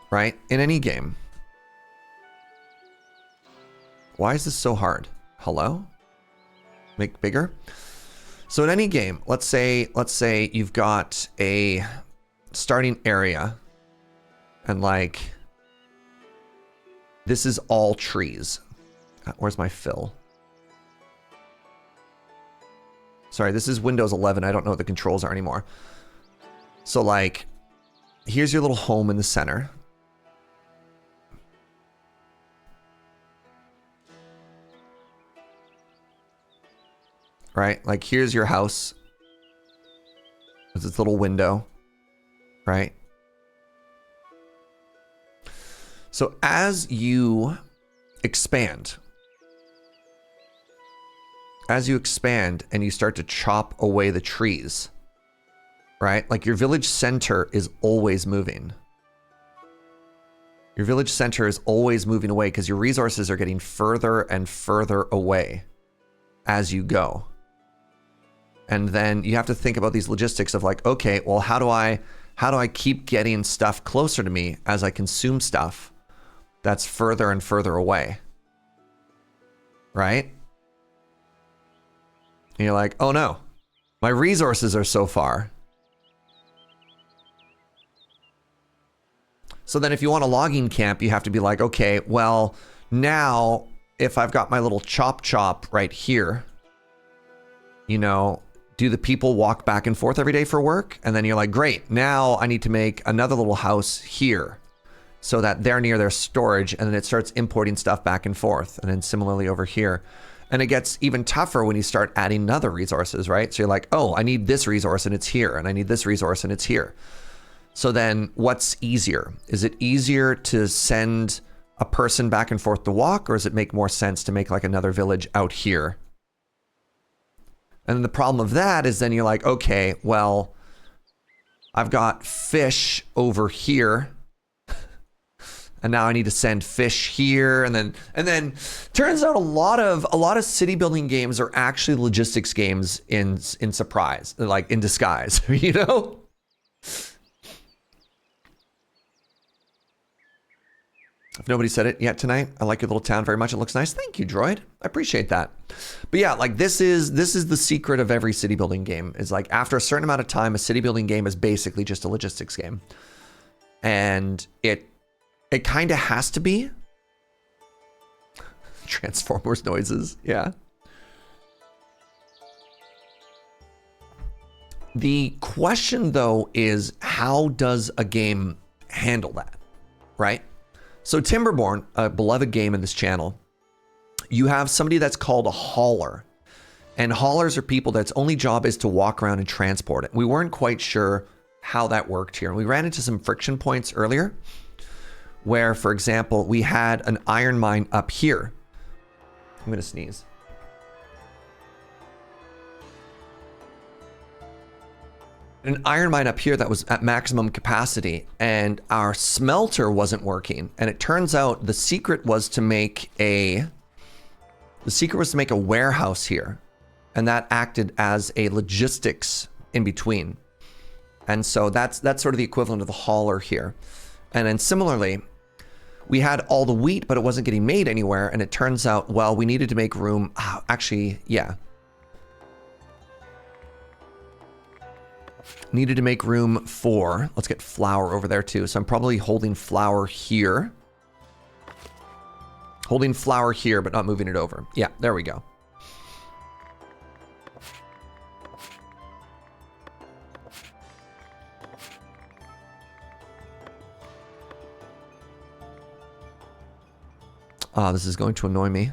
[SPEAKER 1] right? In any game. Why is this so hard? Hello? Make bigger? So in any game, let's say you've got a starting area and like this is all trees. Where's my fill? Sorry, this is Windows 11. I don't know what the controls are anymore. So like, here's your little home in the center. Right? Like here's your house. There's this little window. Right? So as you expand and you start to chop away the trees, right? Like your village center is always moving. Your village center is always moving away because your resources are getting further and further away as you go. And then you have to think about these logistics of like, okay, well, how do I keep getting stuff closer to me as I consume stuff that's further and further away? Right? And you're like, oh no, my resources are so far. So then if you want a logging camp, you have to be like, okay, well, now if I've got my little chop right here, you know, do the people walk back and forth every day for work? And then you're like, great, now I need to make another little house here so that they're near their storage, and then it starts importing stuff back and forth. And then similarly over here. And it gets even tougher when you start adding other resources, right? So you're like, oh, I need this resource and it's here, and I need this resource and it's here. So then what's easier? Is it easier to send a person back and forth to walk, or does it make more sense to make like another village out here? And then the problem of that is then you're like, okay, well, I've got fish over here. And now I need to send fish here, and then turns out a lot of city building games are actually logistics games in surprise, like in disguise, you know? If nobody said it yet tonight, I like your little town very much. It looks nice. Thank you, Droid. I appreciate that. But yeah, like this is the secret of every city building game. Is like after a certain amount of time, a city building game is basically just a logistics game, and it kind of has to be. Transformers noises, yeah. The question though is, how does a game handle that, right? So Timberborn, a beloved game in this channel, you have somebody that's called a hauler. And haulers are people that's only job is to walk around and transport it. We weren't quite sure how that worked here. We ran into some friction points earlier where, for example, we had an iron mine up here. I'm going to sneeze. An iron mine up here that was at maximum capacity, and our smelter wasn't working. And it turns out the secret was to make a warehouse here, and that acted as a logistics in between. And so that's sort of the equivalent of the hauler here. And then similarly, we had all the wheat, but it wasn't getting made anywhere. And it turns out, well, we needed to make room. Needed to make room for, let's get flour over there too. So I'm probably holding flour here. Holding flour here, but not moving it over. Yeah, there we go. Ah, this is going to annoy me.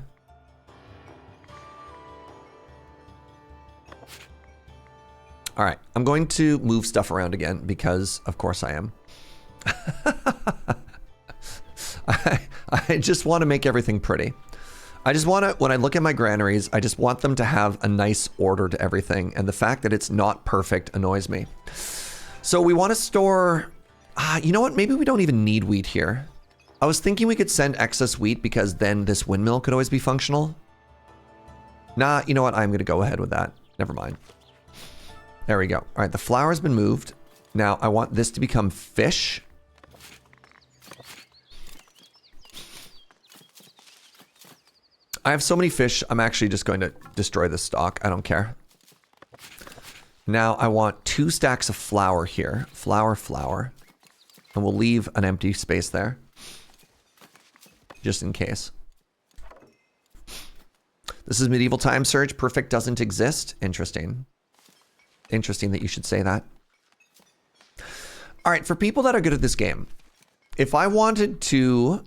[SPEAKER 1] All right, I'm going to move stuff around again because, of course, I am. I just want to make everything pretty. I just want to, when I look at my granaries, I just want them to have a nice order to everything. And the fact that it's not perfect annoys me. So we want to store, you know what? Maybe we don't even need wheat here. I was thinking we could send excess wheat because then this windmill could always be functional. Nah, you know what? I'm going to go ahead with that. Never mind. There we go. All right, the flour's been moved. Now I want this to become fish. I have so many fish, I'm actually just going to destroy this stock. I don't care. Now I want 2 stacks of flour here. Flour. And we'll leave an empty space there. Just in case. This is medieval time, Serge. Perfect doesn't exist. Interesting. Interesting that you should say that. All right, for people that are good at this game, if I wanted to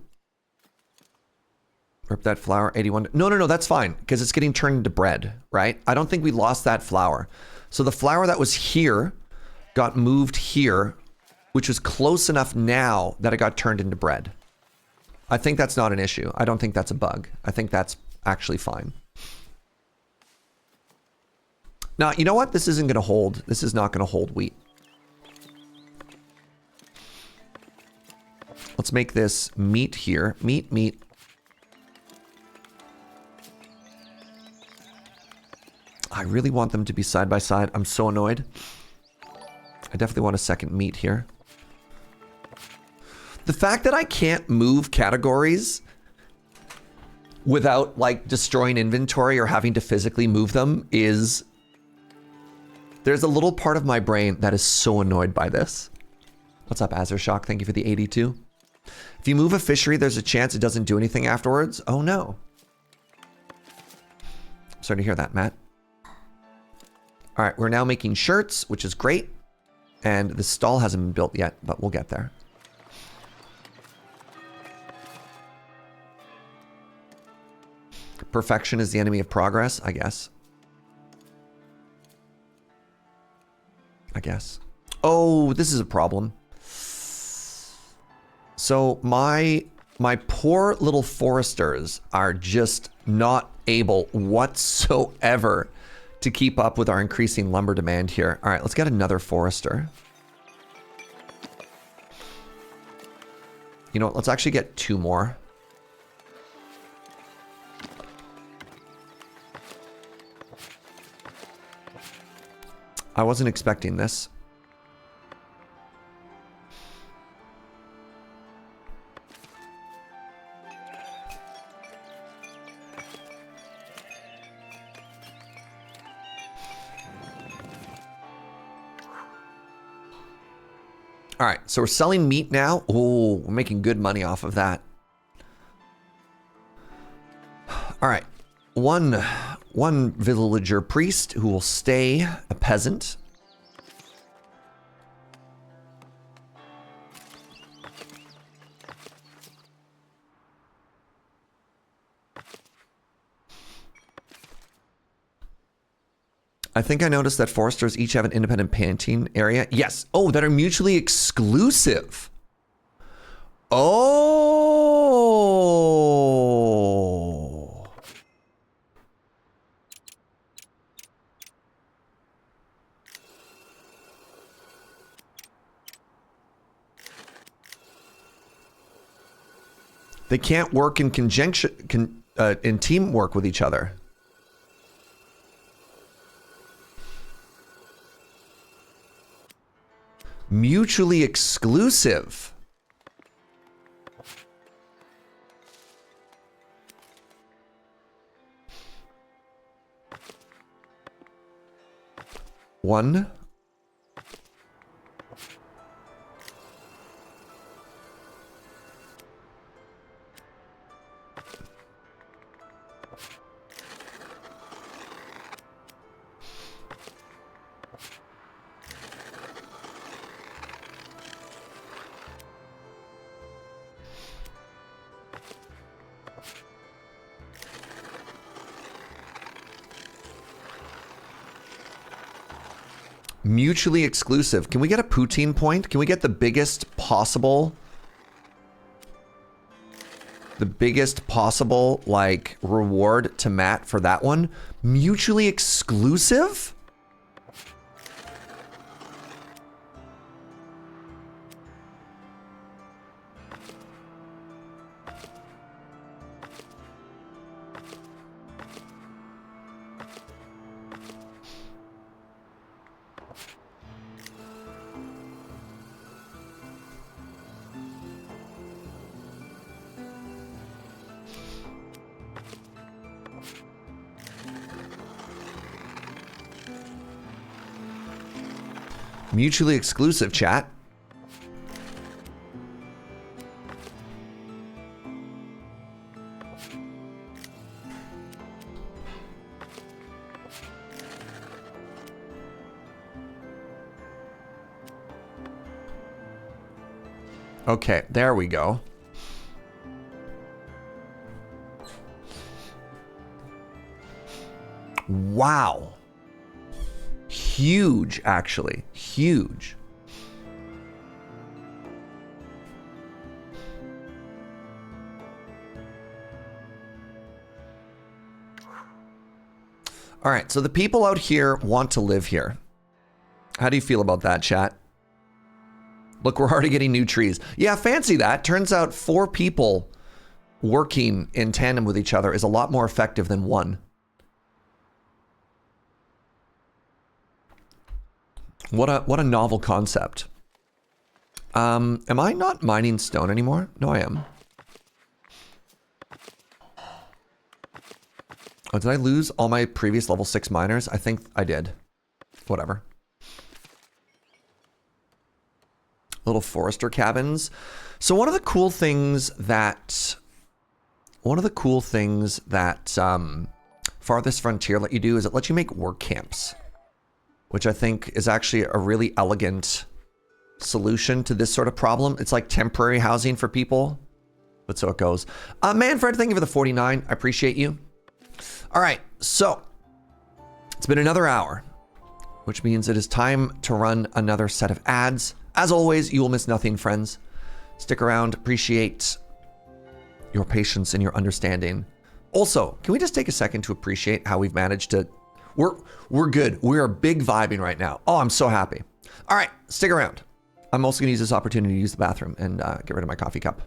[SPEAKER 1] rip that flour, 81. No, that's fine because it's getting turned into bread, right? I don't think we lost that flour. So the flour that was here got moved here, which was close enough now that it got turned into bread. I think that's not an issue. I don't think that's a bug. I think that's actually fine. Now, you know what? This isn't going to hold. This is not going to hold wheat. Let's make this meat here. Meat. I really want them to be side by side. I'm so annoyed. I definitely want a second meat here. The fact that I can't move categories without like destroying inventory or having to physically move them is... There's a little part of my brain that is so annoyed by this. What's up, Azershock? Thank you for the 82. If you move a fishery, there's a chance it doesn't do anything afterwards. Oh no. I'm starting to hear that, Matt. All right, we're now making shirts, which is great. And the stall hasn't been built yet, but we'll get there. Perfection is the enemy of progress, I guess. Oh, this is a problem. So my poor little foresters are just not able whatsoever to keep up with our increasing lumber demand here. All right, let's get another forester. You know what? Let's actually get 2 more. I wasn't expecting this. All right, so we're selling meat now. Oh, we're making good money off of that. All right, one villager priest who will stay a peasant. I think I noticed that foresters each have an independent painting area. Yes. Oh, that are mutually exclusive. Oh. They can't work in conjunction, in teamwork with each other. Mutually exclusive. One. Mutually exclusive. Can we get a poutine point? Can we get the biggest possible like reward to Matt for that one? Mutually exclusive? Mutually exclusive, chat. Okay, there we go. Wow. Huge, actually. Huge. All right, so the people out here want to live here. How do you feel about that, chat? Look, we're already getting new trees. Yeah, fancy that. Turns out 4 people working in tandem with each other is a lot more effective than 1. What a novel concept. Am I not mining stone anymore? No, I am. Oh, did I lose all my previous level 6 miners? I think I did. Whatever. Little forester cabins. So one of the cool things that Farthest Frontier let you do is it lets you make work camps, which I think is actually a really elegant solution to this sort of problem. It's like temporary housing for people, but so it goes. Manfred, thank you for the 49. I appreciate you. All right, so it's been another hour, which means it is time to run another set of ads. As always, you will miss nothing, friends. Stick around. Appreciate your patience and your understanding. Also, can we just take a second to appreciate how we've managed to... We're good. We are big vibing right now. Oh, I'm so happy. All right, stick around. I'm also going to use this opportunity to use the bathroom and get rid of my coffee cup.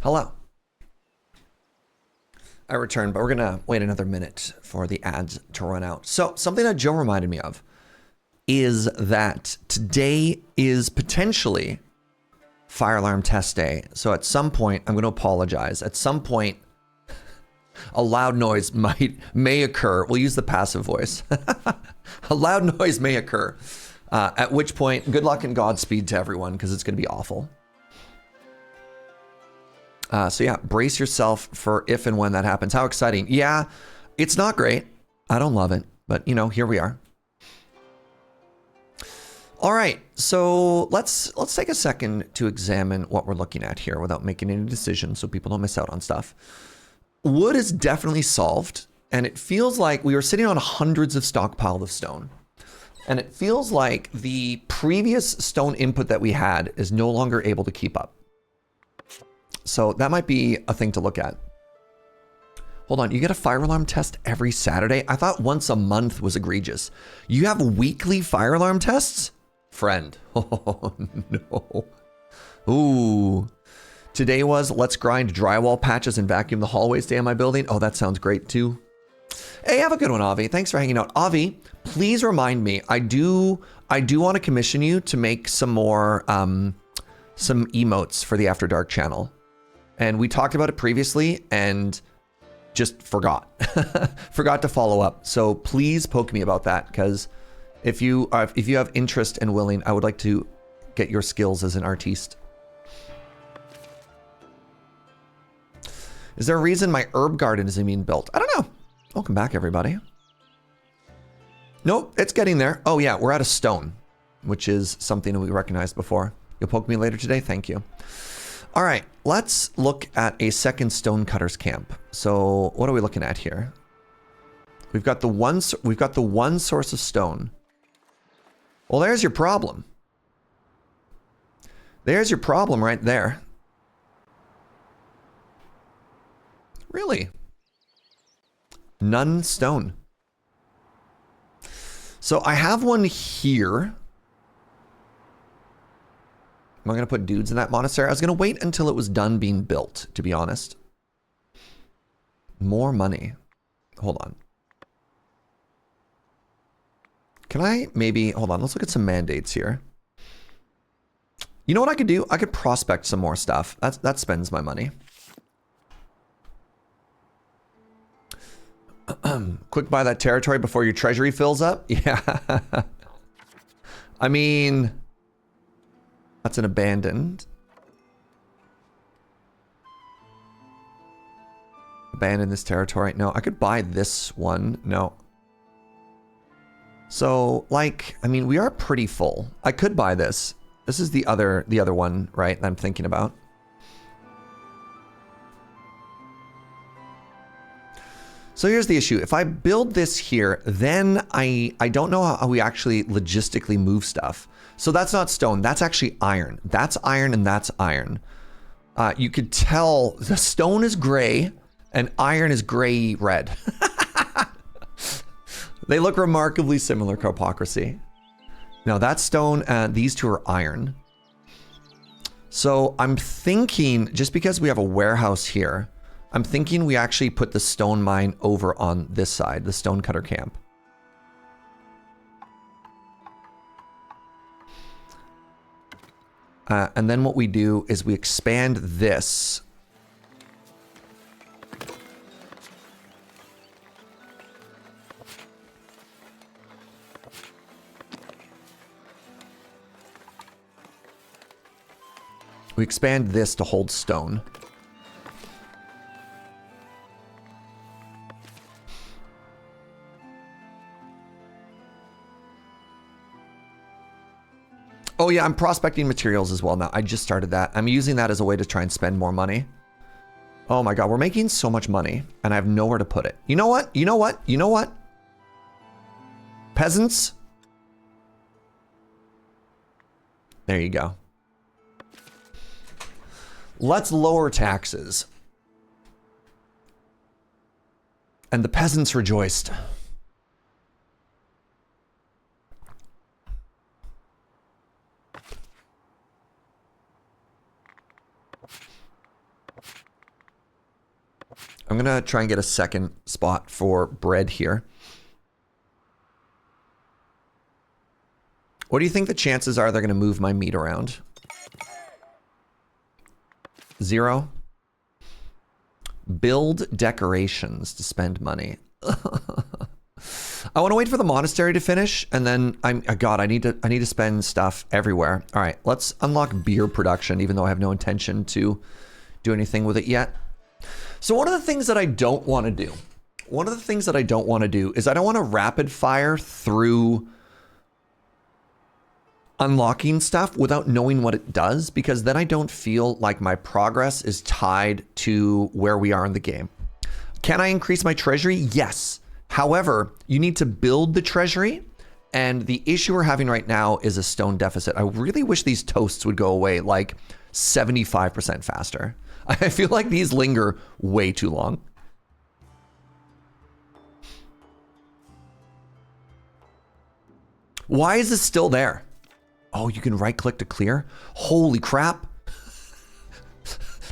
[SPEAKER 1] Hello. I returned, but we're gonna wait another minute for the ads to run out. So something that Joe reminded me of is that today is potentially fire alarm test day. So at some point, I'm gonna apologize. At some point, a loud noise may occur. We'll use the passive voice. A loud noise may occur. At which point, good luck and Godspeed to everyone, because it's gonna be awful. So yeah, brace yourself for if and when that happens. How exciting. Yeah, it's not great. I don't love it, but you know, here we are. All right, so let's take a second to examine what we're looking at here without making any decisions so people don't miss out on stuff. Wood is definitely solved, and it feels like we were sitting on hundreds of stockpiled of stone. And it feels like the previous stone input that we had is no longer able to keep up. So that might be a thing to look at. Hold on, you get a fire alarm test every Saturday? I thought once a month was egregious. You have weekly fire alarm tests? Friend. Oh, no. Ooh. Today was let's grind drywall patches and vacuum the hallways day in my building. Oh, that sounds great too. Hey, have a good one, Avi. Thanks for hanging out. Avi, please remind me. I do want to commission you to make some more, some emotes for the After Dark channel. And we talked about it previously and just forgot. Forgot to follow up. So please poke me about that, because if you have interest and willing, I would like to get your skills as an artiste. Is there a reason my herb garden isn't being built? I don't know. Welcome back, everybody. Nope, it's getting there. Oh yeah, we're out of stone, which is something that we recognized before. You'll poke me later today? Thank you. All right, let's look at a second stonecutter's camp. So what are we looking at here? We've got the one source of stone. Well, there's your problem. There's your problem right there. Really? None stone. So I have one here. Am I going to put dudes in that monastery? I was going to wait until it was done being built, to be honest. More money. Hold on. Can I maybe... Hold on, let's look at some mandates here. You know what I could do? I could prospect some more stuff. That spends my money. Quick buy that territory before your treasury fills up? Yeah. I mean... That's an abandoned. Abandon this territory. No, I could buy this one. No. So, like, I mean, we are pretty full. I could buy this. This is the other one, right, that I'm thinking about. So here's the issue. If I build this here, then I don't know how we actually logistically move stuff. So that's not stone. That's actually iron. That's iron and that's iron. You could tell the stone is gray and iron is gray red. They look remarkably similar, Copocracy. Now that's stone, these two are iron. So I'm thinking, just because we have a warehouse here, I'm thinking we actually put the stone mine over on this side, the stonecutter camp. And then what we do is we expand this. We expand this to hold stone. Oh yeah, I'm prospecting materials as well now. I just started that. I'm using that as a way to try and spend more money. Oh my god, we're making so much money and I have nowhere to put it. You know what? You know what? You know what? Peasants? There you go. Let's lower taxes. And the peasants rejoiced. gonna try and get a second spot for bread here. What do you think the chances are they're gonna move my meat around? 0. Build decorations to spend money. I want to wait for the monastery to finish, and then God, I need to spend stuff everywhere. All right, let's unlock beer production, even though I have no intention to do anything with it yet. So one of the things that I don't want to do, is I don't want to rapid fire through unlocking stuff without knowing what it does, because then I don't feel like my progress is tied to where we are in the game. Can I increase my treasury? Yes. However, you need to build the treasury, and the issue we're having right now is a stone deficit. I really wish these toasts would go away like 75% faster. I feel like these linger way too long. Why is this still there? Oh, you can right click to clear? Holy crap.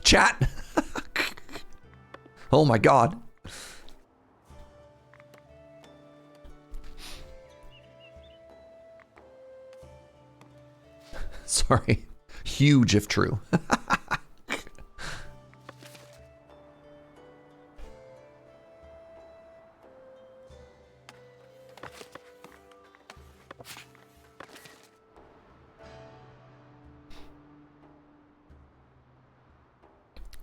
[SPEAKER 1] Chat. Oh my God. Sorry. Huge if true.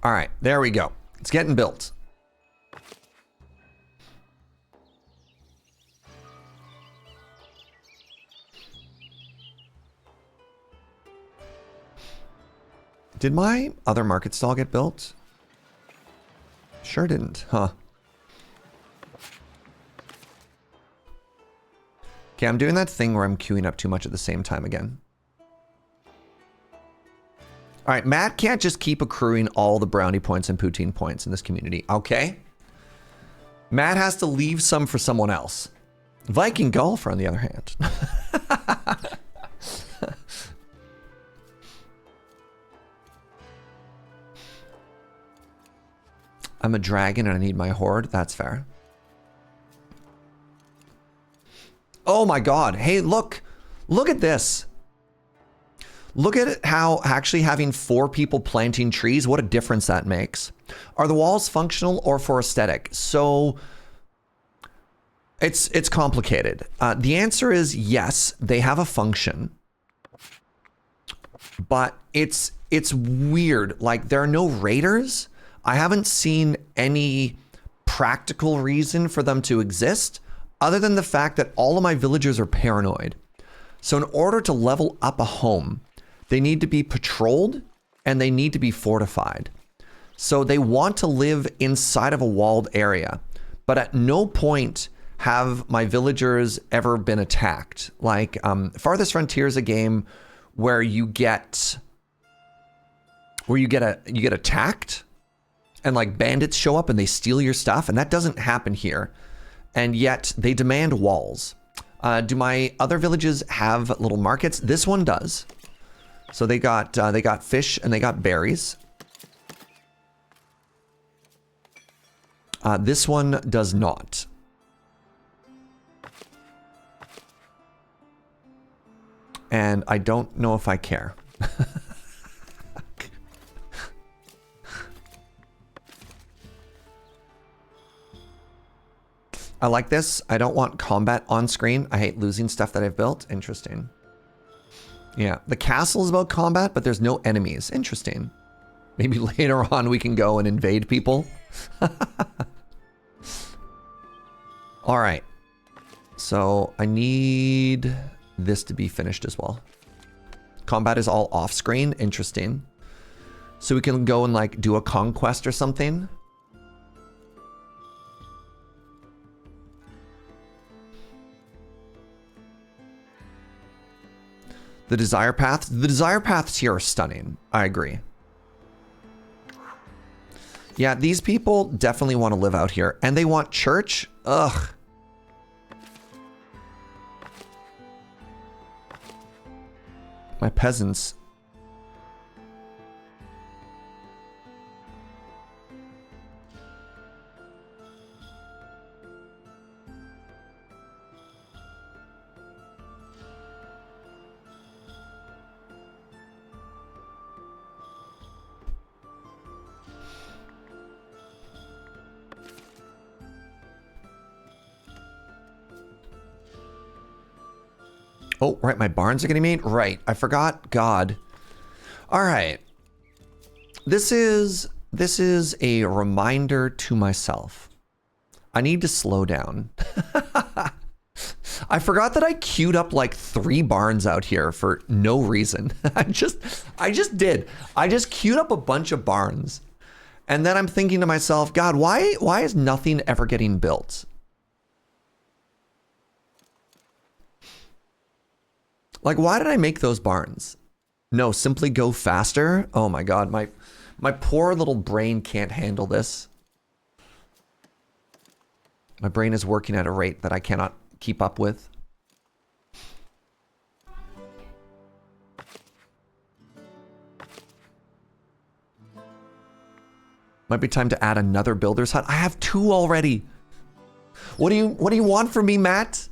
[SPEAKER 1] All right, there we go. It's getting built. Did my other market stall get built? Sure didn't, huh? Okay, I'm doing that thing where I'm queuing up too much at the same time again. All right, Matt can't just keep accruing all the brownie points and poutine points in this community, okay? Matt has to leave some for someone else. Viking Golfer, on the other hand. I'm a dragon and I need my horde. That's fair. Oh my God. Hey, look. Look at this. Look at it, how actually having 4 people planting trees, what a difference that makes. Are the walls functional or for aesthetic? So it's complicated. The answer is yes, they have a function. But it's weird. Like, there are no raiders. I haven't seen any practical reason for them to exist other than the fact that all of my villagers are paranoid. So in order to level up a home, they need to be patrolled and they need to be fortified. So they want to live inside of a walled area, but at no point have my villagers ever been attacked. Like, Farthest Frontier is a game where you get attacked and like bandits show up and they steal your stuff, and that doesn't happen here. And yet they demand walls. Do my other villages have little markets? This one does. So they got fish and they got berries. This one does not. And I don't know if I care. I like this. I don't want combat on screen. I hate losing stuff that I've built. Interesting. Yeah, the castle is about combat, but there's no enemies. Interesting. Maybe later on we can go and invade people. All right. So I need this to be finished as well. Combat is all off screen. Interesting. So we can go and like do a conquest or something. The desire paths. The desire paths here are stunning. I agree. Yeah, these people definitely want to live out here. And they want church? Ugh. My peasants. Oh, right, my barns are getting made? Right, I forgot. God. All right. This is a reminder to myself. I need to slow down. I forgot that I queued up like 3 barns out here for no reason. I just did. I just queued up a bunch of barns. And then I'm thinking to myself, God, why is nothing ever getting built? Like, why did I make those barns? No, simply go faster. Oh my God, my poor little brain can't handle this. My brain is working at a rate that I cannot keep up with. Might be time to add another builder's hut. I have 2 already. What do you want from me, Matt?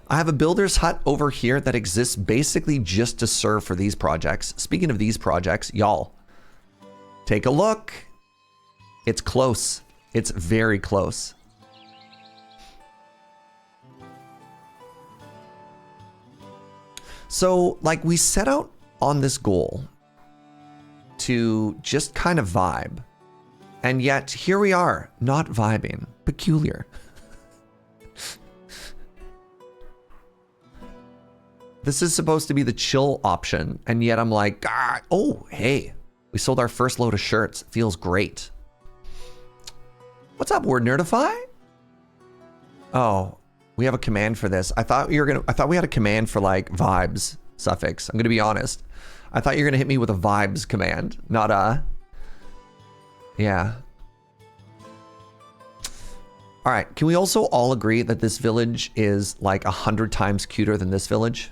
[SPEAKER 1] I have a builder's hut over here that exists basically just to serve for these projects. Speaking of these projects, y'all, take a look. It's close. It's very close. So, like, we set out on this goal to just kind of vibe. And yet, here we are, not vibing. Peculiar. This is supposed to be the chill option, and yet I'm like, ah, oh, hey, we sold our first load of shirts. Feels great. What's up, Word Nerdify? Oh, we have a command for this. I thought we had a command for like vibes suffix. I'm gonna be honest. I thought you were gonna hit me with a vibes command, not a. Yeah. All right. Can we also all agree that this village is like 100 times cuter than this village?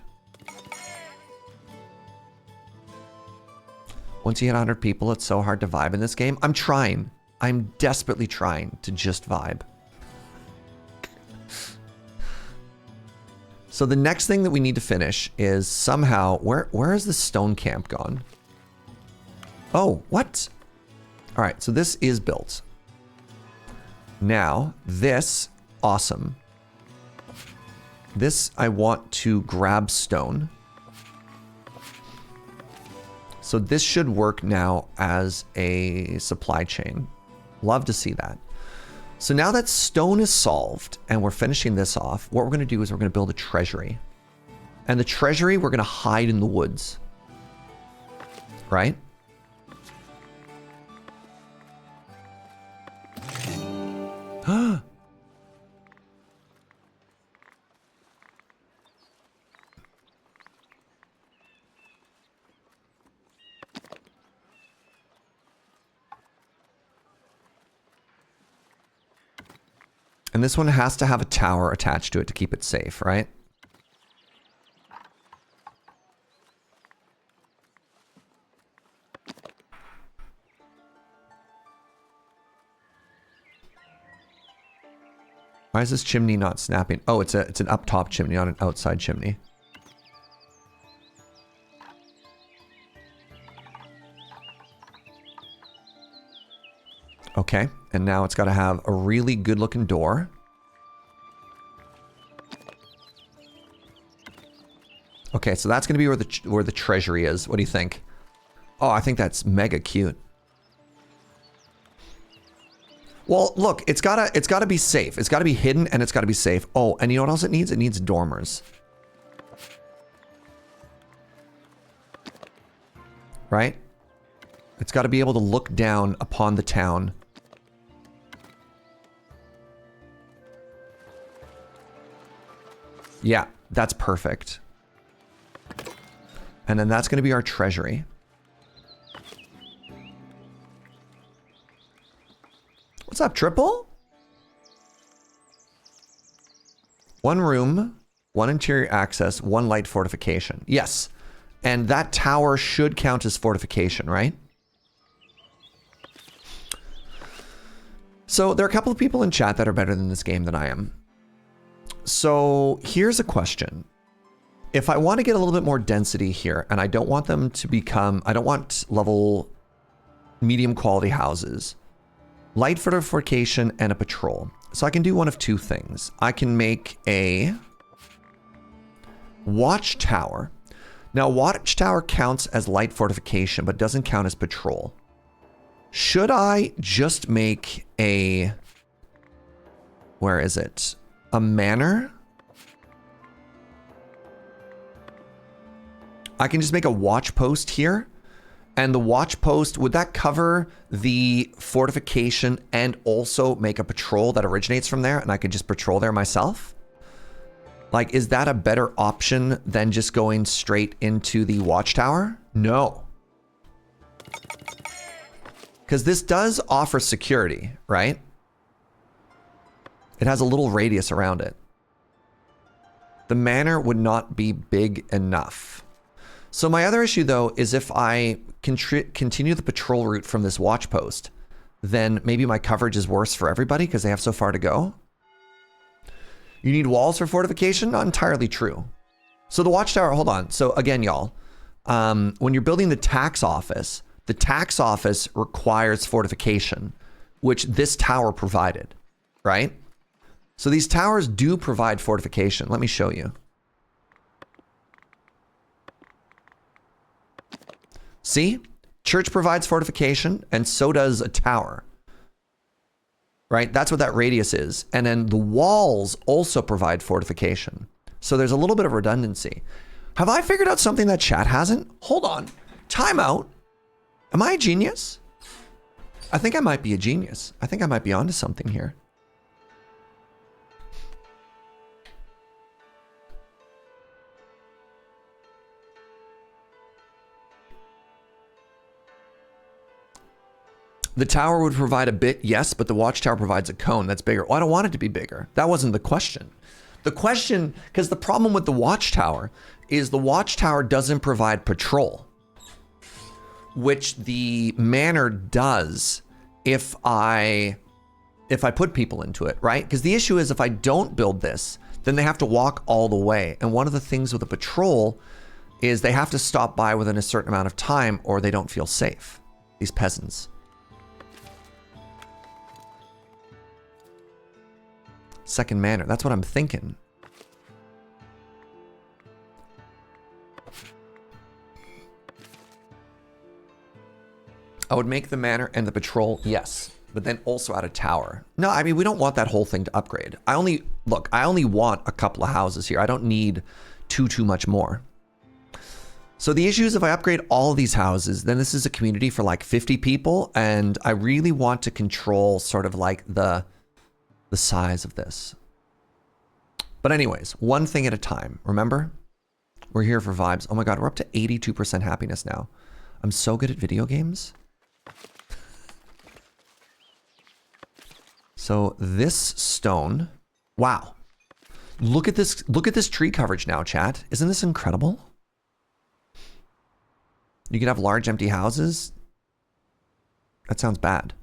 [SPEAKER 1] Once you hit 100 people, it's so hard to vibe in this game. I'm trying. I'm desperately trying to just vibe. So the next thing that we need to finish is somehow, where is the stone camp gone? Oh, what? All right, so this is built. Now, this, awesome. This, I want to grab stone. So this should work now as a supply chain. Love to see that. So now that stone is solved and we're finishing this off, what we're going to do is we're going to build a treasury. And the treasury, we're going to hide in the woods. Right? And this one has to have a tower attached to it to keep it safe, right? Why is this chimney not snapping? Oh, it's an up top chimney, not an outside chimney. Okay, and now it's got to have a really good looking door. Okay, so that's going to be where the treasury is. What do you think? Oh, I think that's mega cute. Well, look, it's gotta be safe. It's gotta be hidden and it's gotta be safe. Oh, and you know what else it needs? It needs dormers. Right? It's gotta be able to look down upon the town. Yeah, that's perfect. And then that's gonna be our treasury. What's up, Triple? 1 room, 1 interior access, 1 light fortification. Yes. And that tower should count as fortification, right? So there are a couple of people in chat that are better than this game than I am. So here's a question. If I want to get a little bit more density here, and I don't want them to become, I don't want level medium quality houses. Light fortification and a patrol. So I can do one of 2 things. I can make a Watchtower. Now, watchtower counts as light fortification, but doesn't count as patrol. Should I just make a... Where is it? A manor? I can just make a watch post here. And the watch post, would that cover the fortification and also make a patrol that originates from there? And I could just patrol there myself? Like, is that a better option than just going straight into the watchtower? No. Because this does offer security, right? It has a little radius around it. The manor would not be big enough. So my other issue, though, is if I continue the patrol route from this watch post, then maybe my coverage is worse for everybody because they have so far to go. You need walls for fortification? Not entirely true. So the watchtower, hold on. So again, y'all, when you're building the tax office requires fortification, which this tower provided, right? So these towers do provide fortification. Let me show you. See? Church provides fortification, and so does a tower. Right? That's what that radius is. And then the walls also provide fortification. So there's a little bit of redundancy. Have I figured out something that chat hasn't? Hold on. Time out. Am I a genius? I think I might be a genius. I think I might be onto something here. The tower would provide a bit, yes, but the watchtower provides a cone that's bigger. Oh, I don't want it to be bigger. That wasn't the question. The question, because the problem with the watchtower is the watchtower doesn't provide patrol, which the manor does if I put people into it, right? Because the issue is if I don't build this, then they have to walk all the way. And one of the things with a patrol is they have to stop by within a certain amount of time or they don't feel safe, these peasants. Second manor. That's what I'm thinking. I would make the manor and the patrol, yes, but then also add a tower. No, I mean, we don't want that whole thing to upgrade. I only want a couple of houses here. I don't need too much more. So the issue is if I upgrade all of these houses, then this is a community for like 50 people, and I really want to control sort of like the size of this. But anyways, one thing at a time, remember? We're here for vibes. Oh my God, we're up to 82% happiness now. I'm so good at video games. So this stone, wow. Look at this tree coverage now, chat. Isn't this incredible? You can have large empty houses. That sounds bad.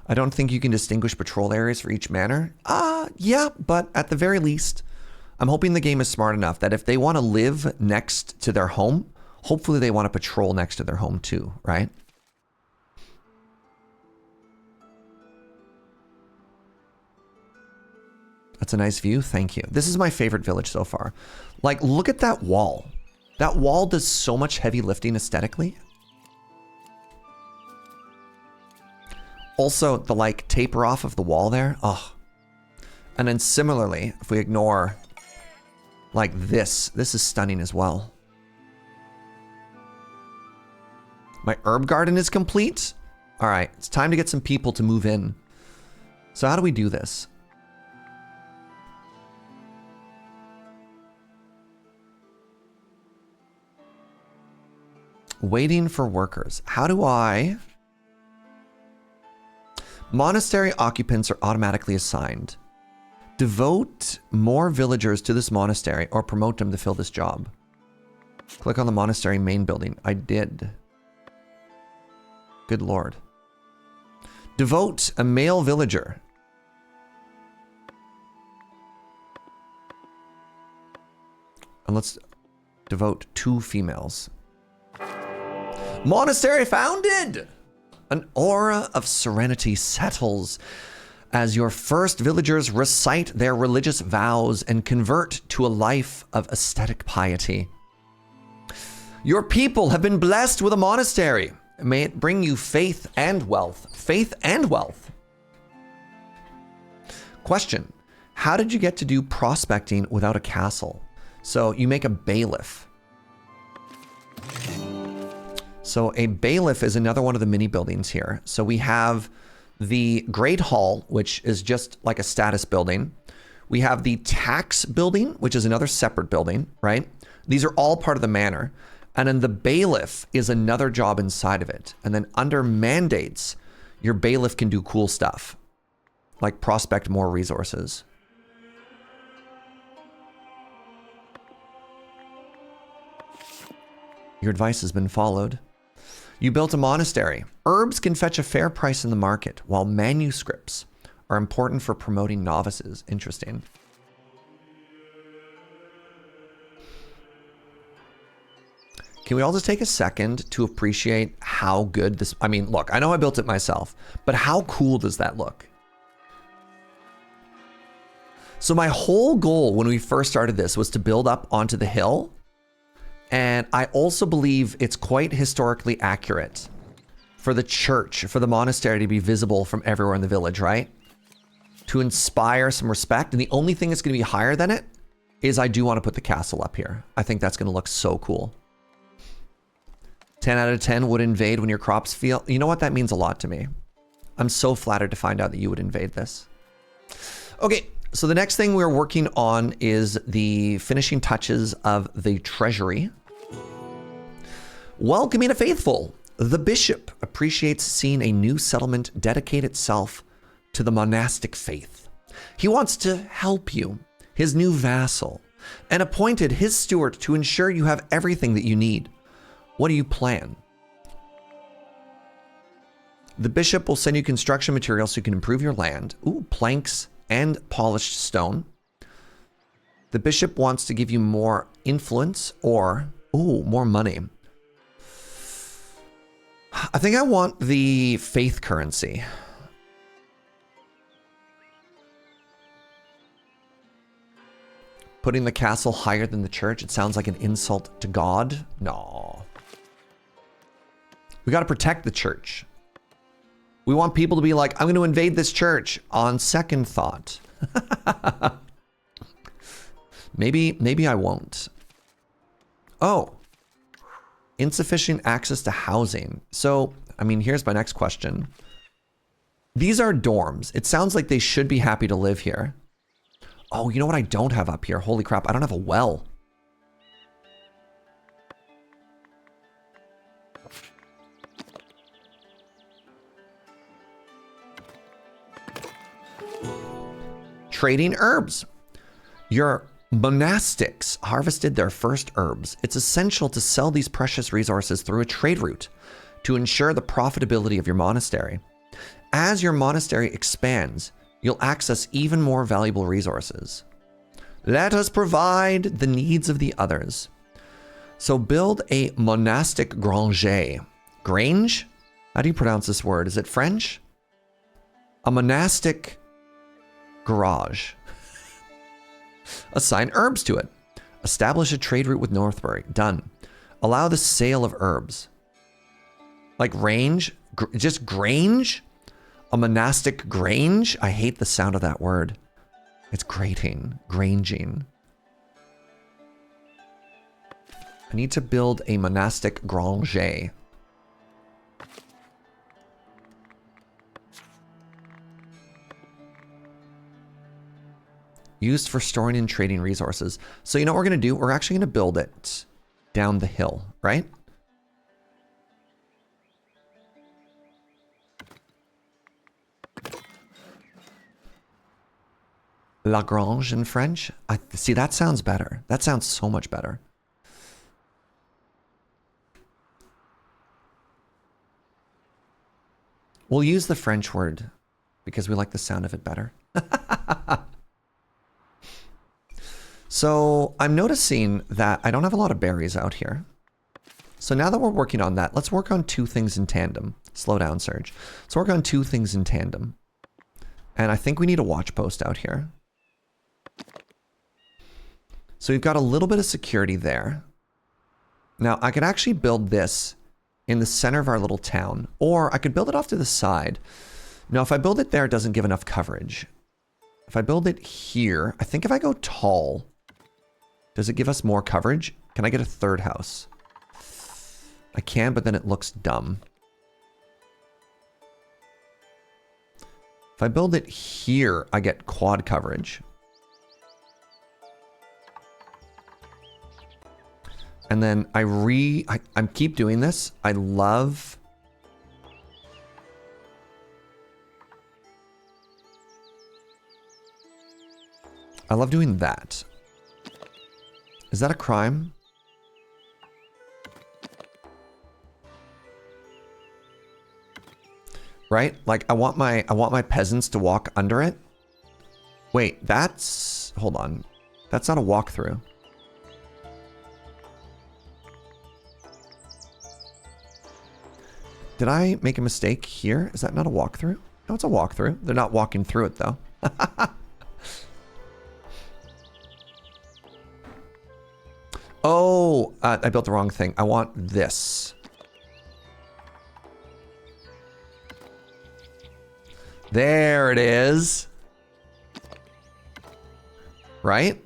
[SPEAKER 1] I don't think you can distinguish patrol areas for each manor. Yeah, but at the very least, I'm hoping the game is smart enough that if they want to live next to their home, hopefully they want to patrol next to their home too, right? That's a nice view. Thank you. This is my favorite village so far. Like, look at that wall. That wall does so much heavy lifting aesthetically. Also, the like taper off of the wall there. Oh. And then similarly, if we ignore like this is stunning as well. My herb garden is complete. All right, it's time to get some people to move in. So how do we do this? Waiting for workers. How do I... Monastery occupants are automatically assigned. Devote more villagers to this monastery or promote them to fill this job. Click on the monastery main building. I did. Good Lord. Devote a male villager. And let's devote 2 females. Monastery founded! An aura of serenity settles as your first villagers recite their religious vows and convert to a life of ascetic piety. Your people have been blessed with a monastery. May it bring you faith and wealth. Faith and wealth. Question: how did you get to do prospecting without a castle? So you make a bailiff. So a bailiff is another one of the mini buildings here. So we have the Great Hall, which is just like a status building. We have the tax building, which is another separate building, right? These are all part of the manor. And then the bailiff is another job inside of it. And then under mandates, your bailiff can do cool stuff, like prospect more resources. Your advice has been followed. You built a monastery. Herbs can fetch a fair price in the market, while manuscripts are important for promoting novices. Interesting. Can we all just take a second to appreciate how good this... I mean, look, I know I built it myself, but how cool does that look? So my whole goal when we first started this was to build up onto the hill. And I also believe it's quite historically accurate for the church, for the monastery to be visible from everywhere in the village, right? To inspire some respect. And the only thing that's going to be higher than it is I do want to put the castle up here. I think that's going to look so cool. 10 out of 10 would invade when your crops feel... You know what? That means a lot to me. I'm so flattered to find out that you would invade this. Okay, so the next thing we're working on is the finishing touches of the Treasury. Welcoming a faithful. The bishop appreciates seeing a new settlement dedicate itself to the monastic faith. He wants to help you, his new vassal, and appointed his steward to ensure you have everything that you need. What do you plan? The bishop will send you construction materials so you can improve your land. Ooh, planks and polished stone. The bishop wants to give you more influence or, ooh, more money. I think I want the faith currency. Putting the castle higher than the church, it sounds like an insult to God. No. We got to protect the church. We want people to be like, I'm going to invade this church on second thought. Maybe I won't. Oh, insufficient access to housing. So, I mean, here's my next question. These are dorms. It sounds like they should be happy to live here. Oh, you know what I don't have up here? Holy crap, I don't have a well. Trading herbs. Your monastics harvested their first herbs. It's essential to sell these precious resources through a trade route to ensure the profitability of your monastery. As your monastery expands, you'll access even more valuable resources. Let us provide the needs of the others. So build a monastic granger. Grange? How do you pronounce this word? Is it French? A monastic garage. Assign herbs to it. Establish a trade route with Northbury. Done. Allow the sale of herbs. Like range? Just grange? A monastic grange? I hate the sound of that word. It's grating. Granging. I need to build a monastic granger. Used for storing and trading resources. So you know what we're going to do? We're actually going to build it down the hill, right? La Grange in French. See, that sounds better. That sounds so much better. We'll use the French word because we like the sound of it better. So I'm noticing that I don't have a lot of berries out here. So now that we're working on that, let's work on two things in tandem. Slow down, Serge. Let's work on two things in tandem. And I think we need a watch post out here. So we've got a little bit of security there. Now, I could actually build this in the center of our little town, or I could build it off to the side. Now, if I build it there, it doesn't give enough coverage. If I build it here, I think if I go tall, does it give us more coverage? Can I get a third house? I can, but then it looks dumb. If I build it here, I get quad coverage. And then I keep doing this. I love doing that. Is that a crime? Right? Like I want my peasants to walk under it. Wait, hold on. That's not a walkthrough. Did I make a mistake here? Is that not a walkthrough? No, it's a walkthrough. They're not walking through it though. Oh, I built the wrong thing. I want this. There it is. Right?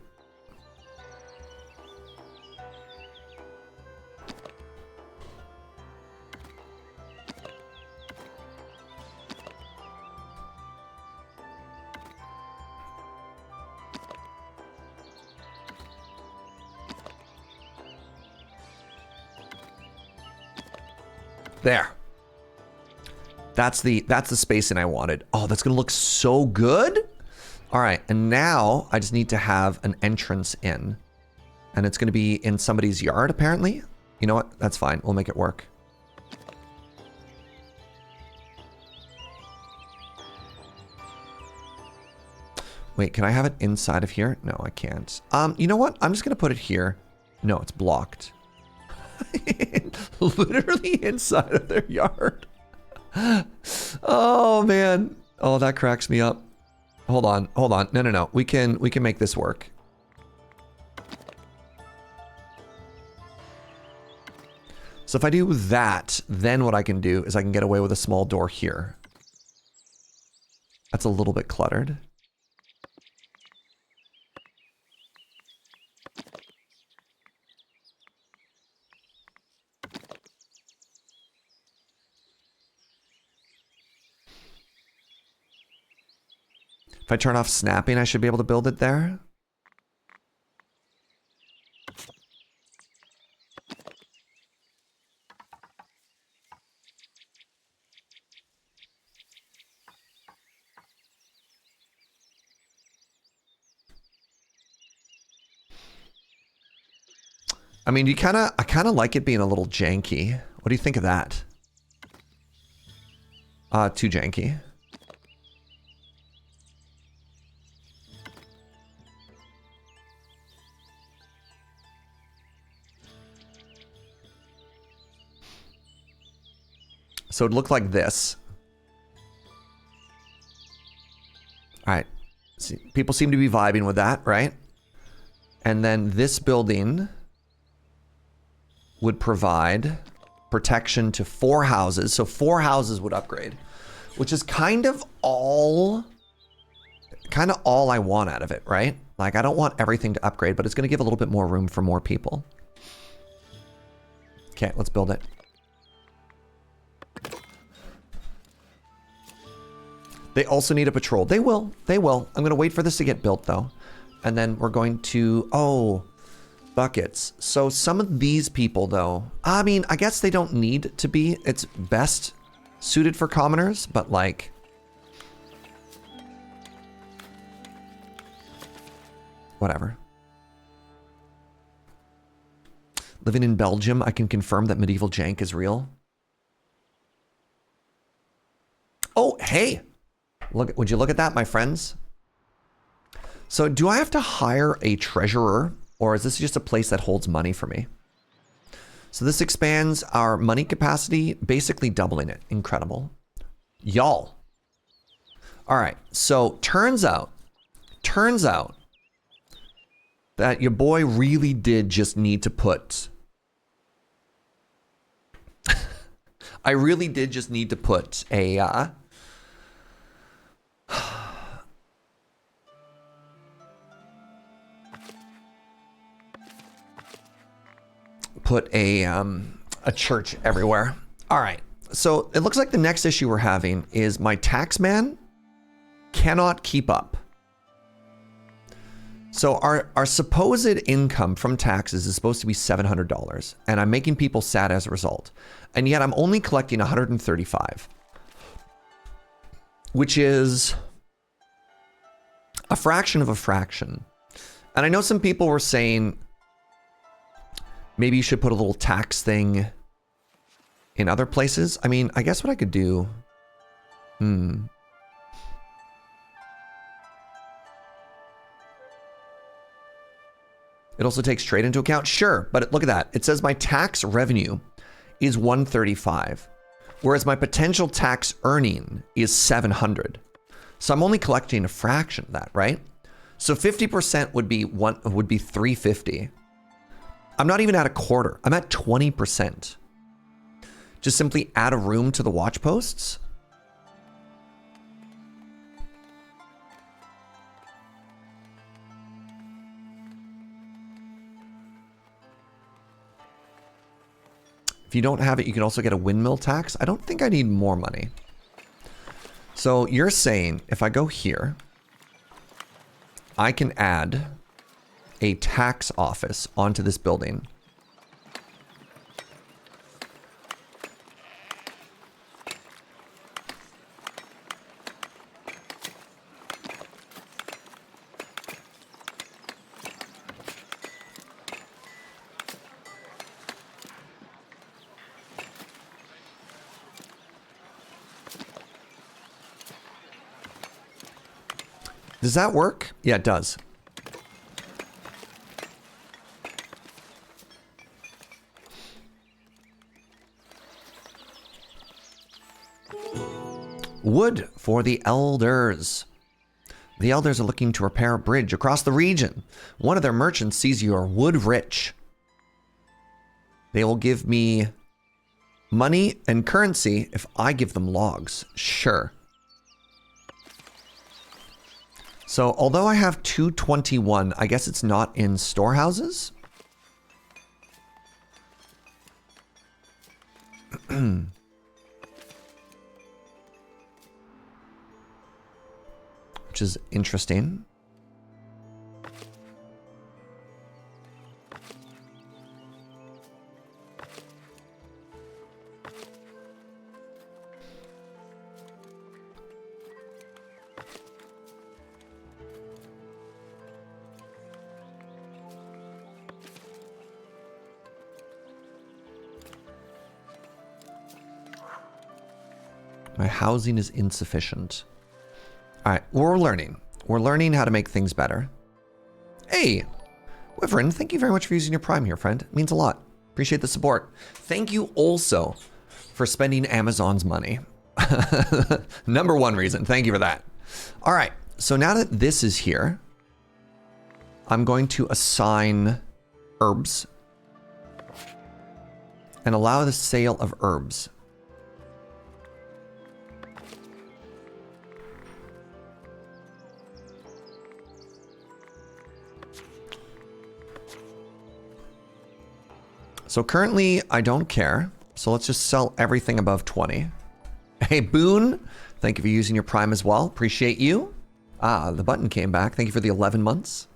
[SPEAKER 1] There. That's the spacing I wanted. Oh, that's gonna look so good. All right, and now I just need to have an entrance in. And it's gonna be in somebody's yard, apparently. You know what? That's fine. We'll make it work. Wait, can I have it inside of here? No, I can't. You know what? I'm just gonna put it here. No, it's blocked. Literally inside of their yard. Oh man. Oh, that cracks me up. Hold on. No. We can make this work. So if I do that, then what I can do is I can get away with a small door here. That's a little bit cluttered. If I turn off snapping, I should be able to build it there. I mean, I kind of like it being a little janky. What do you think of that? Too janky. So it looked like this. All right. See, people seem to be vibing with that, right? And then this building would provide protection to 4 houses. So 4 houses would upgrade, which is kind of all I want out of it, right? Like I don't want everything to upgrade, but it's going to give a little bit more room for more people. Okay, let's build it. They also need a patrol. They will. I'm going to wait for this to get built though. And then we're going to, buckets. So some of these people though, I mean, I guess they don't need to be, it's best suited for commoners, but like, whatever. Living in Belgium, I can confirm that medieval jank is real. Oh, hey. Look, would you look at that, my friends? So do I have to hire a treasurer, or is this just a place that holds money for me? So this expands our money capacity, basically doubling it. Incredible. Y'all. All right. So turns out that your boy really did just need to put. I really did just need to put a. Put a church everywhere. All right. So it looks like the next issue we're having is my tax man cannot keep up. So our supposed income from taxes is supposed to be $700, and I'm making people sad as a result. And yet I'm only collecting 135, which is a fraction of a fraction. And I know some people were saying maybe you should put a little tax thing in other places. I mean, I guess what I could do. It also takes trade into account. Sure, but look at that. It says my tax revenue is 135, whereas my potential tax earning is 700. So I'm only collecting a fraction of that, right? So 50% would be 350. I'm not even at a quarter. I'm at 20%. Just simply add a room to the watch posts. If you don't have it, you can also get a windmill tax. I don't think I need more money. So you're saying if I go here, I can add a tax office onto this building. Does that work? Yeah, it does. Wood for the elders. The elders are looking to repair a bridge across the region. One of their merchants sees you are wood rich. They will give me money and currency if I give them logs. Sure. So although I have 221, I guess it's not in storehouses. Which is interesting. My housing is insufficient. All right, we're learning. We're learning how to make things better. Hey, Wyvern, thank you very much for using your Prime here, friend. It means a lot. Appreciate the support. Thank you also for spending Amazon's money. Number one reason. Thank you for that. All right, so now that this is here, I'm going to assign herbs and allow the sale of herbs. So currently, I don't care. So let's just sell everything above 20. Hey, Boone, thank you for using your Prime as well. Appreciate you. Ah, the button came back. Thank you for the 11 months.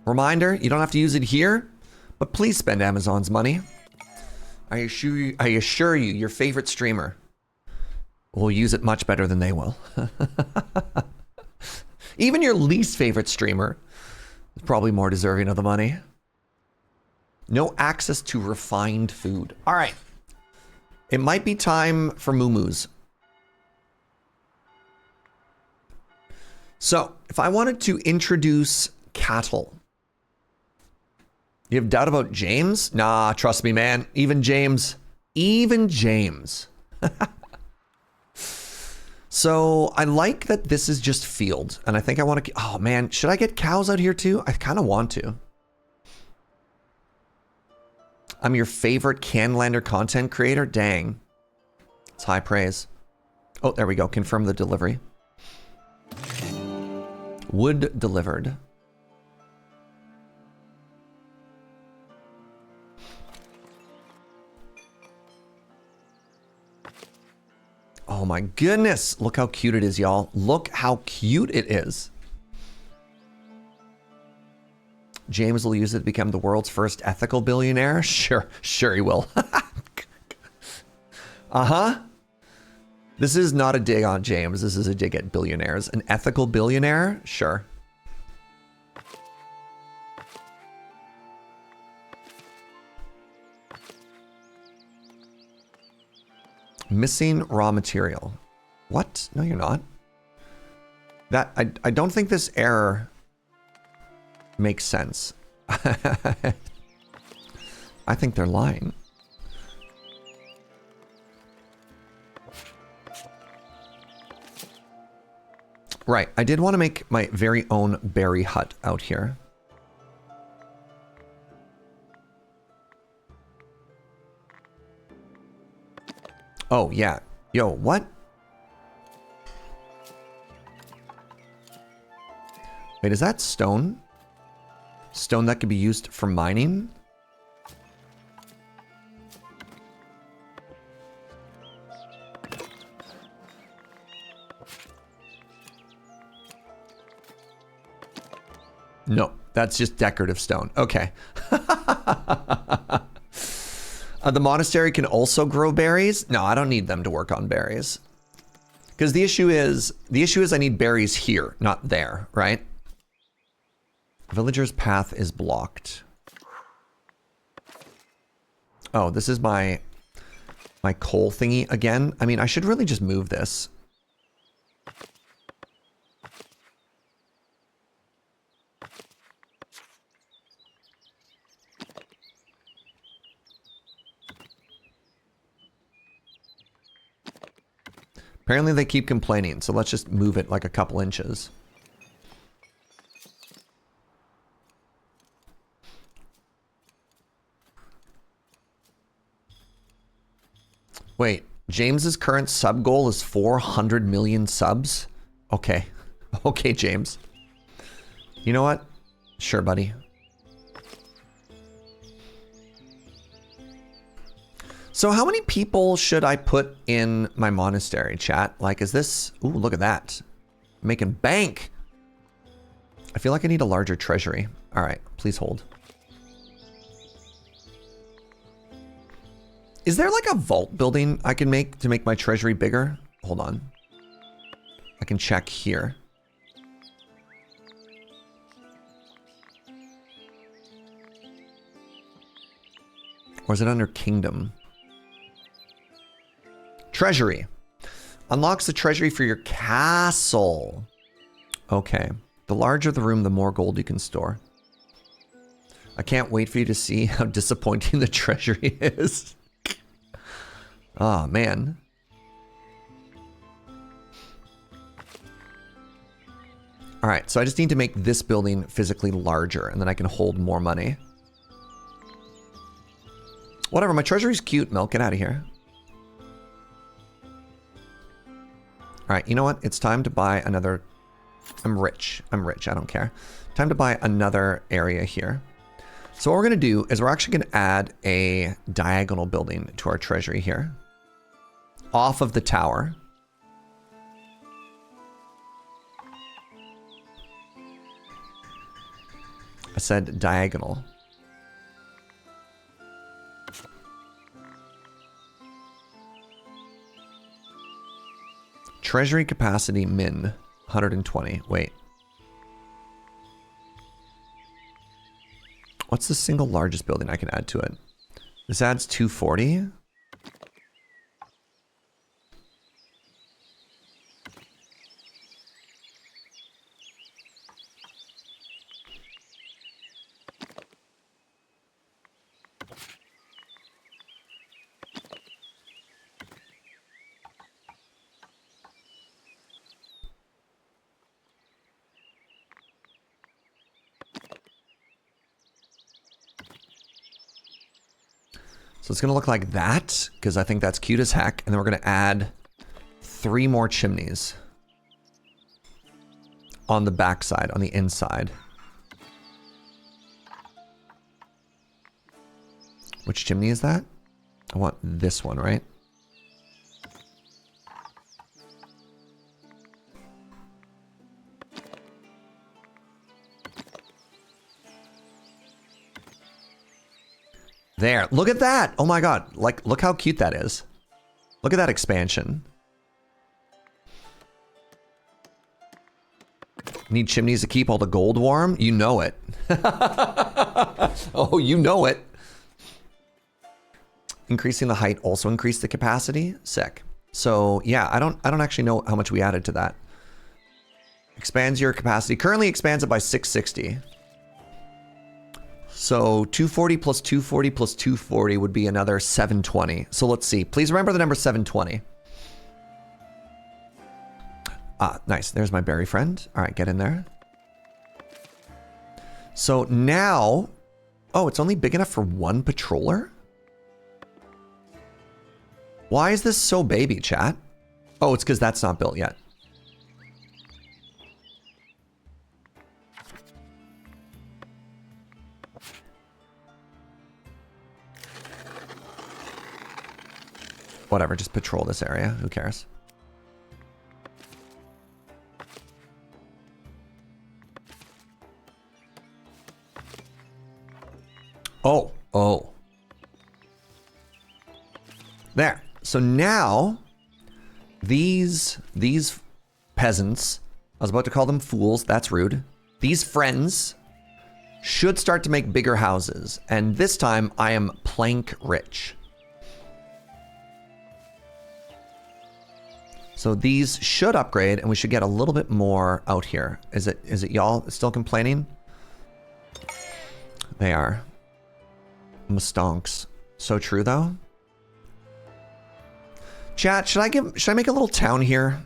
[SPEAKER 1] Reminder, you don't have to use it here, but please spend Amazon's money. I assure you, your favorite streamer will use it much better than they will. Even your least favorite streamer is probably more deserving of the money. No access to refined food. All right. It might be time for moo-moos. So, if I wanted to introduce cattle. You have doubt about James? Nah, trust me, man. Even James. So So I like that this is just field, and I think I want to. Oh man, should I get cows out here too? I kind of want to. I'm your favorite Canlander content creator. Dang, it's high praise. Oh, there we go. Confirm the delivery. Wood delivered. Oh my goodness. Look how cute it is, y'all. Look how cute it is. James will use it to become the world's first ethical billionaire. Sure he will. Uh-huh. This is not a dig on James. This is a dig at billionaires. An ethical billionaire? Sure. Missing raw material. What? No, you're not. That I don't think this error makes sense. I think they're lying. Right, I did want to make my very own berry hut out here. Oh, yeah. Yo, what? Wait, is that stone? Stone that could be used for mining? No, that's just decorative stone. Okay. The monastery can also grow berries. No, I don't need them to work on berries. Because the issue is I need berries here, not there, right? Villager's path is blocked. Oh, this is my coal thingy again. I mean, I should really just move this. Apparently they keep complaining, so let's just move it like a couple inches. Wait, James's current sub goal is 400 million subs? Okay. Okay, James. You know what? Sure, buddy. So how many people should I put in my monastery, chat? Like, is this... Ooh, look at that. I'm making bank. I feel like I need a larger treasury. All right, please hold. Is there like a vault building I can make to make my treasury bigger? Hold on. I can check here. Or is it under kingdom? Treasury. Unlocks the treasury for your castle. Okay. The larger the room, the more gold you can store. I can't wait for you to see how disappointing the treasury is. Oh, man. All right, so I just need to make this building physically larger, and then I can hold more money. Whatever, my treasury's cute, Milk. Get out of here. All right, you know what? It's time to buy another... I'm rich. I don't care. Time to buy another area here. So what we're going to do is we're actually going to add a diagonal building to our treasury here. Off of the tower. I said diagonal. Treasury capacity min 120. Wait. What's the single largest building I can add to it? This adds 240. So it's going to look like that, because I think that's cute as heck. And then we're going to add 3 more chimneys on the backside, on the inside. Which chimney is that? I want this one, right? There, look at that. Oh my God. Like, look how cute that is. Look at that expansion. Need chimneys to keep all the gold warm? You know it. Oh, you know it. Increasing the height also increased the capacity. Sick. So yeah, I don't actually know how much we added to that. Expands your capacity. Currently expands it by 660. So 240 plus 240 plus 240 would be another 720. So let's see. Please remember the number 720. Ah, nice. There's my berry friend. All right, get in there. So now, oh, it's only big enough for 1 patroller? Why is this so baby, chat? Oh, it's because that's not built yet. Whatever, just patrol this area. Who cares? Oh, oh. There. So now, these peasants, I was about to call them fools, that's rude. These friends should start to make bigger houses. And this time, I am plank rich. So these should upgrade, and we should get a little bit more out here. Is it y'all still complaining? They are. Mustonks. So true though. Chat, should I make a little town here?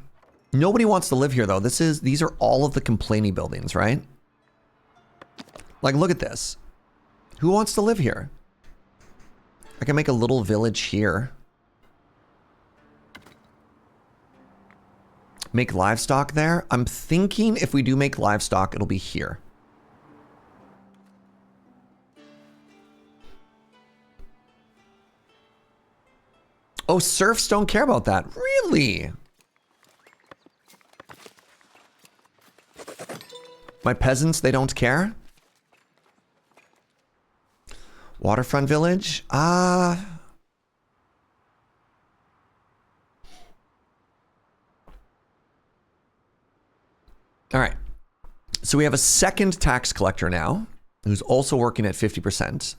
[SPEAKER 1] Nobody wants to live here though. These are all of the complainy buildings, right? Like, look at this. Who wants to live here? I can make a little village here. Make livestock there. I'm thinking if we do make livestock, it'll be here. Oh, serfs don't care about that. Really? My peasants, they don't care? Waterfront village? All right. So we have a second tax collector now, who's also working at 50%.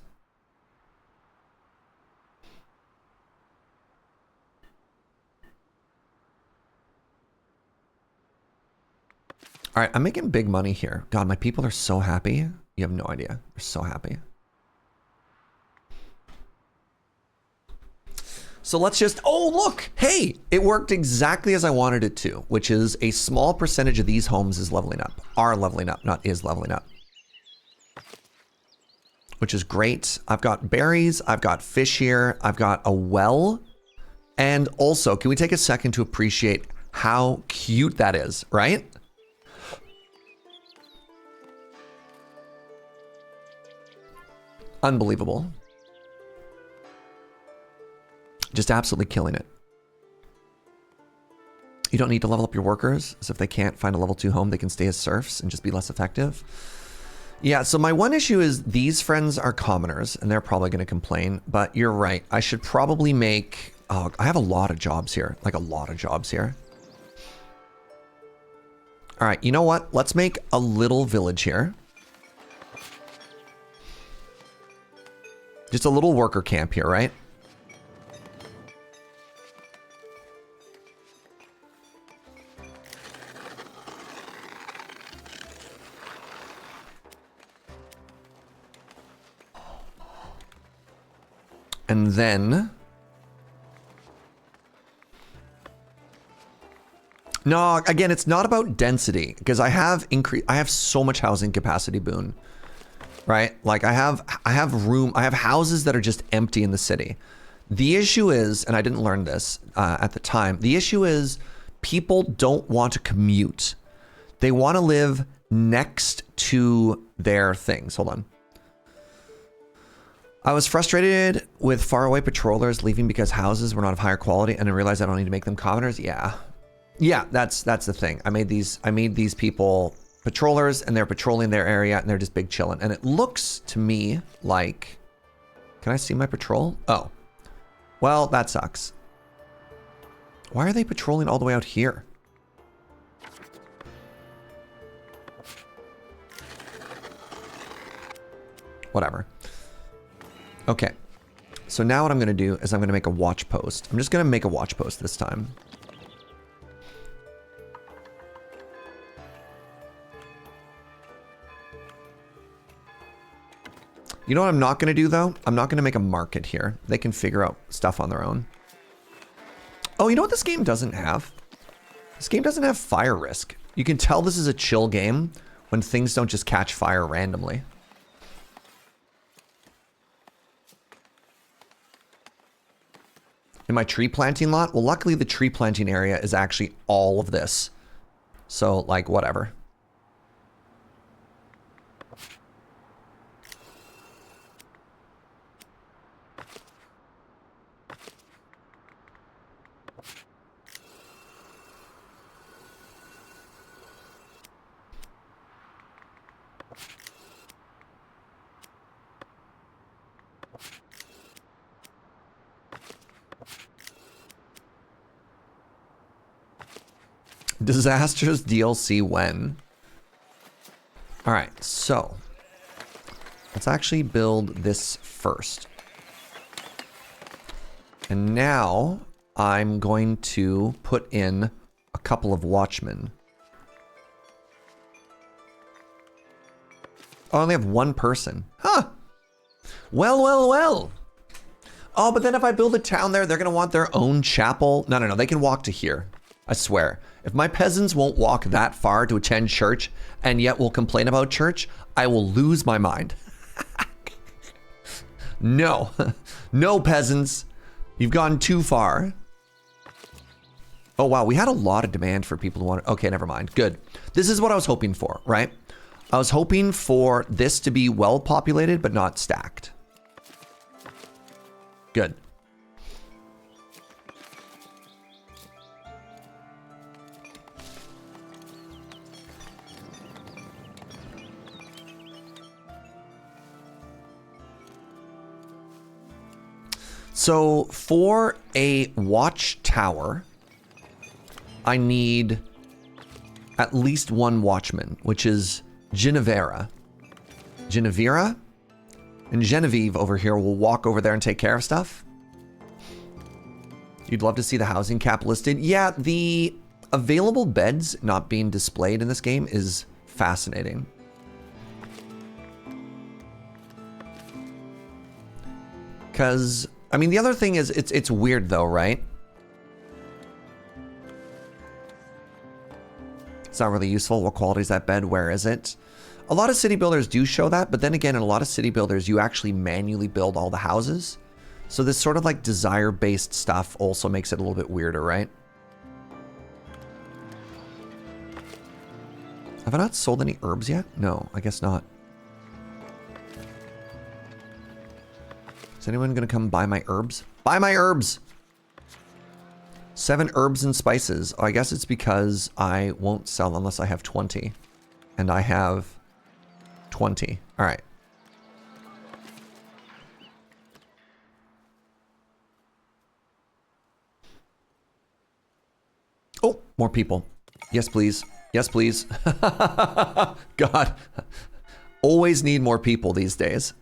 [SPEAKER 1] All right, I'm making big money here. God, my people are so happy. You have no idea. They're so happy. So let's just, oh, look, hey, it worked exactly as I wanted it to, which is a small percentage of these homes is leveling up, are leveling up, not is leveling up, which is great. I've got berries, I've got fish here, I've got a well. And also, can we take a second to appreciate how cute that is, right? Unbelievable. Just absolutely killing it. You don't need to level up your workers, so if they can't find a level 2 home, they can stay as serfs and just be less effective. Yeah, so my one issue is these friends are commoners, and they're probably going to complain, but you're right. I should probably make... Oh, I have a lot of jobs here, like a lot of jobs here. All right, you know what? Let's make a little village here. Just a little worker camp here, right? And then... No, again, it's not about density, because I have so much housing capacity boon. right? Like I have room, I have houses that are just empty in the city. The issue is, and I didn't learn this at the time, the issue is people don't want to commute. They want to live next to their things. Hold on. I was frustrated with faraway patrollers leaving because houses were not of higher quality, and I realized I don't need to make them commoners. Yeah, that's the thing. I made these people patrollers, and they're patrolling their area, and they're just big chilling. And it looks to me like, can I see my patrol? Oh, well, that sucks. Why are they patrolling all the way out here? Whatever. Okay. So now what I'm going to do is I'm going to make a watch post. I'm just going to make a watch post this time. You know what I'm not going to do, though? I'm not going to make a market here. They can figure out stuff on their own. Oh, you know what this game doesn't have? This game doesn't have fire risk. You can tell this is a chill game when things don't just catch fire randomly. In my tree planting lot? Well, luckily the tree planting area is actually all of this. So, like, whatever. Disasters DLC when? All right, so let's actually build this first. And now I'm going to put in a couple of watchmen. Oh, I only have one person. Huh. Well. Oh, but then if I build a town there, they're going to want their own chapel. No. They can walk to here. I swear. If my peasants won't walk that far to attend church and yet will complain about church, I will lose my mind. No. No, peasants. You've gone too far. Oh, wow. We had a lot of demand for people who want... Okay, never mind. Good. This is what I was hoping for, right? I was hoping for this to be well populated, but not stacked. Good. So for a watchtower, I need at least one watchman, which is Genevera. Genevera? And Genevieve over here will walk over there and take care of stuff. You'd love to see the housing cap listed. Yeah, the available beds not being displayed in this game is fascinating. Because... I mean, the other thing is, it's weird though, right? It's not really useful. What quality is that bed? Where is it? A lot of city builders do show that, but then again, in a lot of city builders, you actually manually build all the houses. So this sort of like desire-based stuff also makes it a little bit weirder, right? Have I not sold any herbs yet? No, I guess not. Is anyone going to come buy my herbs? Buy my herbs! 7 herbs and spices. Oh, I guess it's because I won't sell unless I have 20. And I have 20. All right. Oh, more people. Yes, please. Yes, please. God. Always need more people these days.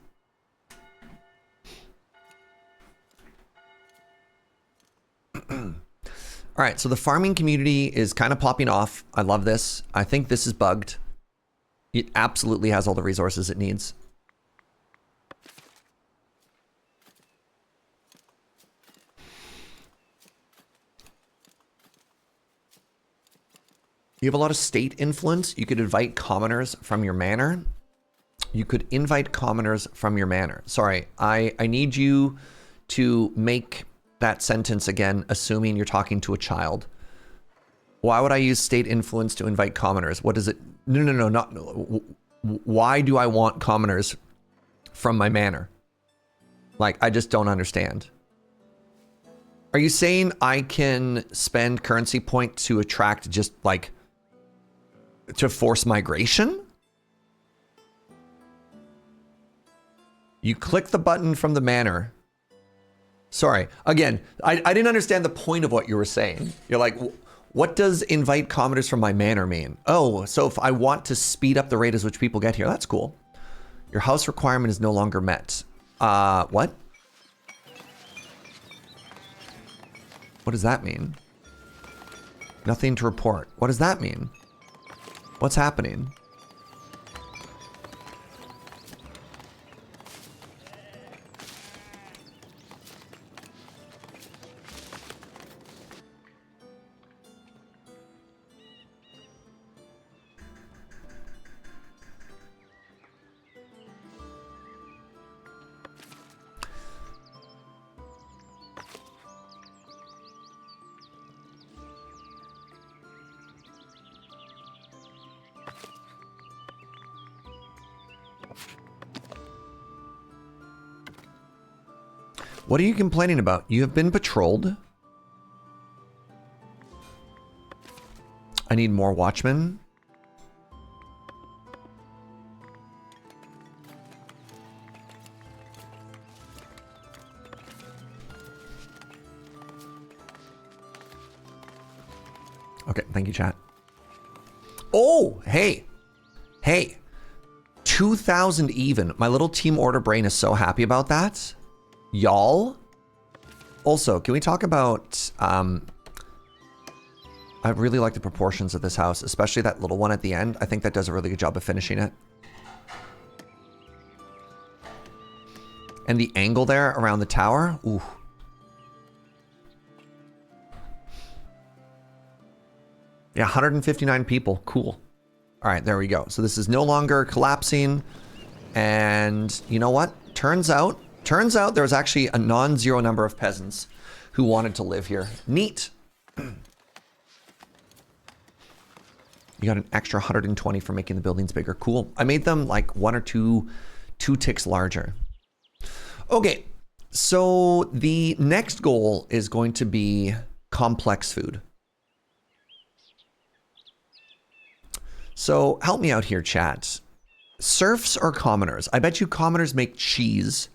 [SPEAKER 1] All right, so the farming community is kind of popping off. I love this. I think this is bugged. It absolutely has all the resources it needs. You have a lot of state influence. You could invite commoners from your manor. You could invite commoners from your manor. Sorry, I need you to make that sentence again, assuming you're talking to a child. Why would I use state influence to invite commoners? What is it? No, not. Why do I want commoners from my manor? Like, I just don't understand. Are you saying I can spend currency point to attract just like to force migration? You click the button from the manor. Sorry, again, I didn't understand the point of what you were saying. You're like, what does invite commoners from my manor mean? Oh, so if I want to speed up the rate at which people get here, that's cool. Your house requirement is no longer met. What? What does that mean? Nothing to report. What does that mean? What's happening? What are you complaining about? You have been patrolled. I need more watchmen. Okay, thank you, chat. Oh, hey. Hey. 2,000 even. My little team order brain is so happy about that. Y'all. Also, can we talk about, I really like the proportions of this house, especially that little one at the end. I think that does a really good job of finishing it. And the angle there around the tower. Ooh. Yeah, 159 people. Cool. All right, there we go. So this is no longer collapsing. And you know what? Turns out there was actually a non-zero number of peasants who wanted to live here. Neat. You got an extra 120 for making the buildings bigger. Cool. I made them like one or two ticks larger. Okay, so the next goal is going to be complex food. So help me out here, chat. Serfs or commoners? I bet you commoners make cheese.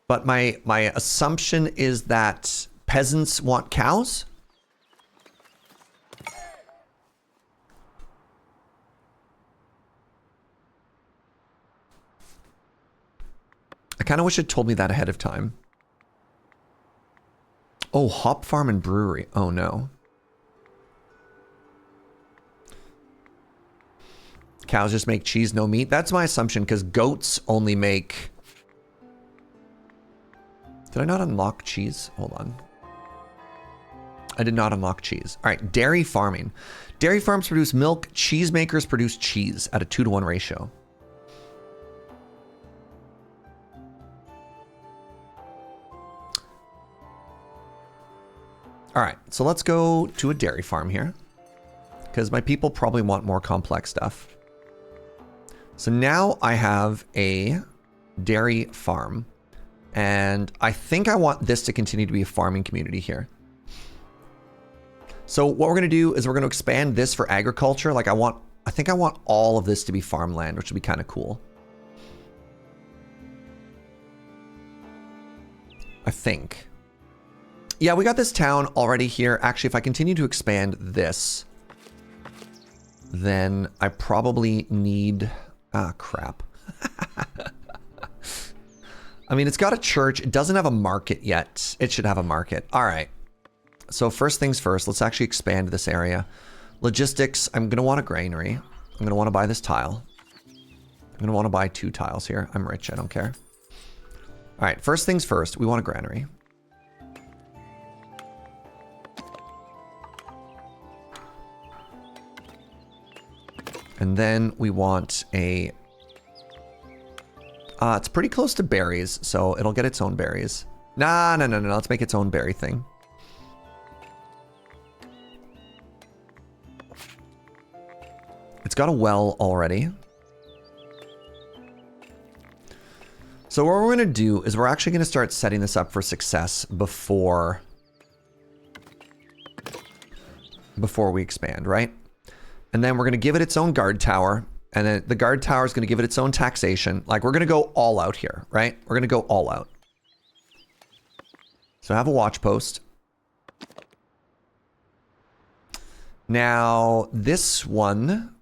[SPEAKER 1] But my assumption is that peasants want cows? I kind of wish it told me that ahead of time. Oh, hop farm and brewery. Oh, no. Cows just make cheese, no meat? That's my assumption, because goats only make... Did I not unlock cheese? Hold on. I did not unlock cheese. All right, dairy farming. Dairy farms produce milk. Cheesemakers produce cheese at a 2-to-1 ratio. All right, so let's go to a dairy farm here, because my people probably want more complex stuff. So now I have a dairy farm. And I think I want this to continue to be a farming community here. So what we're going to do is we're going to expand this for agriculture. Like I think I want all of this to be farmland, which would be kind of cool. I think. Yeah, we got this town already here. Actually, if I continue to expand this, then I probably need... Ah, crap. I mean, it's got a church. It doesn't have a market yet. It should have a market. All right. So first things first, let's actually expand this area. Logistics, I'm going to want a granary. I'm going to want to buy this tile. I'm going to want to buy 2 tiles here. I'm rich. I don't care. All right. First things first, we want a granary. And then we want a It's pretty close to berries, so it'll get its own berries. Nah, no. Let's make its own berry thing. It's got a well already. So what we're going to do is we're actually going to start setting this up for success before we expand, right? And then we're going to give it its own guard tower. And then the guard tower is going to give it its own taxation. Like, we're going to go all out here, right? We're going to go all out. So have a watch post. Now, this one...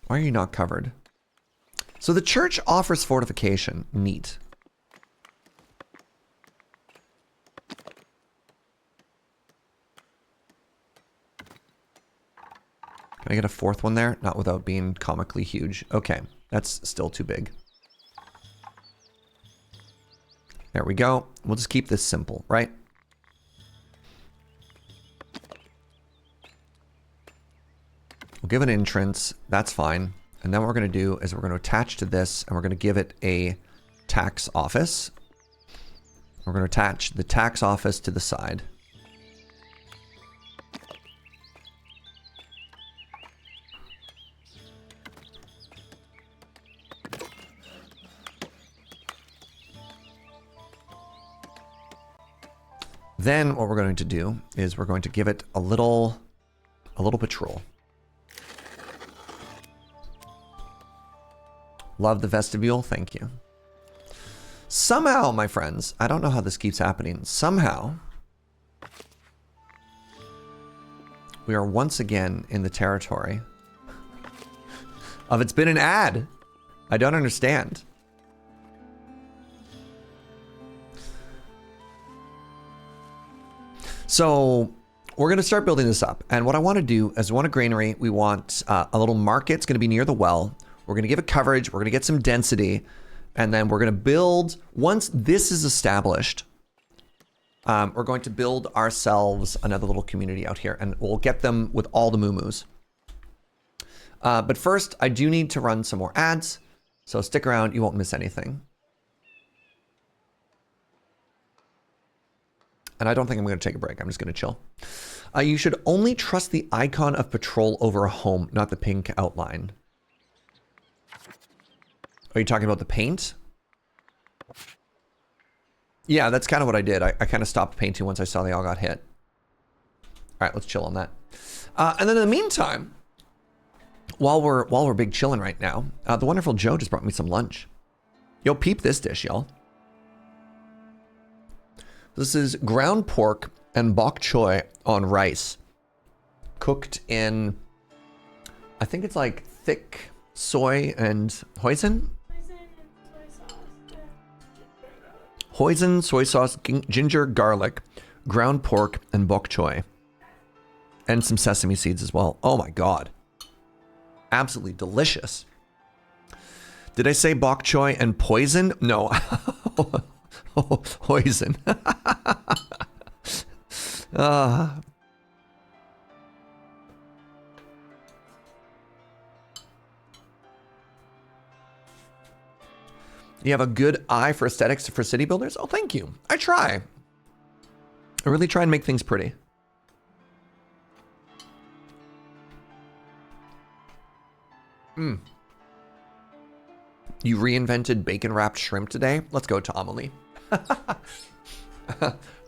[SPEAKER 1] Why are you not covered? So the church offers fortification. Neat. Can I get a fourth one there? Not without being comically huge. Okay, that's still too big. There we go. We'll just keep this simple, right? We'll give it an entrance. That's fine. And then what we're going to do is we're going to attach to this, and we're going to give it a tax office. We're going to attach the tax office to the side. Then what we're going to do is we're going to give it a little patrol. Love the vestibule. Thank you. Somehow, my friends, I don't know how this keeps happening. Somehow, we are once again in the territory of it's been an ad. I don't understand. So we're going to start building this up. And what I want to do is we want a granary. We want a little market. It's going to be near the well. We're going to give it coverage. We're going to get some density. And then we're going to build, once this is established, we're going to build ourselves another little community out here. And we'll get them with all the moo-moos. But first, I do need to run some more ads. So stick around. You won't miss anything. And I don't think I'm going to take a break. I'm just going to chill. You should only trust the icon of patrol over a home, not the pink outline. Are you talking about the paint? Yeah, that's kind of what I did. I kind of stopped painting once I saw they all got hit. All right, let's chill on that. And then in the meantime, while we're big chilling right now, the wonderful Joe just brought me some lunch. Yo, peep this dish, y'all. This is ground pork and bok choy on rice, cooked in, I think it's like thick soy and hoisin. Hoisin, soy sauce, ginger, garlic, ground pork, and bok choy. And some sesame seeds as well. Oh my god. Absolutely delicious. Did I say bok choy and poison? No. Hoisin. You have a good eye for aesthetics for city builders? Oh, thank you. I try. I really try and make things pretty. You reinvented bacon-wrapped shrimp today? Let's go, Amelie.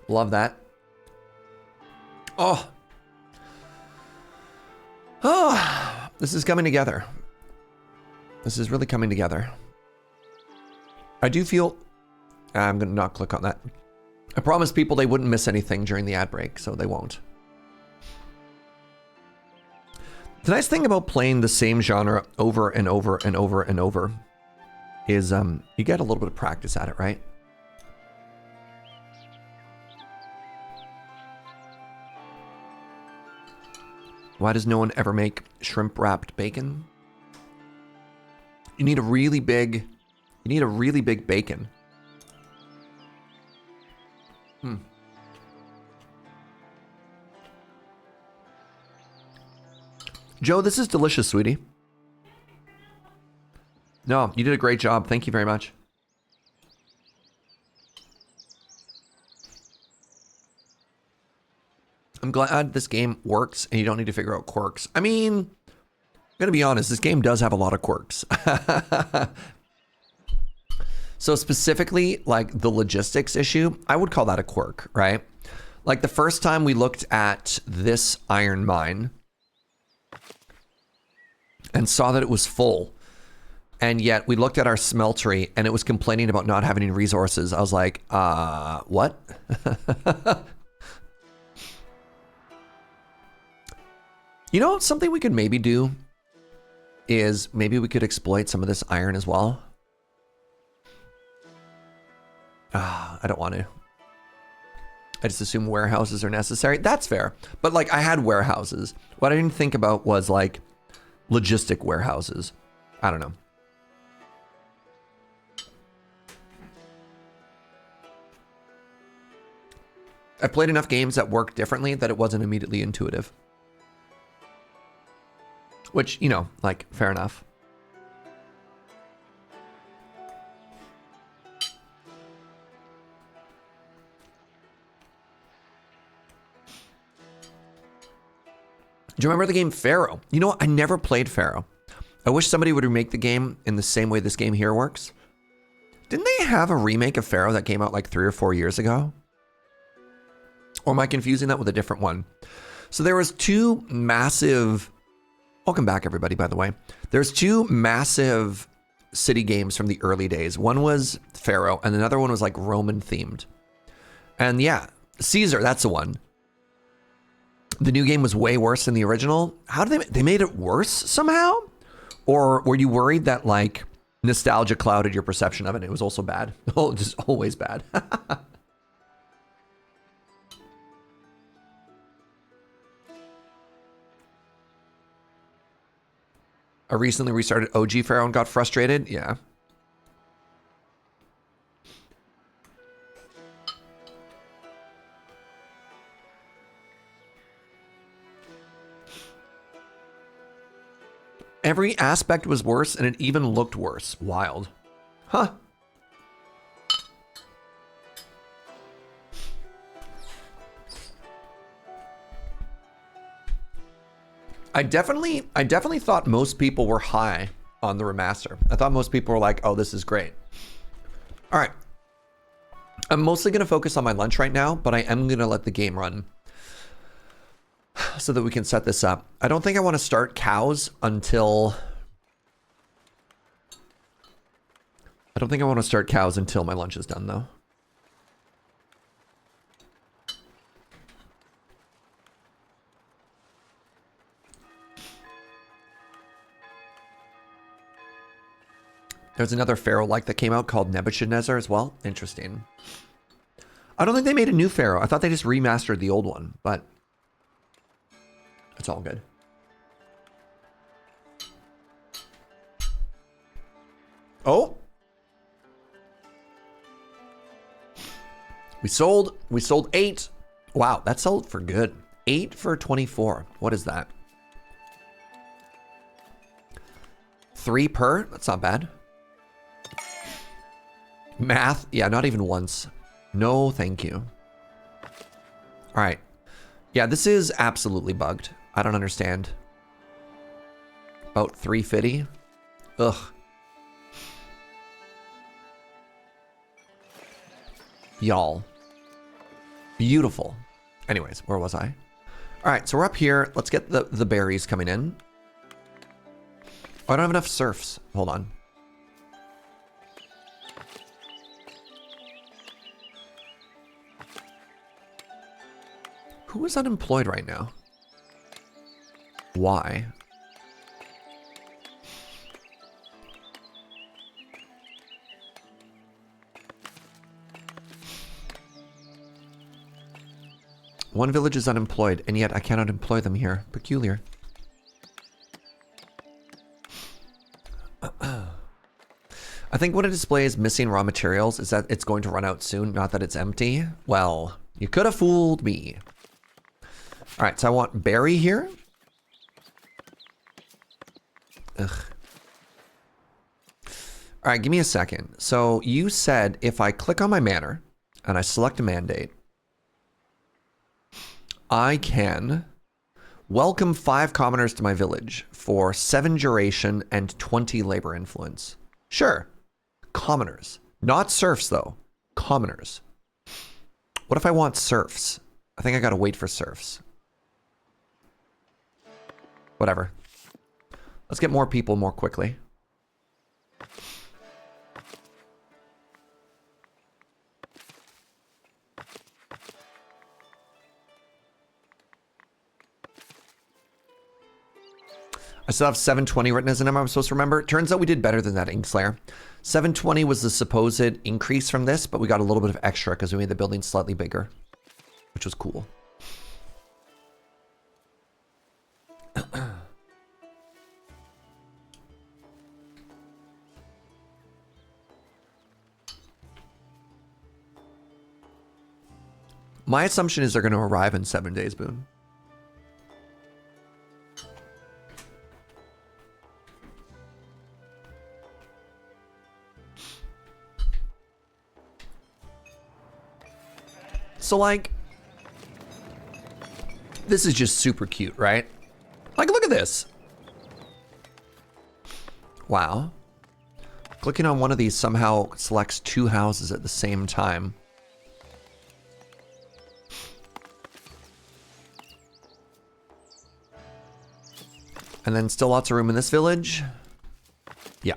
[SPEAKER 1] Love that. Oh. Oh. This is coming together. This is really coming together. I do feel... I'm going to not click on that. I promised people they wouldn't miss anything during the ad break, so they won't. The nice thing about playing the same genre over and over and over and over is you get a little bit of practice at it, right? Why does no one ever make shrimp wrapped bacon? You need a really big bacon. Joe, this is delicious, sweetie. No, you did a great job. Thank you very much. I'm glad this game works and you don't need to figure out quirks. I mean, I'm gonna be honest, this game does have a lot of quirks. So specifically, like the logistics issue, I would call that a quirk, right? Like the first time we looked at this iron mine and saw that it was full, and yet we looked at our smeltery and it was complaining about not having any resources. I was like, what? You know, something we could maybe do is maybe we could exploit some of this iron as well. I don't want to. I just assume warehouses are necessary. That's fair. But like I had warehouses. What I didn't think about was like logistic warehouses. I don't know. I played enough games that work differently that it wasn't immediately intuitive. Which, you know, like, fair enough. Do you remember the game Pharaoh? You know what? I never played Pharaoh. I wish somebody would remake the game in the same way this game here works. Didn't they have a remake of Pharaoh that came out like 3 or 4 years ago? Or am I confusing that with a different one? So there was two massive... Welcome back, everybody, by the way. There's two massive city games from the early days. One was Pharaoh, and another one was like Roman themed. And yeah, Caesar, that's the one. The new game was way worse than the original. How did they made it worse somehow? Or were you worried that like nostalgia clouded your perception of it? It was also bad. Oh, just always bad. I recently restarted OG Pharaoh and got frustrated. Yeah. Every aspect was worse and it even looked worse. Wild. Huh. I definitely thought most people were high on the remaster. I thought most people were like, oh, this is great. All right. I'm mostly going to focus on my lunch right now, but I am going to let the game run so that we can set this up. I don't think I want to start cows until... I don't think I want to start cows until my lunch is done, though. There's another Pharaoh-like that came out called Nebuchadnezzar as well. Interesting. I don't think they made a new Pharaoh. I thought they just remastered the old one, but it's all good. Oh. We sold 8. Wow, that sold for good. 8 for 24. What is that? 3 per? That's not bad. Math? Yeah, not even once. No, thank you. All right. Yeah, this is absolutely bugged. I don't understand. About 350. Ugh. Y'all. Beautiful. Anyways, where was I? All right, so we're up here. Let's get the berries coming in. Oh, I don't have enough serfs. Hold on. Who is unemployed right now? Why? One village is unemployed, and yet I cannot employ them here. Peculiar. I think when it displays missing raw materials is that it's going to run out soon, not that it's empty. Well, you could have fooled me. All right, so I want berry here. Ugh. All right, give me a second. So you said if I click on my manor and I select a mandate, I can welcome 5 commoners to my village for 7 duration and 20 labor influence. Sure. Commoners. Not serfs, though. Commoners. What if I want serfs? I think I gotta wait for serfs. Whatever. Let's get more people more quickly. I still have 720 written as a number I'm supposed to remember. Turns out we did better than that, Inkslayer. 720 was the supposed increase from this, but we got a little bit of extra because we made the building slightly bigger, which was cool. My assumption is they're going to arrive in 7 days, Boone. So, like, this is just super cute, right? Like, look at this. Wow. Clicking on one of these somehow selects 2 houses at the same time. And then still lots of room in this village. Yeah.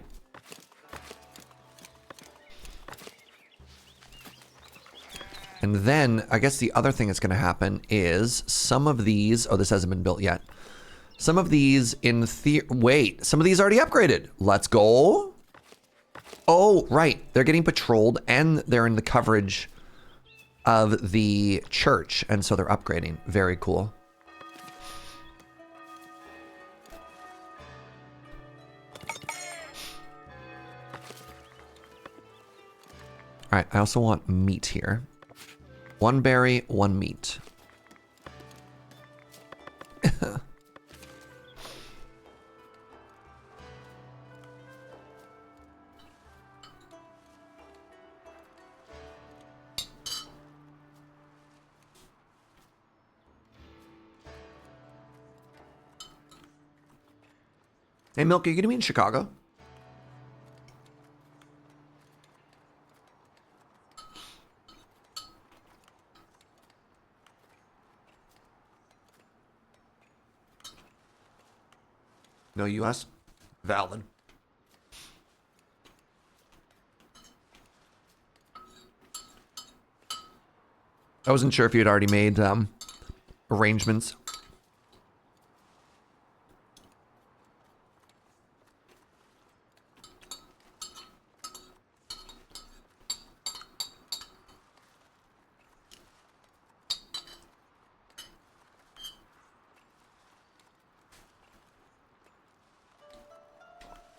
[SPEAKER 1] And then I guess the other thing that's going to happen is some of these, oh, this hasn't been built yet. Some of these in wait, some of these already upgraded. Let's go. Oh, right. They're getting patrolled and they're in the coverage of the church. And so they're upgrading. Very cool. All right. I also want meat here. 1 berry, 1 meat. Hey, Milk, are you going to be in Chicago? No US? Valid. I wasn't sure if you had already made arrangements.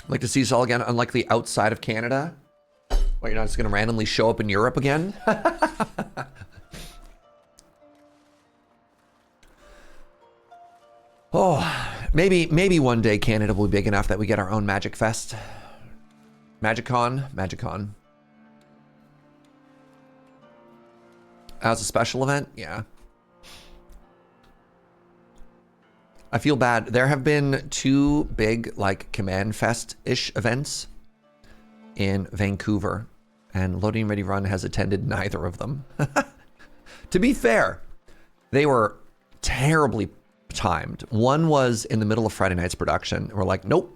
[SPEAKER 1] Like to see us all again, unlikely outside of Canada. What, you're not just going to randomly show up in Europe again? Oh, maybe one day Canada will be big enough that we get our own Magic Fest. MagicCon. As a special event? Yeah. I feel bad. There have been 2 big, like, Command Fest-ish events in Vancouver, and Loading Ready Run has attended neither of them. To be fair, they were terribly timed. One was in the middle of Friday night's production. We're like, nope.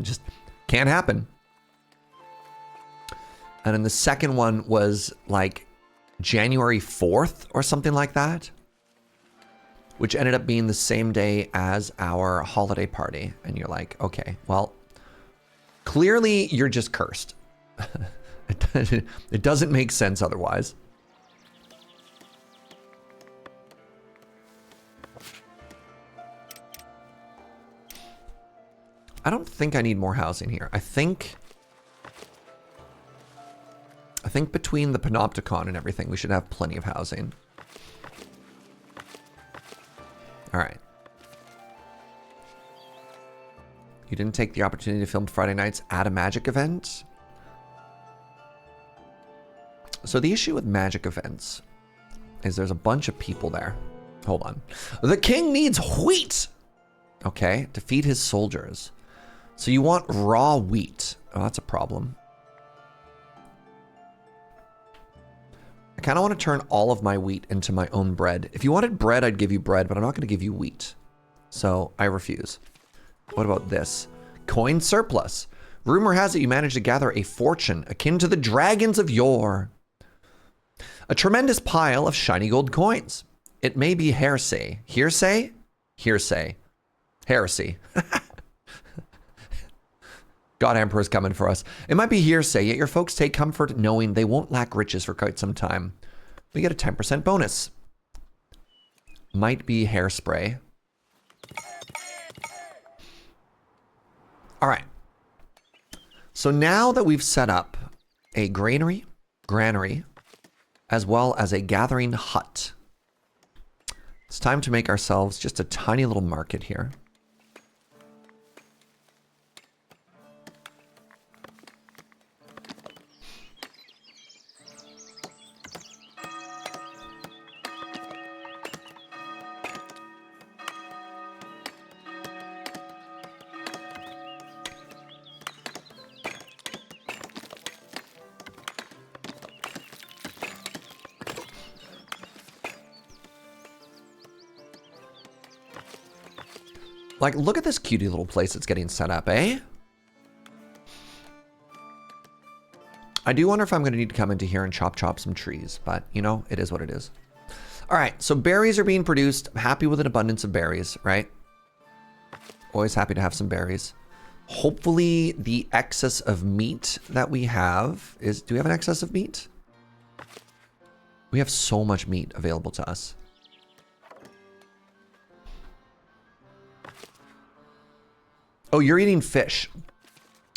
[SPEAKER 1] Just can't happen. And then the second one was, like, January 4th or something like that, which ended up being the same day as our holiday party. And you're like, okay, well, clearly you're just cursed. It doesn't make sense otherwise. I don't think I need more housing here. I think I think between the panopticon and everything, we should have plenty of housing. All right. You didn't take the opportunity to film Friday nights at a magic event? So the issue with magic events is there's a bunch of people there. Hold on. The king needs wheat! Okay, to feed his soldiers. So you want raw wheat. Oh, that's a problem. I kind of want to turn all of my wheat into my own bread. If you wanted bread, I'd give you bread, but I'm not going to give you wheat. So I refuse. What about this? Coin surplus. Rumor has it you managed to gather a fortune akin to the dragons of yore. A tremendous pile of shiny gold coins. It may be hearsay. Hearsay? Hearsay. Heresy. God Emperor's coming for us. It might be hearsay, yet your folks take comfort knowing they won't lack riches for quite some time. We get a 10% bonus. Might be hairspray. All right. So now that we've set up a granary, as well as a gathering hut, it's time to make ourselves just a tiny little market here. Like, look at this cutie little place that's getting set up, eh? I do wonder if I'm going to need to come into here and chop some trees, but, you know, it is what it is. All right, so berries are being produced. I'm happy with an abundance of berries, right? Always happy to have some berries. Hopefully the excess of meat that we have is... Do we have an excess of meat? We have so much meat available to us. Oh, you're eating fish.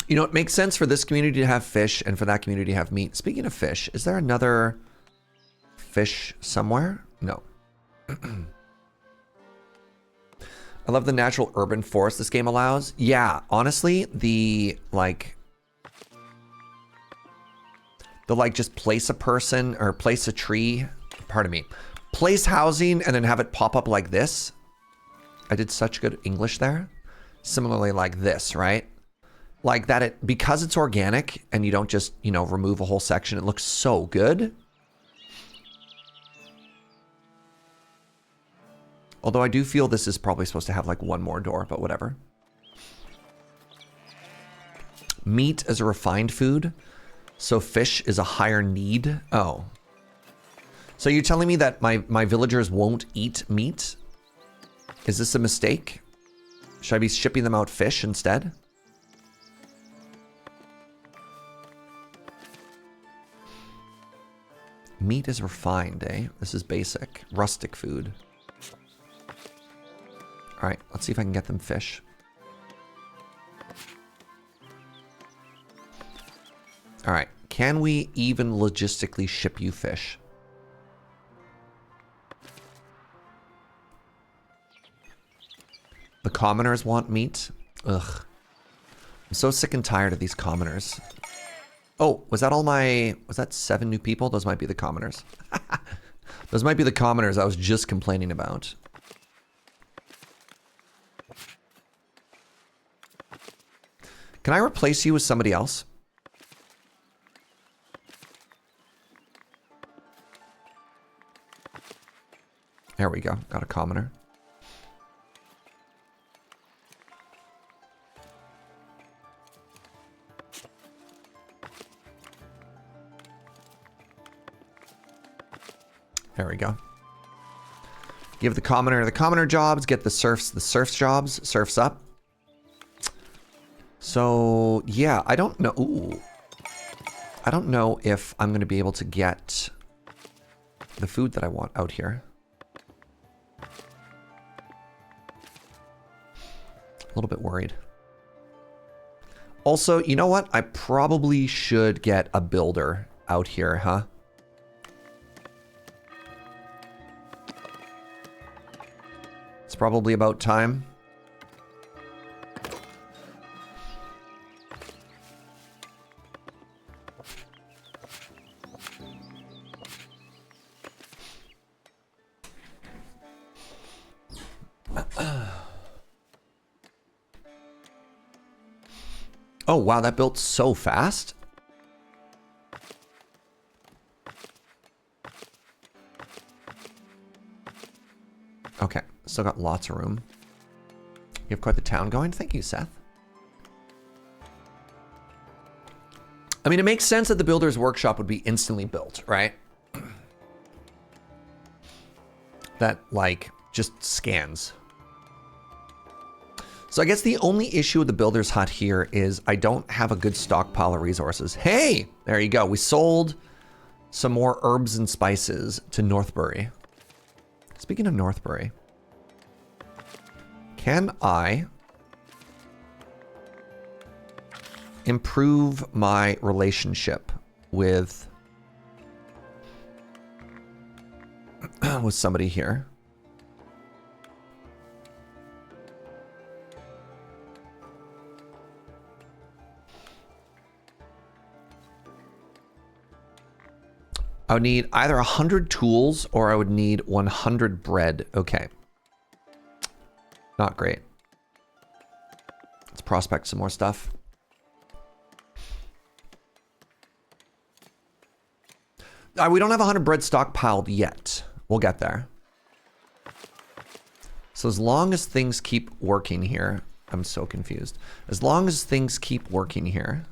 [SPEAKER 1] You know, it makes sense for this community to have fish and for that community to have meat. Speaking of fish, is there another fish somewhere? No. I love the natural urban forest this game allows. Yeah, honestly, the just place a person or place a tree, pardon me, place housing and then have it pop up like this. I did such good English there. Similarly like this, right? Like that, because it's organic and you don't just, you know, remove a whole section, it looks so good. Although I do feel this is probably supposed to have like one more door, but whatever. Meat is a refined food, so fish is a higher need. Oh. So you're telling me that my villagers won't eat meat? Is this a mistake? Should I be shipping them out fish instead? Meat is refined, eh? This is basic. Rustic food. All right, let's see if I can get them fish. All right, can we even logistically ship you fish? The commoners want meat? Ugh. I'm so sick and tired of these commoners. Oh, was that 7 new people? Those might be the commoners. Those might be the commoners I was just complaining about. Can I replace you with somebody else? There we go. Got a commoner. There we go. Give the commoner jobs, get the serfs jobs, serfs up. So, yeah, I don't know. Ooh. I don't know if I'm going to be able to get the food that I want out here. A little bit worried. Also, you know what? I probably should get a builder out here, huh? It's probably about time. Oh, wow, that built so fast. Okay, still got lots of room. You have quite the town going. Thank you, Seth. I mean, it makes sense that the builder's workshop would be instantly built, right? That, like, just scans. So I guess the only issue with the builder's hut here is I don't have a good stockpile of resources. Hey, there you go. We sold some more herbs and spices to Northbury. Speaking of Northbury, can I improve my relationship with with somebody here? I would need either 100 tools or I would need 100 bread. Okay. Not great. Let's prospect some more stuff. We don't have 100 bread stockpiled yet. We'll get there. So as long as things keep working here, I'm so confused. As long as things keep working here.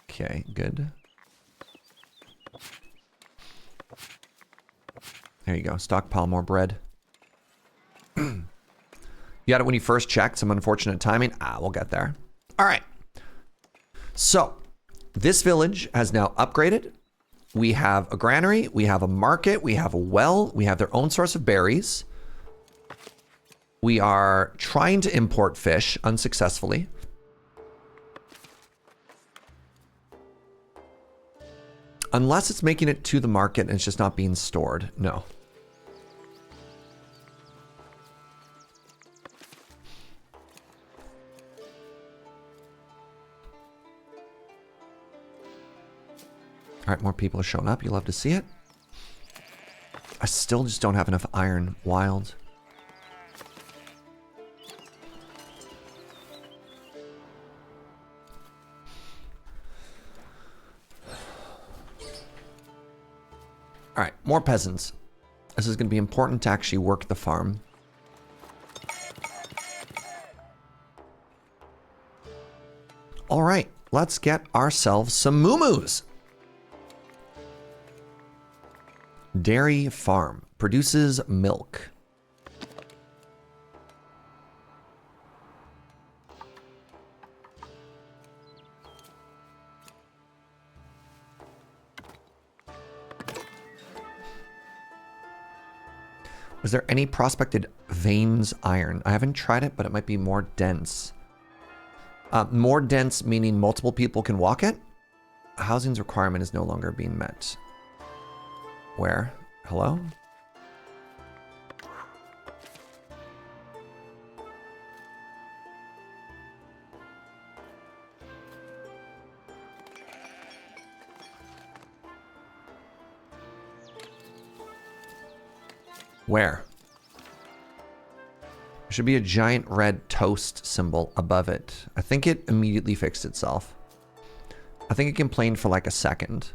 [SPEAKER 1] Okay, good. There you go. Stockpile more bread. You got it when you first checked. Some unfortunate timing. We'll get there. All right. So this village has now upgraded. We have a granary. We have a market. We have a well. We have their own source of berries. We are trying to import fish unsuccessfully. Unless it's making it to the market and it's just not being stored. No. All right, more people are showing up. You love to see it. I still just don't have enough iron. Wild. All right, more peasants. This is going to be important to actually work the farm. All right, let's get ourselves some moo-moos. Dairy farm produces milk. Was there any prospected veins iron? I haven't tried it, but it might be more dense. More dense meaning multiple people can walk it? Housing's requirement is no longer being met. Where? Hello? Where? There should be a giant red toast symbol above it. I think it immediately fixed itself. I think it complained for like a second.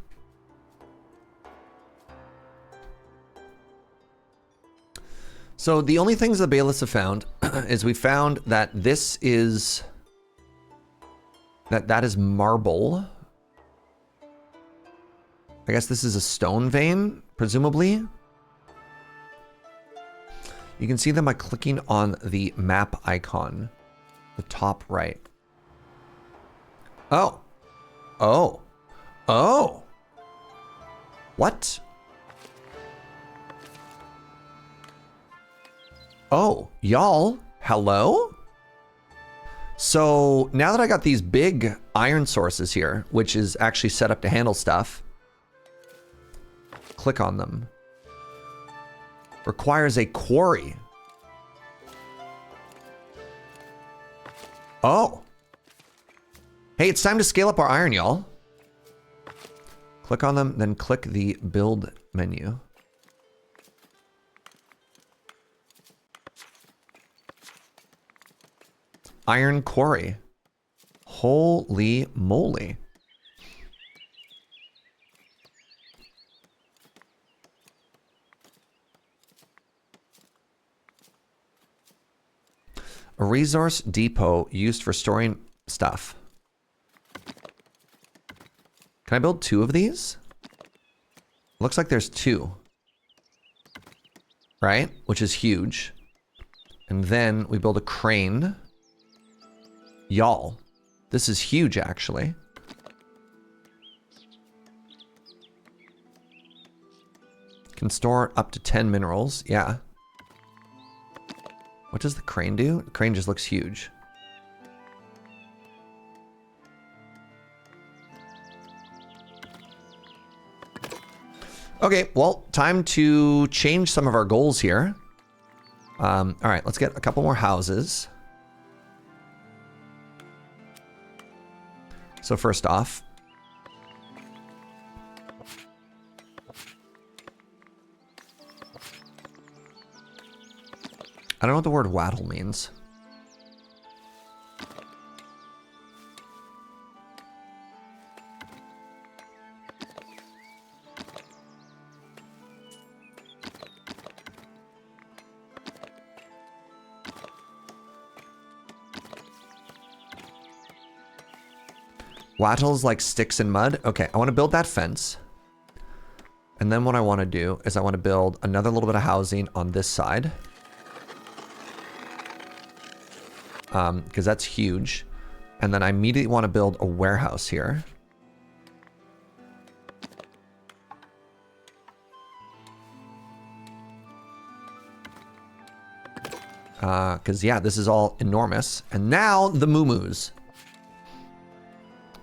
[SPEAKER 1] So the only things the bailiffs have found is we found that this is... That is marble. I guess this is a stone vein, presumably. You can see them by clicking on the map icon, the top right. Oh. Oh. Oh. What? Oh, y'all, hello? So now that I got these big iron sources here, which is actually set up to handle stuff, click on them. Requires a quarry. Oh. Hey, it's time to scale up our iron, y'all. Click on them, then click the build menu. Iron quarry. Holy moly. A resource depot used for storing stuff. Can I build 2 of these? Looks like there's 2. Right? Which is huge. And then we build a crane. Y'all, this is huge, actually. Can store up to 10 minerals. Yeah. What does the crane do? The crane just looks huge. Okay, well, time to change some of our goals here. All right, let's get a couple more houses. So first off, I don't know what the word wattle means. Wattles like sticks in mud. Okay, I want to build that fence. And then what I want to do is I want to build another little bit of housing on this side. Because that's huge. And then I immediately want to build a warehouse here. Because yeah, this is all enormous. And now the moo-moos.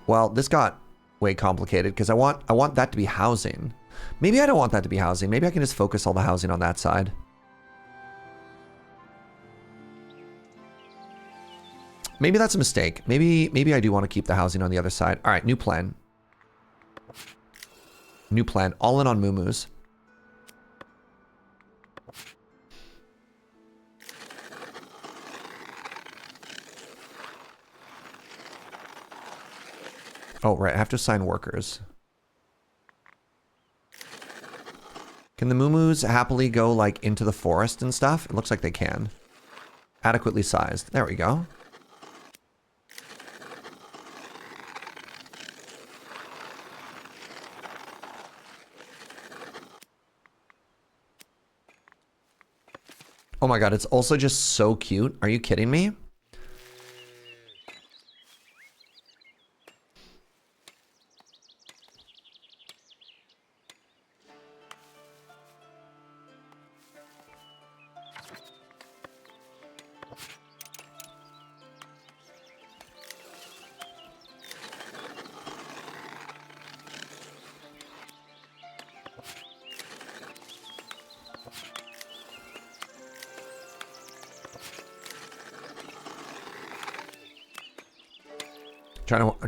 [SPEAKER 1] Well, this got way complicated because I want that to be housing. Maybe I don't want that to be housing. Maybe I can just focus all the housing on that side. Maybe that's a mistake. Maybe I do want to keep the housing on the other side. All right, new plan. New plan. All in on moo-moos. Oh, right. I have to assign workers. Can the moo-moos happily go, like, into the forest and stuff? It looks like they can. Adequately sized. There we go. Oh my god, it's also just so cute. Are you kidding me?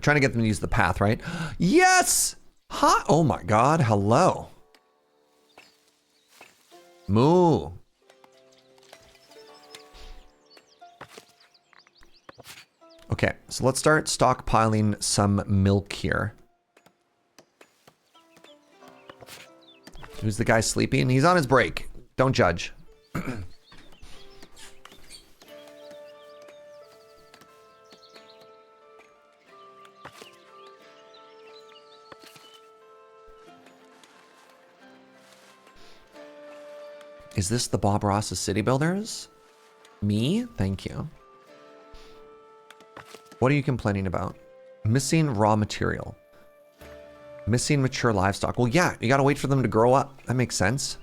[SPEAKER 1] Trying to get them to use the path, right? Yes! Hi! Oh my god, hello. Moo. Okay, so let's start stockpiling some milk here. Who's the guy sleeping? He's on his break. Don't judge. Is this the Bob Ross's City Builders? Me? Thank you. What are you complaining about? Missing raw material. Missing mature livestock. Well, yeah, you gotta wait for them to grow up. That makes sense.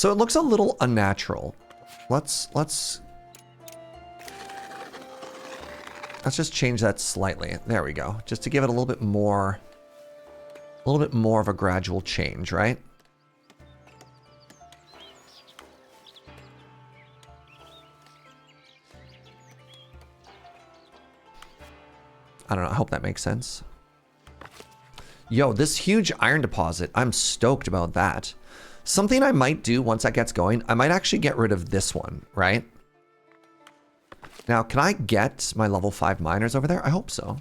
[SPEAKER 1] So it looks a little unnatural. Let's just change that slightly. There we go. Just to give it a little bit more of a gradual change, right? I don't know. I hope that makes sense. Yo, this huge iron deposit. I'm stoked about that. Something I might do once that gets going, I might actually get rid of this one, right? Now, can I get my level 5 miners over there? I hope so.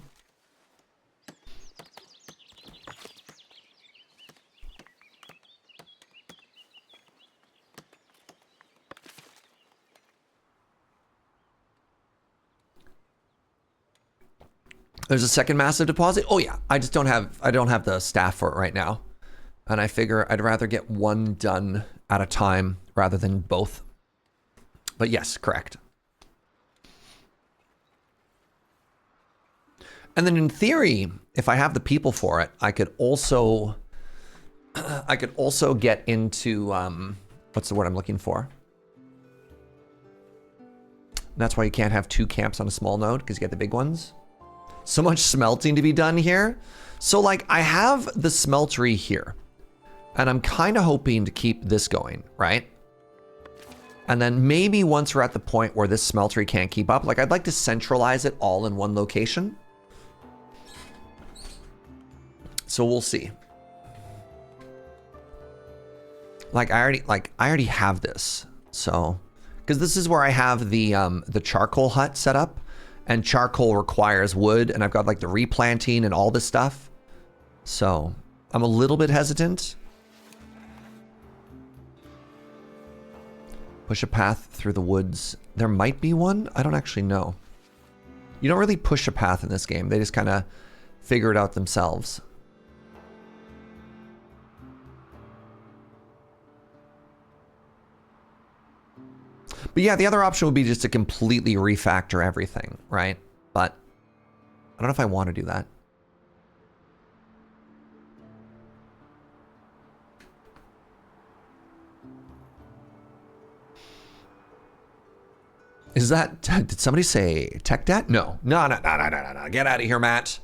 [SPEAKER 1] There's a second massive deposit. Oh yeah, I don't have the staff for it right now. And I figure I'd rather get one done at a time rather than both. But yes, correct. And then in theory, if I have the people for it, I could also get into what's the word I'm looking for? That's why you can't have 2 camps on a small node, because you get the big ones. So much smelting to be done here. So like I have the smeltery here, and I'm kind of hoping to keep this going, right? And then maybe once we're at the point where this smeltery can't keep up, like I'd like to centralize it all in one location. So we'll see. Like I already have this. So, because this is where I have the charcoal hut set up. And charcoal requires wood, and I've got like the replanting and all this stuff. So I'm a little bit hesitant. Push a path through the woods. There might be one. I don't actually know. You don't really push a path in this game. They just kind of figure it out themselves. But yeah, the other option would be just to completely refactor everything, right? But I don't know if I want to do that. Is that, did somebody say tech debt? No. No. Get out of here, Matt.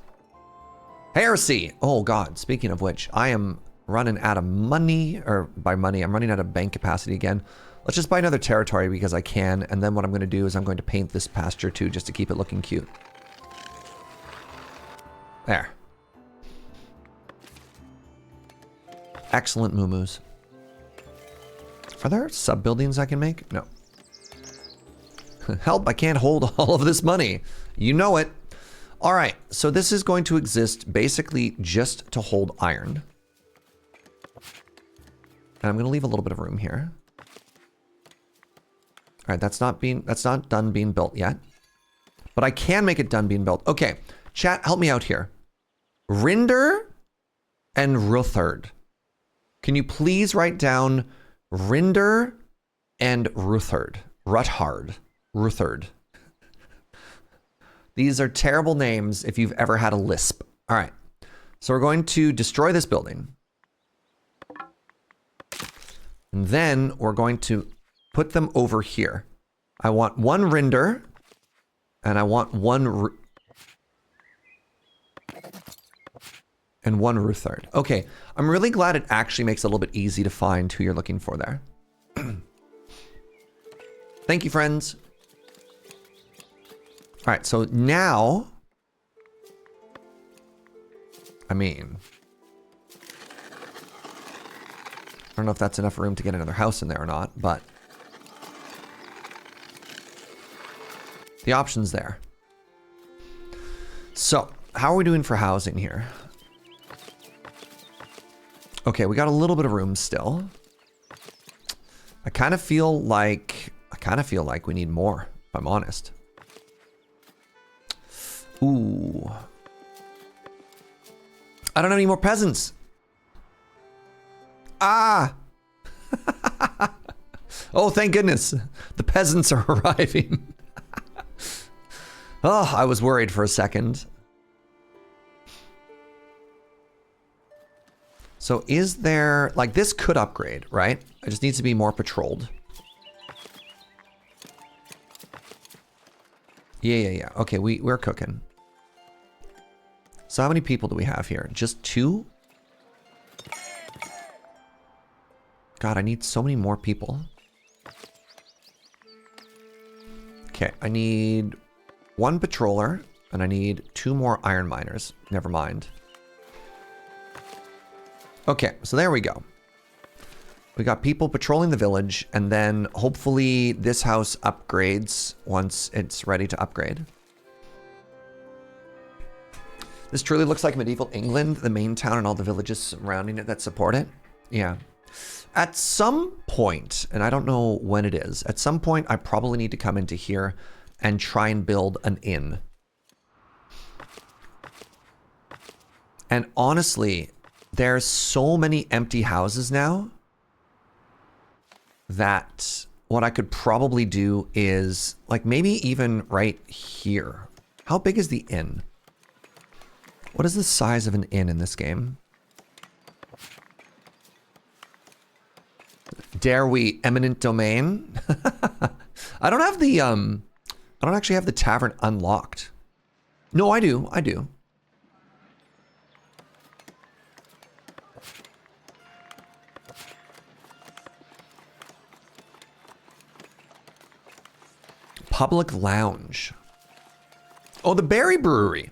[SPEAKER 1] Heresy. Oh God, speaking of which, I am running out of money, or by money, I'm running out of bank capacity again. Let's just buy another territory because I can, and then what I'm going to do is I'm going to paint this pasture too, just to keep it looking cute. There. Excellent moo-moos. Are there sub-buildings I can make? No. Help, I can't hold all of this money. You know it. All right, so this is going to exist basically just to hold iron. And I'm going to leave a little bit of room here. All right, that's not done being built yet. But I can make it done being built. Okay, chat, help me out here. Rinder and Ruthard. Can you please write down Rinder and Ruthard? Ruthard. These are terrible names if you've ever had a lisp. All right, so we're going to destroy this building. And then we're going to put them over here. I want one Rinder, and I want one and one Ruthard. Okay, I'm really glad it actually makes it a little bit easy to find who you're looking for there. Thank you, friends. All right, so now, I mean, I don't know if that's enough room to get another house in there or not, but the option's there. So, how are we doing for housing here? Okay, we got a little bit of room still. I kind of feel like we need more, if I'm honest. Ooh. I don't have any more peasants. Ah! Oh, thank goodness. The peasants are arriving. Oh, I was worried for a second. So is there, like this could upgrade, right? It just needs to be more patrolled. Yeah. Okay, we're cooking. So how many people do we have here? Just 2? God, I need so many more people. Okay, I need 1 patroller, and I need 2 more iron miners. Never mind. Okay, so there we go. We got people patrolling the village, and then hopefully this house upgrades once it's ready to upgrade. This truly looks like medieval England, the main town and all the villages surrounding it that support it. Yeah. At some point, and I don't know when it is, at some point I probably need to come into here and try and build an inn. And honestly, there's so many empty houses now that what I could probably do is like maybe even right here. How big is the inn? What is the size of an inn in this game? Dare we eminent domain? I don't have the I don't actually have the tavern unlocked. No, I do. Public lounge. Oh, the berry brewery.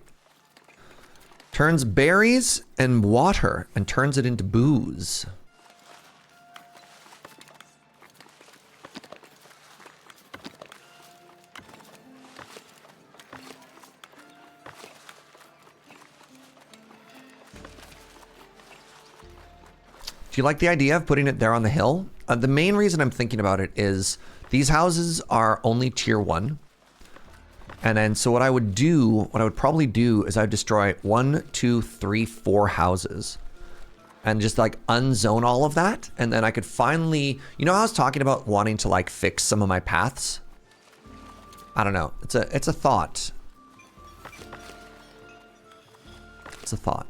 [SPEAKER 1] Turns berries and water and turns it into booze. Do you like the idea of putting it there on the hill? The main reason I'm thinking about it is these houses are only tier 1. And then, so what I would probably do is I would destroy 1, 2, 3, 4 houses. And just like unzone all of that. And then I could finally, you know how I was talking about wanting to like fix some of my paths? I don't know. It's a thought. It's a thought.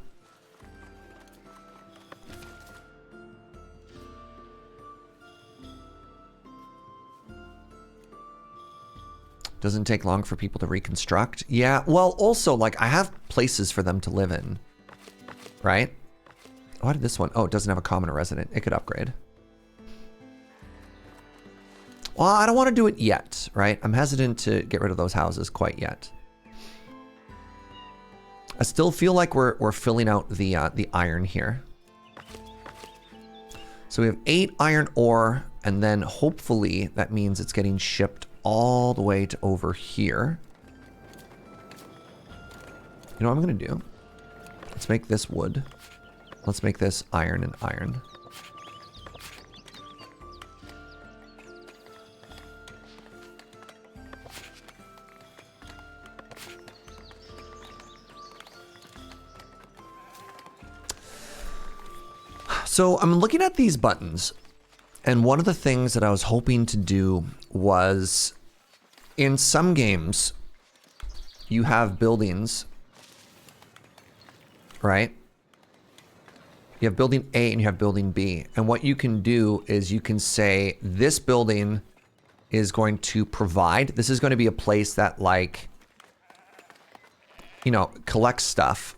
[SPEAKER 1] Doesn't take long for people to reconstruct. Yeah, well, also, like, I have places for them to live in. Right? Why did this one? Oh, it doesn't have a common resident. It could upgrade. Well, I don't want to do it yet, right? I'm hesitant to get rid of those houses quite yet. I still feel like we're filling out the iron here. So we have 8 iron ore, and then hopefully that means it's getting shipped all the way to over here. You know what I'm gonna do? Let's make this wood. Let's make this iron and iron. So I'm looking at these buttons, and one of the things that I was hoping to do was, in some games, you have buildings, right? You have building A and you have building B. And what you can do is you can say, this building is going to provide, this is going to be a place that, like, you know, collects stuff,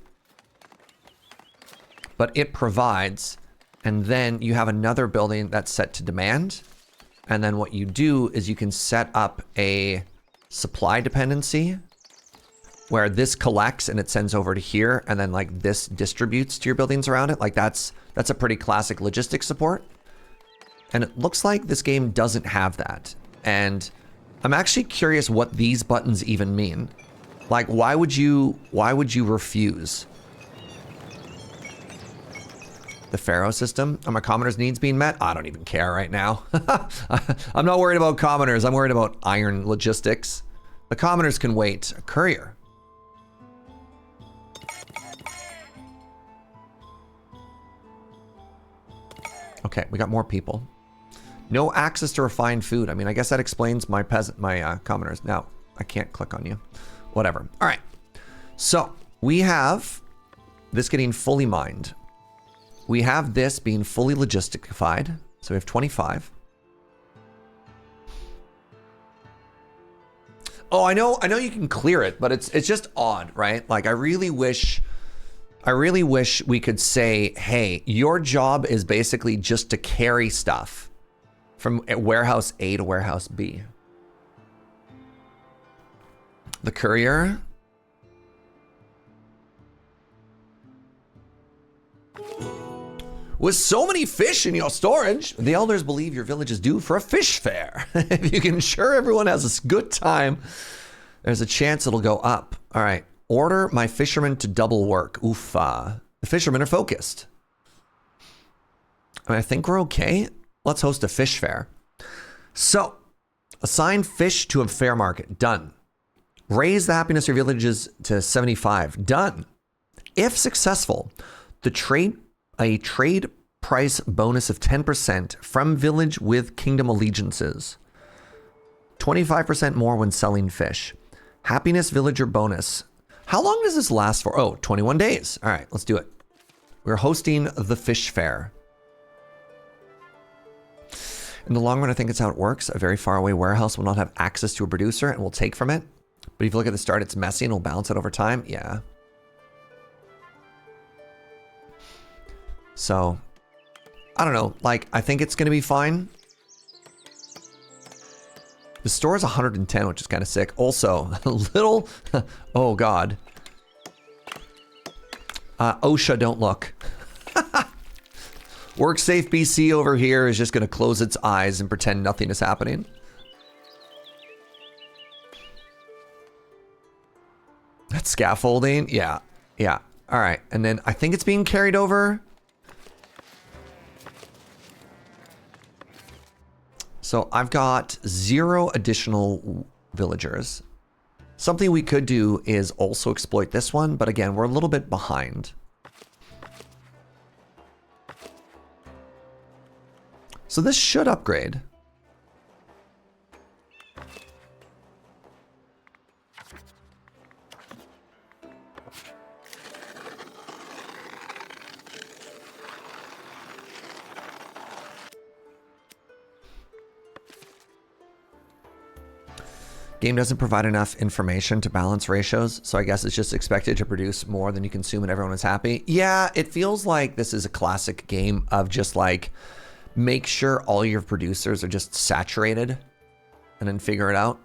[SPEAKER 1] but it provides. And then you have another building that's set to demand. And then what you do is you can set up a supply dependency where this collects and it sends over to here. And then like this distributes to your buildings around it. Like that's a pretty classic logistics support. And it looks like this game doesn't have that. And I'm actually curious what these buttons even mean. Like, why would you refuse? The Pharaoh system? Are my commoners' needs being met? I don't even care right now. I'm not worried about commoners. I'm worried about iron logistics. The commoners can wait. A courier. Okay, we got more people. No access to refined food. I mean, I guess that explains my commoners. Now, I can't click on you. Whatever. All right. So, we have this getting fully mined. We have this being fully logistified. So we have 25. Oh, I know you can clear it, but it's just odd, right? Like I really wish we could say, hey, your job is basically just to carry stuff from warehouse A to warehouse B. The courier. With so many fish in your storage, the elders believe your village is due for a fish fair. If you can ensure everyone has a good time, there's a chance it'll go up. All right. Order my fishermen to double work. Oofa. The fishermen are focused. I think we're okay. Let's host a fish fair. So, assign fish to a fair market. Done. Raise the happiness of your villages to 75. Done. If successful, a trade price bonus of 10% from village with kingdom allegiances. 25% more when selling fish. Happiness villager bonus. How long does this last for? Oh, 21 days. All right, let's do it. We're hosting the fish fair. In the long run, I think it's how it works. A very far away warehouse will not have access to a producer and will take from it. But if you look at the start, it's messy and will balance it over time. Yeah. So, I don't know. Like, I think it's going to be fine. The store is 110, which is kind of sick. Also, a little... oh, God. OSHA, don't look. WorkSafe BC over here is just going to close its eyes and pretend nothing is happening. That's scaffolding. Yeah. Yeah. All right. And then I think it's being carried over. So I've got 0 additional villagers. Something we could do is also exploit this one, but again, we're a little bit behind. So this should upgrade. Game doesn't provide enough information to balance ratios, so I guess it's just expected to produce more than you consume and everyone is happy. Yeah, it feels like this is a classic game of just like, make sure all your producers are just saturated and then figure it out.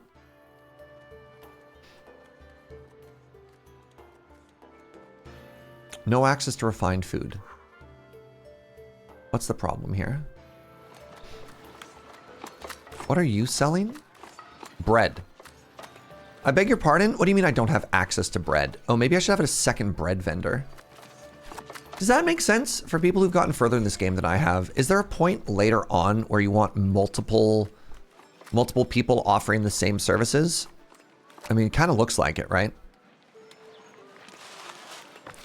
[SPEAKER 1] No access to refined food. What's the problem here? What are you selling? Bread. I beg your pardon? What do you mean I don't have access to bread? Oh, maybe I should have a second bread vendor. Does that make sense for people who've gotten further in this game than I have? Is there a point later on where you want multiple people offering the same services? I mean, it kind of looks like it, right?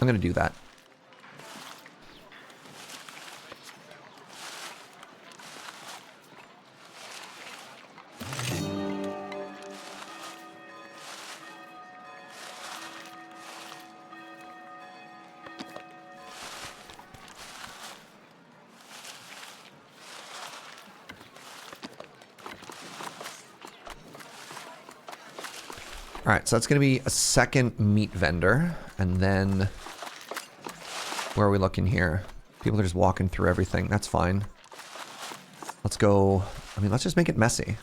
[SPEAKER 1] I'm going to do that. All right, so that's going to be a second meat vendor. And then where are we looking here? People are just walking through everything. That's fine. Let's go. I mean, let's just make it messy.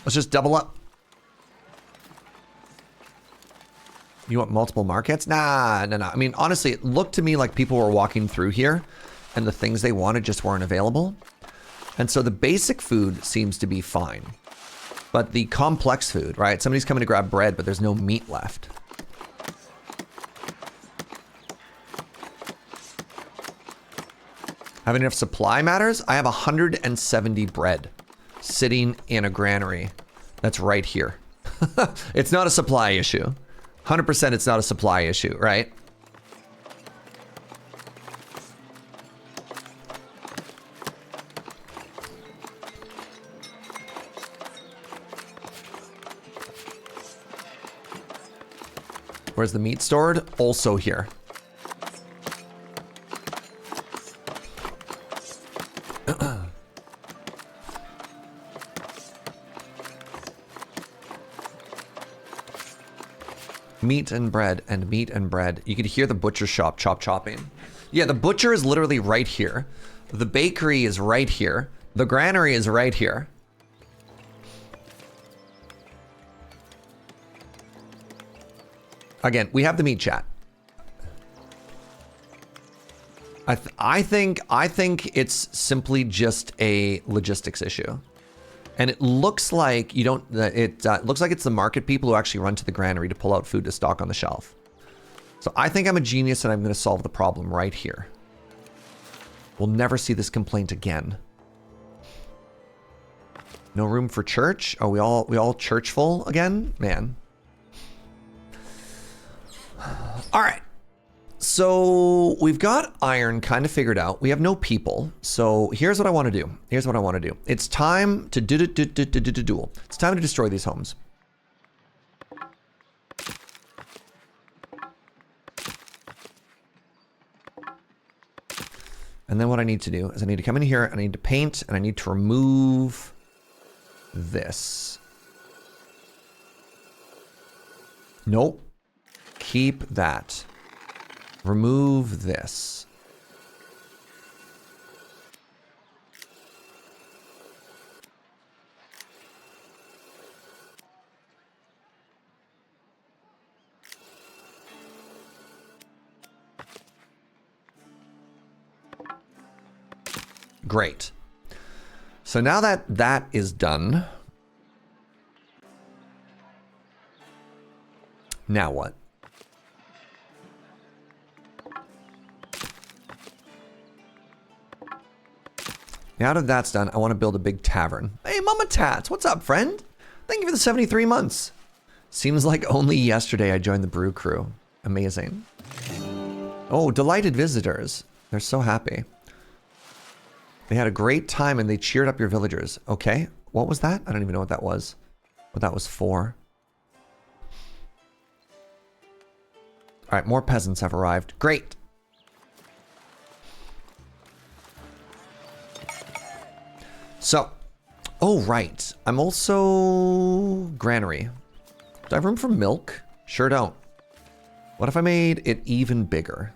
[SPEAKER 1] Let's just double up. You want multiple markets? Nah. I mean, honestly, it looked to me like people were walking through here and the things they wanted just weren't available. And so the basic food seems to be fine. But the complex food, right? Somebody's coming to grab bread, but there's no meat left. Having enough supply matters? I have 170 bread sitting in a granary that's right here. It's not a supply issue. 100% it's not a supply issue, right? Where's the meat stored? Also here. Meat and bread and meat and bread. You could hear the butcher shop chopping. Yeah, the butcher is literally right here. The bakery is right here. The granary is right here. Again, we have the meat chat. I think it's simply just a logistics issue. And it looks like you don't, it looks like it's the market people who actually run to the granary to pull out food to stock on the shelf. So I think I'm a genius and I'm going to solve the problem right here. We'll never see this complaint again. No room for church? Oh, we all church full again? Man. All right. So we've got iron kind of figured out. We have no people. So here's what I want to do. It's time to duel. It's time to destroy these homes. And then what I need to do is I need to come in here and I need to paint and I need to remove this. Nope. Keep that. Remove this. Great. So now that that is done, now what? Now that that's done, I want to build a big tavern. Hey, Mama Tats, what's up, friend? Thank you for the 73 months. Seems like only yesterday I joined the brew crew. Amazing. Oh, delighted visitors. They're so happy. They had a great time and they cheered up your villagers. Okay, what was that? I don't even know what that was. What that was for. All right, more peasants have arrived. Great. So, oh, right. I'm also granary. Do I have room for milk? Sure don't. What if I made it even bigger?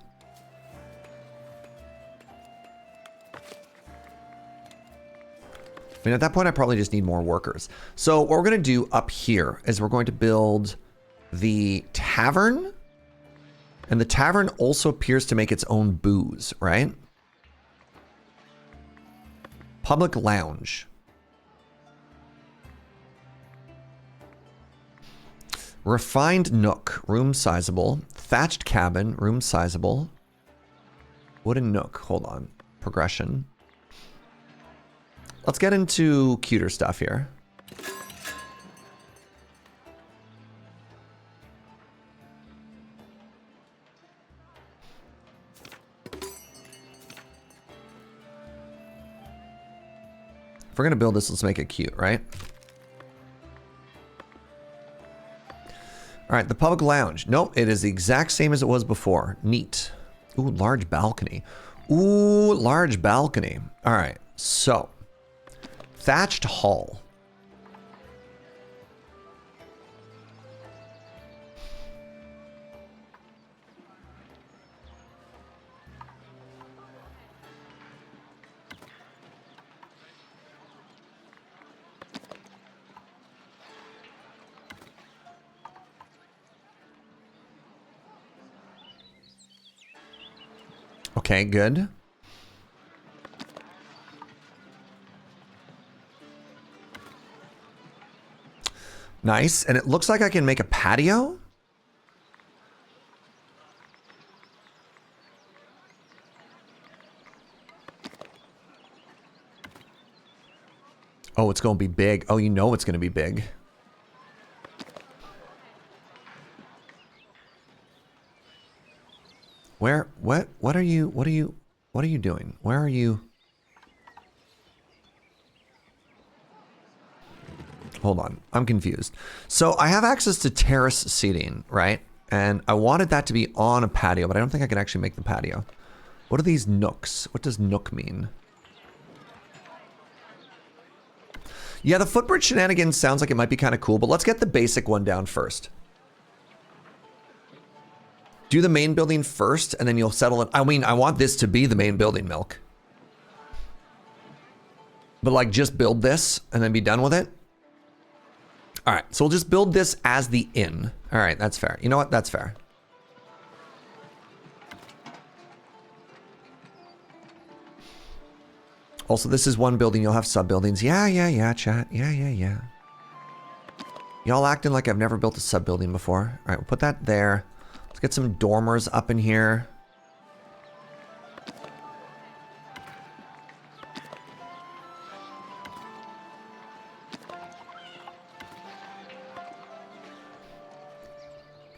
[SPEAKER 1] I mean, at that point, I probably just need more workers. So what we're going to do up here is we're going to build the tavern. And the tavern also appears to make its own booze, right? Public lounge. Refined nook, room sizable. Thatched cabin, room sizable. Wooden nook, hold on. Progression. Let's get into cuter stuff here. If we're gonna build this, let's make it cute, right? All right, the public lounge. Nope, it is the exact same as it was before. Neat. Ooh, large balcony. Ooh, large balcony. All right, so thatched hall. Okay, good. Nice. And it looks like I can make a patio. Oh, it's going to be big. Oh, you know it's going to be big. Where, what are you doing? Where are you? Hold on, I'm confused. So I have access to terrace seating, right? And I wanted that to be on a patio, but I don't think I can actually make the patio. What are these nooks? What does nook mean? Yeah, the footbridge shenanigans sounds like it might be kind of cool, but let's get the basic one down first. Do the main building first, and then you'll settle it. I mean, I want this to be the main building, Milk. But like, just build this, and then be done with it. All right, so we'll just build this as the inn. All right, that's fair. You know what? That's fair. Also, this is one building. You'll have sub-buildings. Yeah, chat. Yeah. Y'all acting like I've never built a sub-building before. All right, we'll put that there. Let's get some dormers up in here.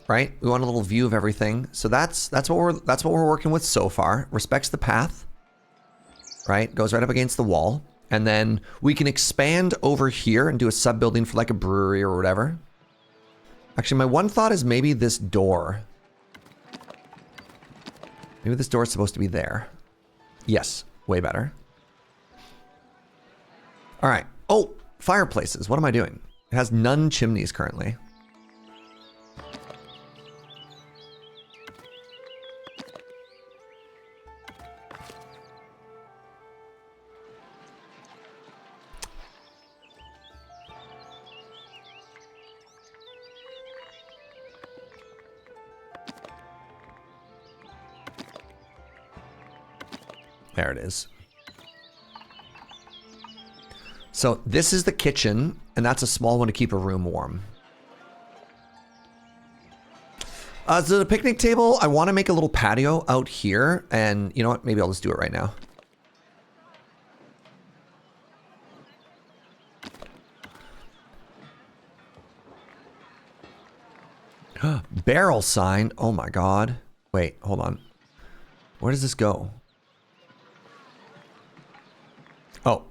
[SPEAKER 1] Right? We want a little view of everything. So that's what we're working with so far. Respects the path. Right? Goes right up against the wall. And then we can expand over here and do a sub-building for like a brewery or whatever. Actually, my one thought is maybe this door. Maybe this door is supposed to be there. Yes, way better. All right. Oh, fireplaces. What am I doing? It has none chimneys currently. There it is. So this is the kitchen, and that's a small one to keep a room warm. So the picnic table, I want to make a little patio out here, and you know what? Maybe I'll just do it right now. Barrel sign. Oh my god. Wait, hold on. Where does this go? Oh.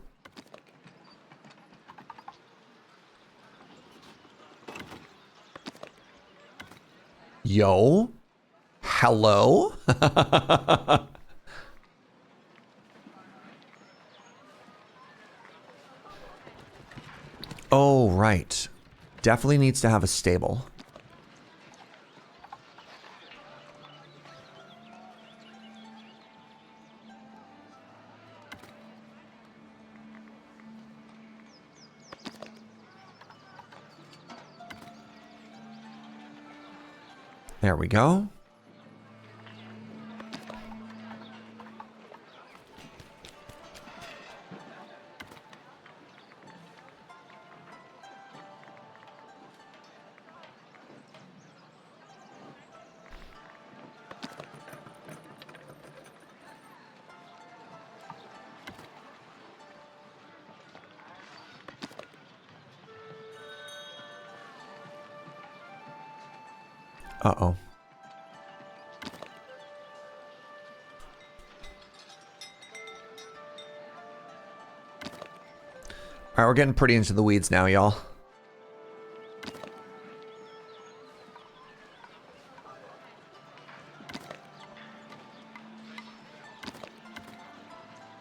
[SPEAKER 1] Yo. Hello? Oh, right. Definitely needs to have a stable. There we go. Uh-oh. Alright, we're getting pretty into the weeds now, y'all.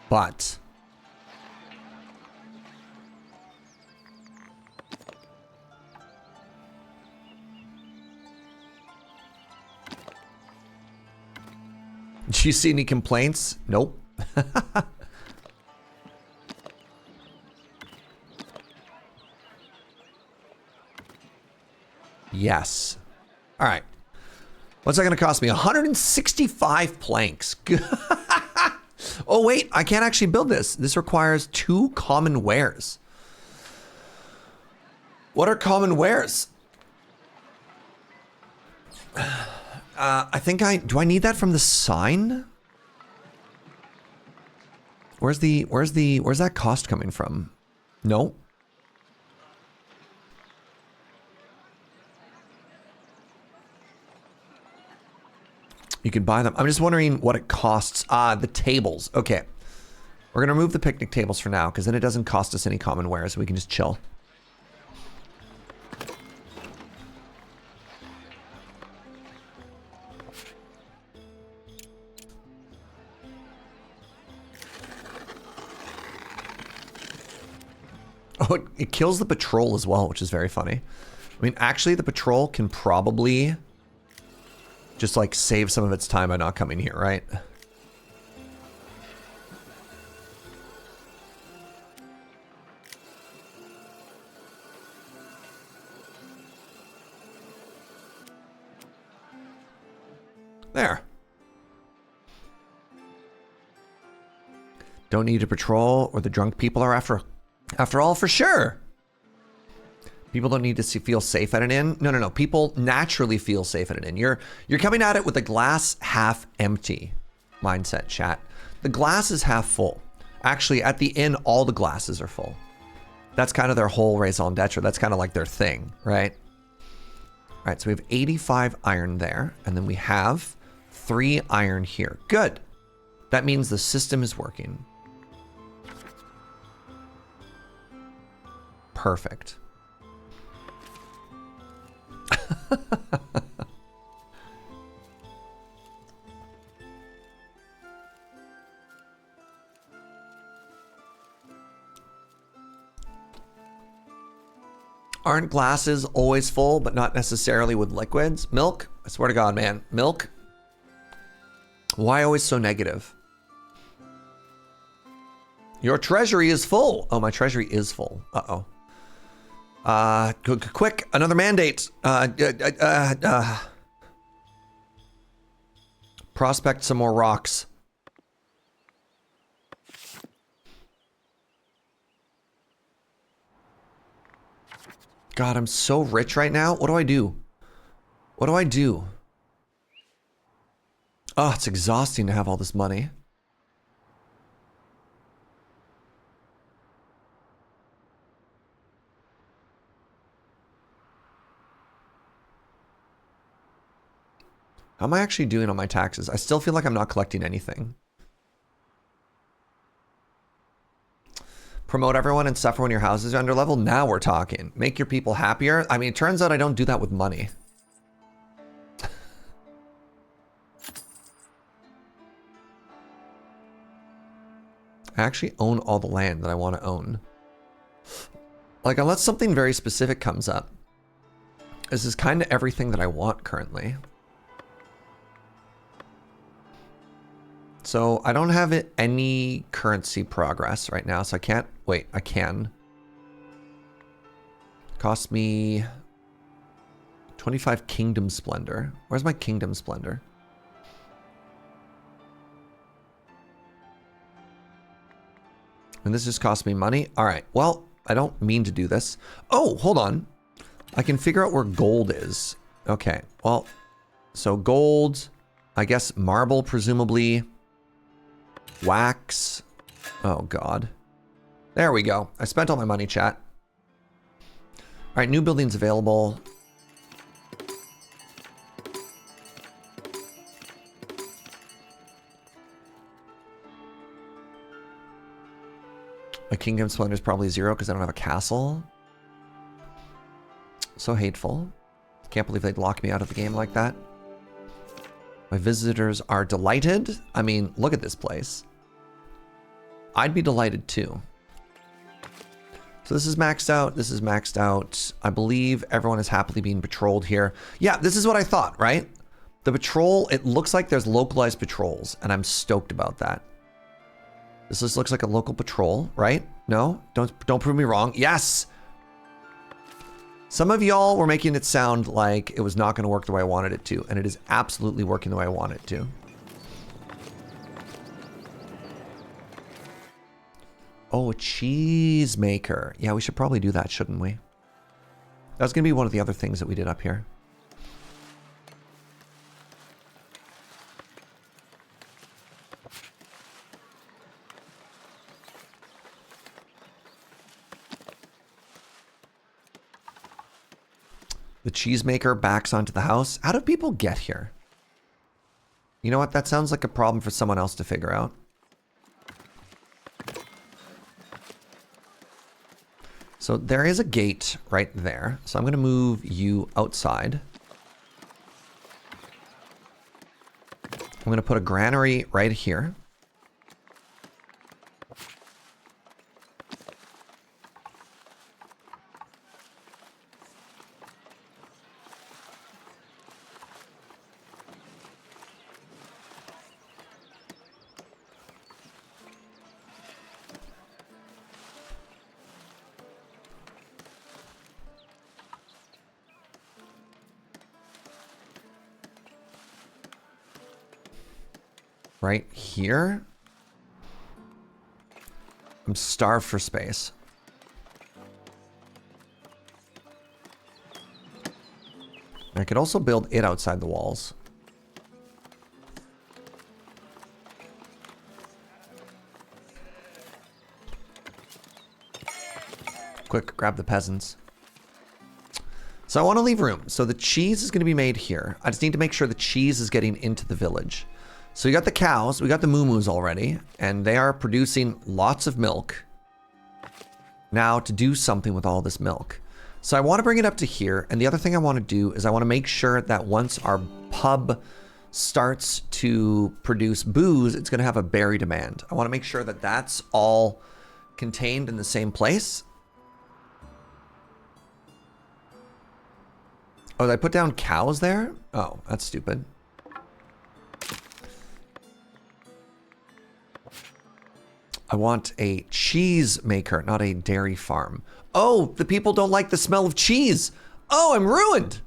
[SPEAKER 1] But do you see any complaints? Nope. Yes. All right. What's that going to cost me? 165 planks. Oh, wait. I can't actually build this. This requires 2 common wares. What are common wares? I think do I need that from the sign? Where's that cost coming from? No. You can buy them. I'm just wondering what it costs. The tables. Okay. We're going to remove the picnic tables for now, because then it doesn't cost us any common wares. We can just chill. Oh, it kills the patrol as well, which is very funny. I mean, actually, the patrol can probably just like save some of its time by not coming here, right? There. Don't need to patrol, or the drunk people are after all, for sure. People don't need to feel safe at an inn. No. People naturally feel safe at an inn. You're coming at it with a glass half empty mindset, chat. The glass is half full. Actually, at the inn, all the glasses are full. That's kind of their whole raison d'etre. That's kind of like their thing, right? All right, so we have 85 iron there, and then we have 3 iron here. Good. That means the system is working. Perfect. Aren't glasses always full, but not necessarily with liquids? Milk? I swear to God, man. Milk? Why always so negative? Your treasury is full. Oh, my treasury is full. Uh-oh. Quick, another mandate. Prospect some more rocks. God, I'm so rich right now. What do I do? What do I do? Oh, it's exhausting to have all this money. How am I actually doing on my taxes? I still feel like I'm not collecting anything. Promote everyone and suffer when your house is under level. Now we're talking. Make your people happier. I mean, it turns out I don't do that with money. I actually own all the land that I want to own. Like, unless something very specific comes up. This is kind of everything that I want currently. So I don't have any currency progress right now, so I can't. Wait, I can. Cost me 25 Kingdom Splendor. Where's my Kingdom Splendor? And this just cost me money. All right, well, I don't mean to do this. Oh, hold on. I can figure out where gold is. Okay, well, so gold, I guess marble, presumably. Wax. Oh, God. There we go. I spent all my money, chat. All right, new buildings available. My Kingdom Splendor is probably 0 because I don't have a castle. So hateful. Can't believe they'd lock me out of the game like that. My visitors are delighted. I mean, look at this place. I'd be delighted too. So this is maxed out. This is maxed out. I believe everyone is happily being patrolled here. Yeah, this is what I thought, right? The patrol, it looks like there's localized patrols, and I'm stoked about that. This just looks like a local patrol, right? No? Don't prove me wrong. Yes! Some of y'all were making it sound like it was not going to work the way I wanted it to, and it is absolutely working the way I want it to. Oh, a cheese maker. Yeah, we should probably do that, shouldn't we? That's going to be one of the other things that we did up here. The cheesemaker backs onto the house. How do people get here? You know what? That sounds like a problem for someone else to figure out. So there is a gate right there. So I'm going to move you outside. I'm going to put a granary right here. right here. I'm starved for space. I could also build it outside the walls. Quick, grab the peasants. So I want to leave room. So the cheese is going to be made here. I just need to make sure the cheese is getting into the village. So we got the cows, we got the moo-moos already, and they are producing lots of milk. Now to do something with all this milk. So I want to bring it up to here. And the other thing I want to do is I want to make sure that once our pub starts to produce booze, it's going to have a berry demand. I want to make sure that that's all contained in the same place. Oh, did I put down cows there? Oh, that's stupid. I want a cheese maker, not a dairy farm. Oh, the people don't like the smell of cheese. Oh, I'm ruined.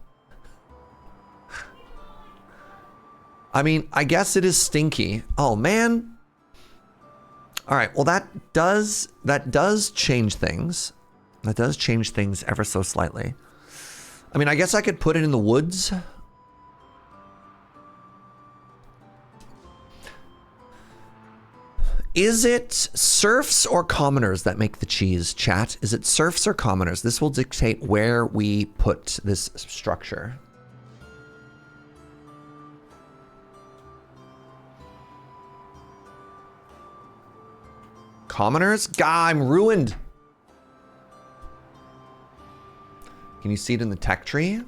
[SPEAKER 1] I mean, I guess it is stinky. Oh, man. All right, well, that does change things. That does change things ever so slightly. I mean, I guess I could put it in the woods. Is it serfs or commoners that make the cheese, chat? Is it serfs or commoners? This will dictate where we put this structure. Commoners? Gah, I'm ruined. Can you see it in the tech tree?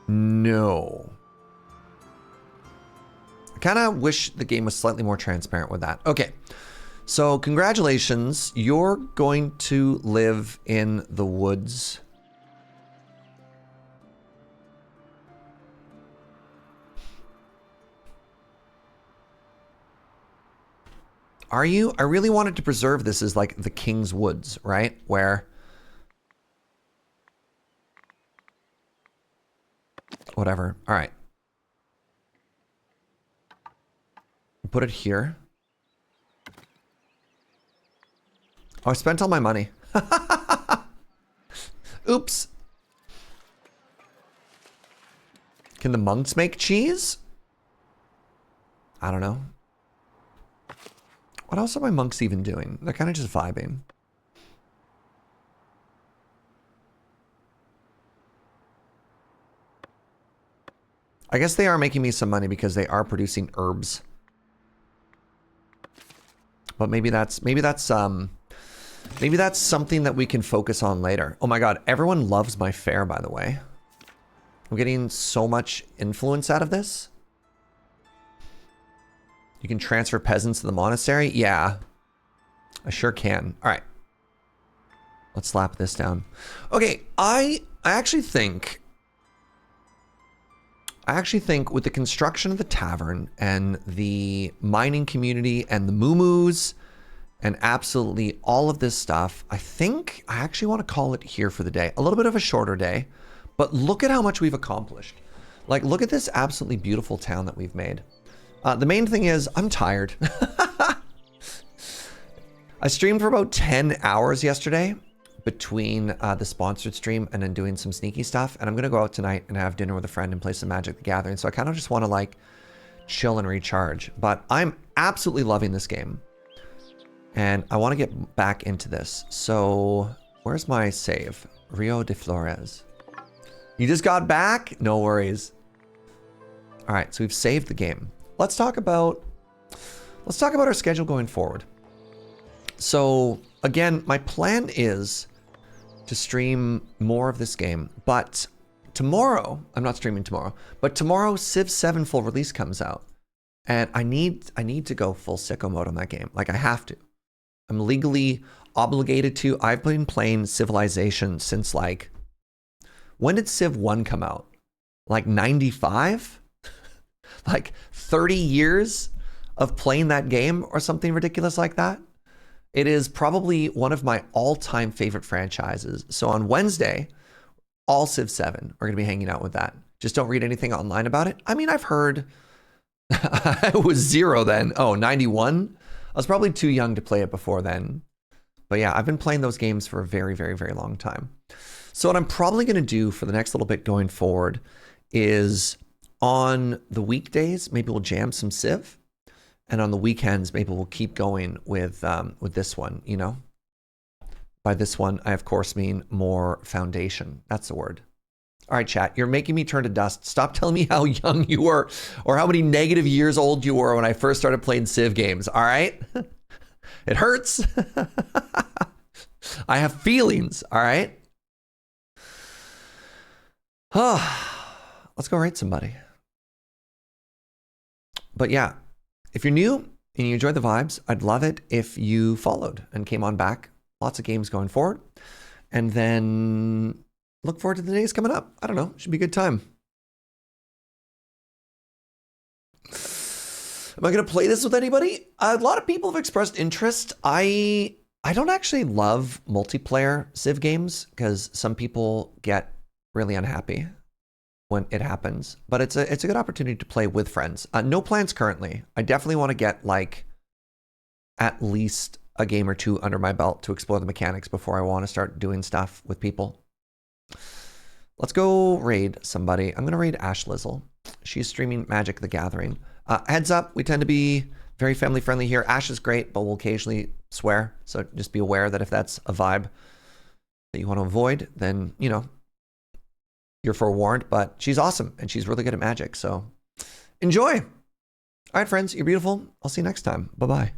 [SPEAKER 1] No. I kind of wish the game was slightly more transparent with that. Okay. So congratulations. You're going to live in the woods. Are you? I really wanted to preserve this as like the King's Woods, right? Where... Whatever. All right. Put it here. Oh, I spent all my money. Oops. Can the monks make cheese? I don't know. What else are my monks even doing? They're kind of just vibing. I guess they are making me some money because they are producing herbs. But maybe that's something that we can focus on later. Oh my god, everyone loves my fair, by the way. I'm getting so much influence out of this. You can transfer peasants to the monastery? Yeah. I sure can. All right. Let's slap this down. Okay, I actually think with the construction of the tavern and the mining community and the moo-moos and absolutely all of this stuff, I think I actually want to call it here for the day. A little bit of a shorter day, but look at how much we've accomplished. Like, look at this absolutely beautiful town that we've made. The main thing is I'm tired. I streamed for about 10 hours yesterday between the sponsored stream and then doing some sneaky stuff. And I'm going to go out tonight and have dinner with a friend and play some Magic the Gathering. So I kind of just want to like chill and recharge. But I'm absolutely loving this game. And I want to get back into this. So where's my save? Rio de Flores. You just got back? No worries. All right, so we've saved the game. Let's talk about our schedule going forward. So again, my plan is to stream more of this game, but tomorrow, I'm not streaming tomorrow, but tomorrow Civ 7 full release comes out. And I need to go full sicko mode on that game. Like, I have to. I'm legally obligated to. I've been playing Civilization since like, when did Civ 1 come out? Like 95? Like 30 years of playing that game or something ridiculous like that. It is probably one of my all-time favorite franchises. So on Wednesday, all Civ 7 are going to be hanging out with that. Just don't read anything online about it. I mean, I've heard I was 0 then. Oh, 91? I was probably too young to play it before then. But yeah, I've been playing those games for a very, very, very long time. So what I'm probably going to do for the next little bit going forward is on the weekdays, maybe we'll jam some Civ. And on the weekends, maybe we'll keep going with this one, you know? By this one, I of course mean more foundation. That's the word. All right, chat, you're making me turn to dust. Stop telling me how young you were or how many negative years old you were when I first started playing Civ games, all right? It hurts. I have feelings, all right? Let's go raid somebody. But yeah, if you're new and you enjoy the vibes, I'd love it if you followed and came on back. Lots of games going forward. And then look forward to the days coming up. I don't know. Should be a good time. Am I going to play this with anybody? A lot of people have expressed interest. I don't actually love multiplayer Civ games because some people get really unhappy when it happens. But it's a good opportunity to play with friends. No plans currently. I definitely want to get like at least a game or two under my belt to explore the mechanics before I want to start doing stuff with people. Let's go raid somebody. I'm going to raid Ash Lizzle. She's streaming Magic the Gathering. Heads up, we tend to be very family friendly here. Ash is great, but we'll occasionally swear. So just be aware that if that's a vibe that you want to avoid, then, you know, you're forewarned. But she's awesome and she's really good at Magic. So enjoy. All right, friends, you're beautiful. I'll see you next time. Bye-bye.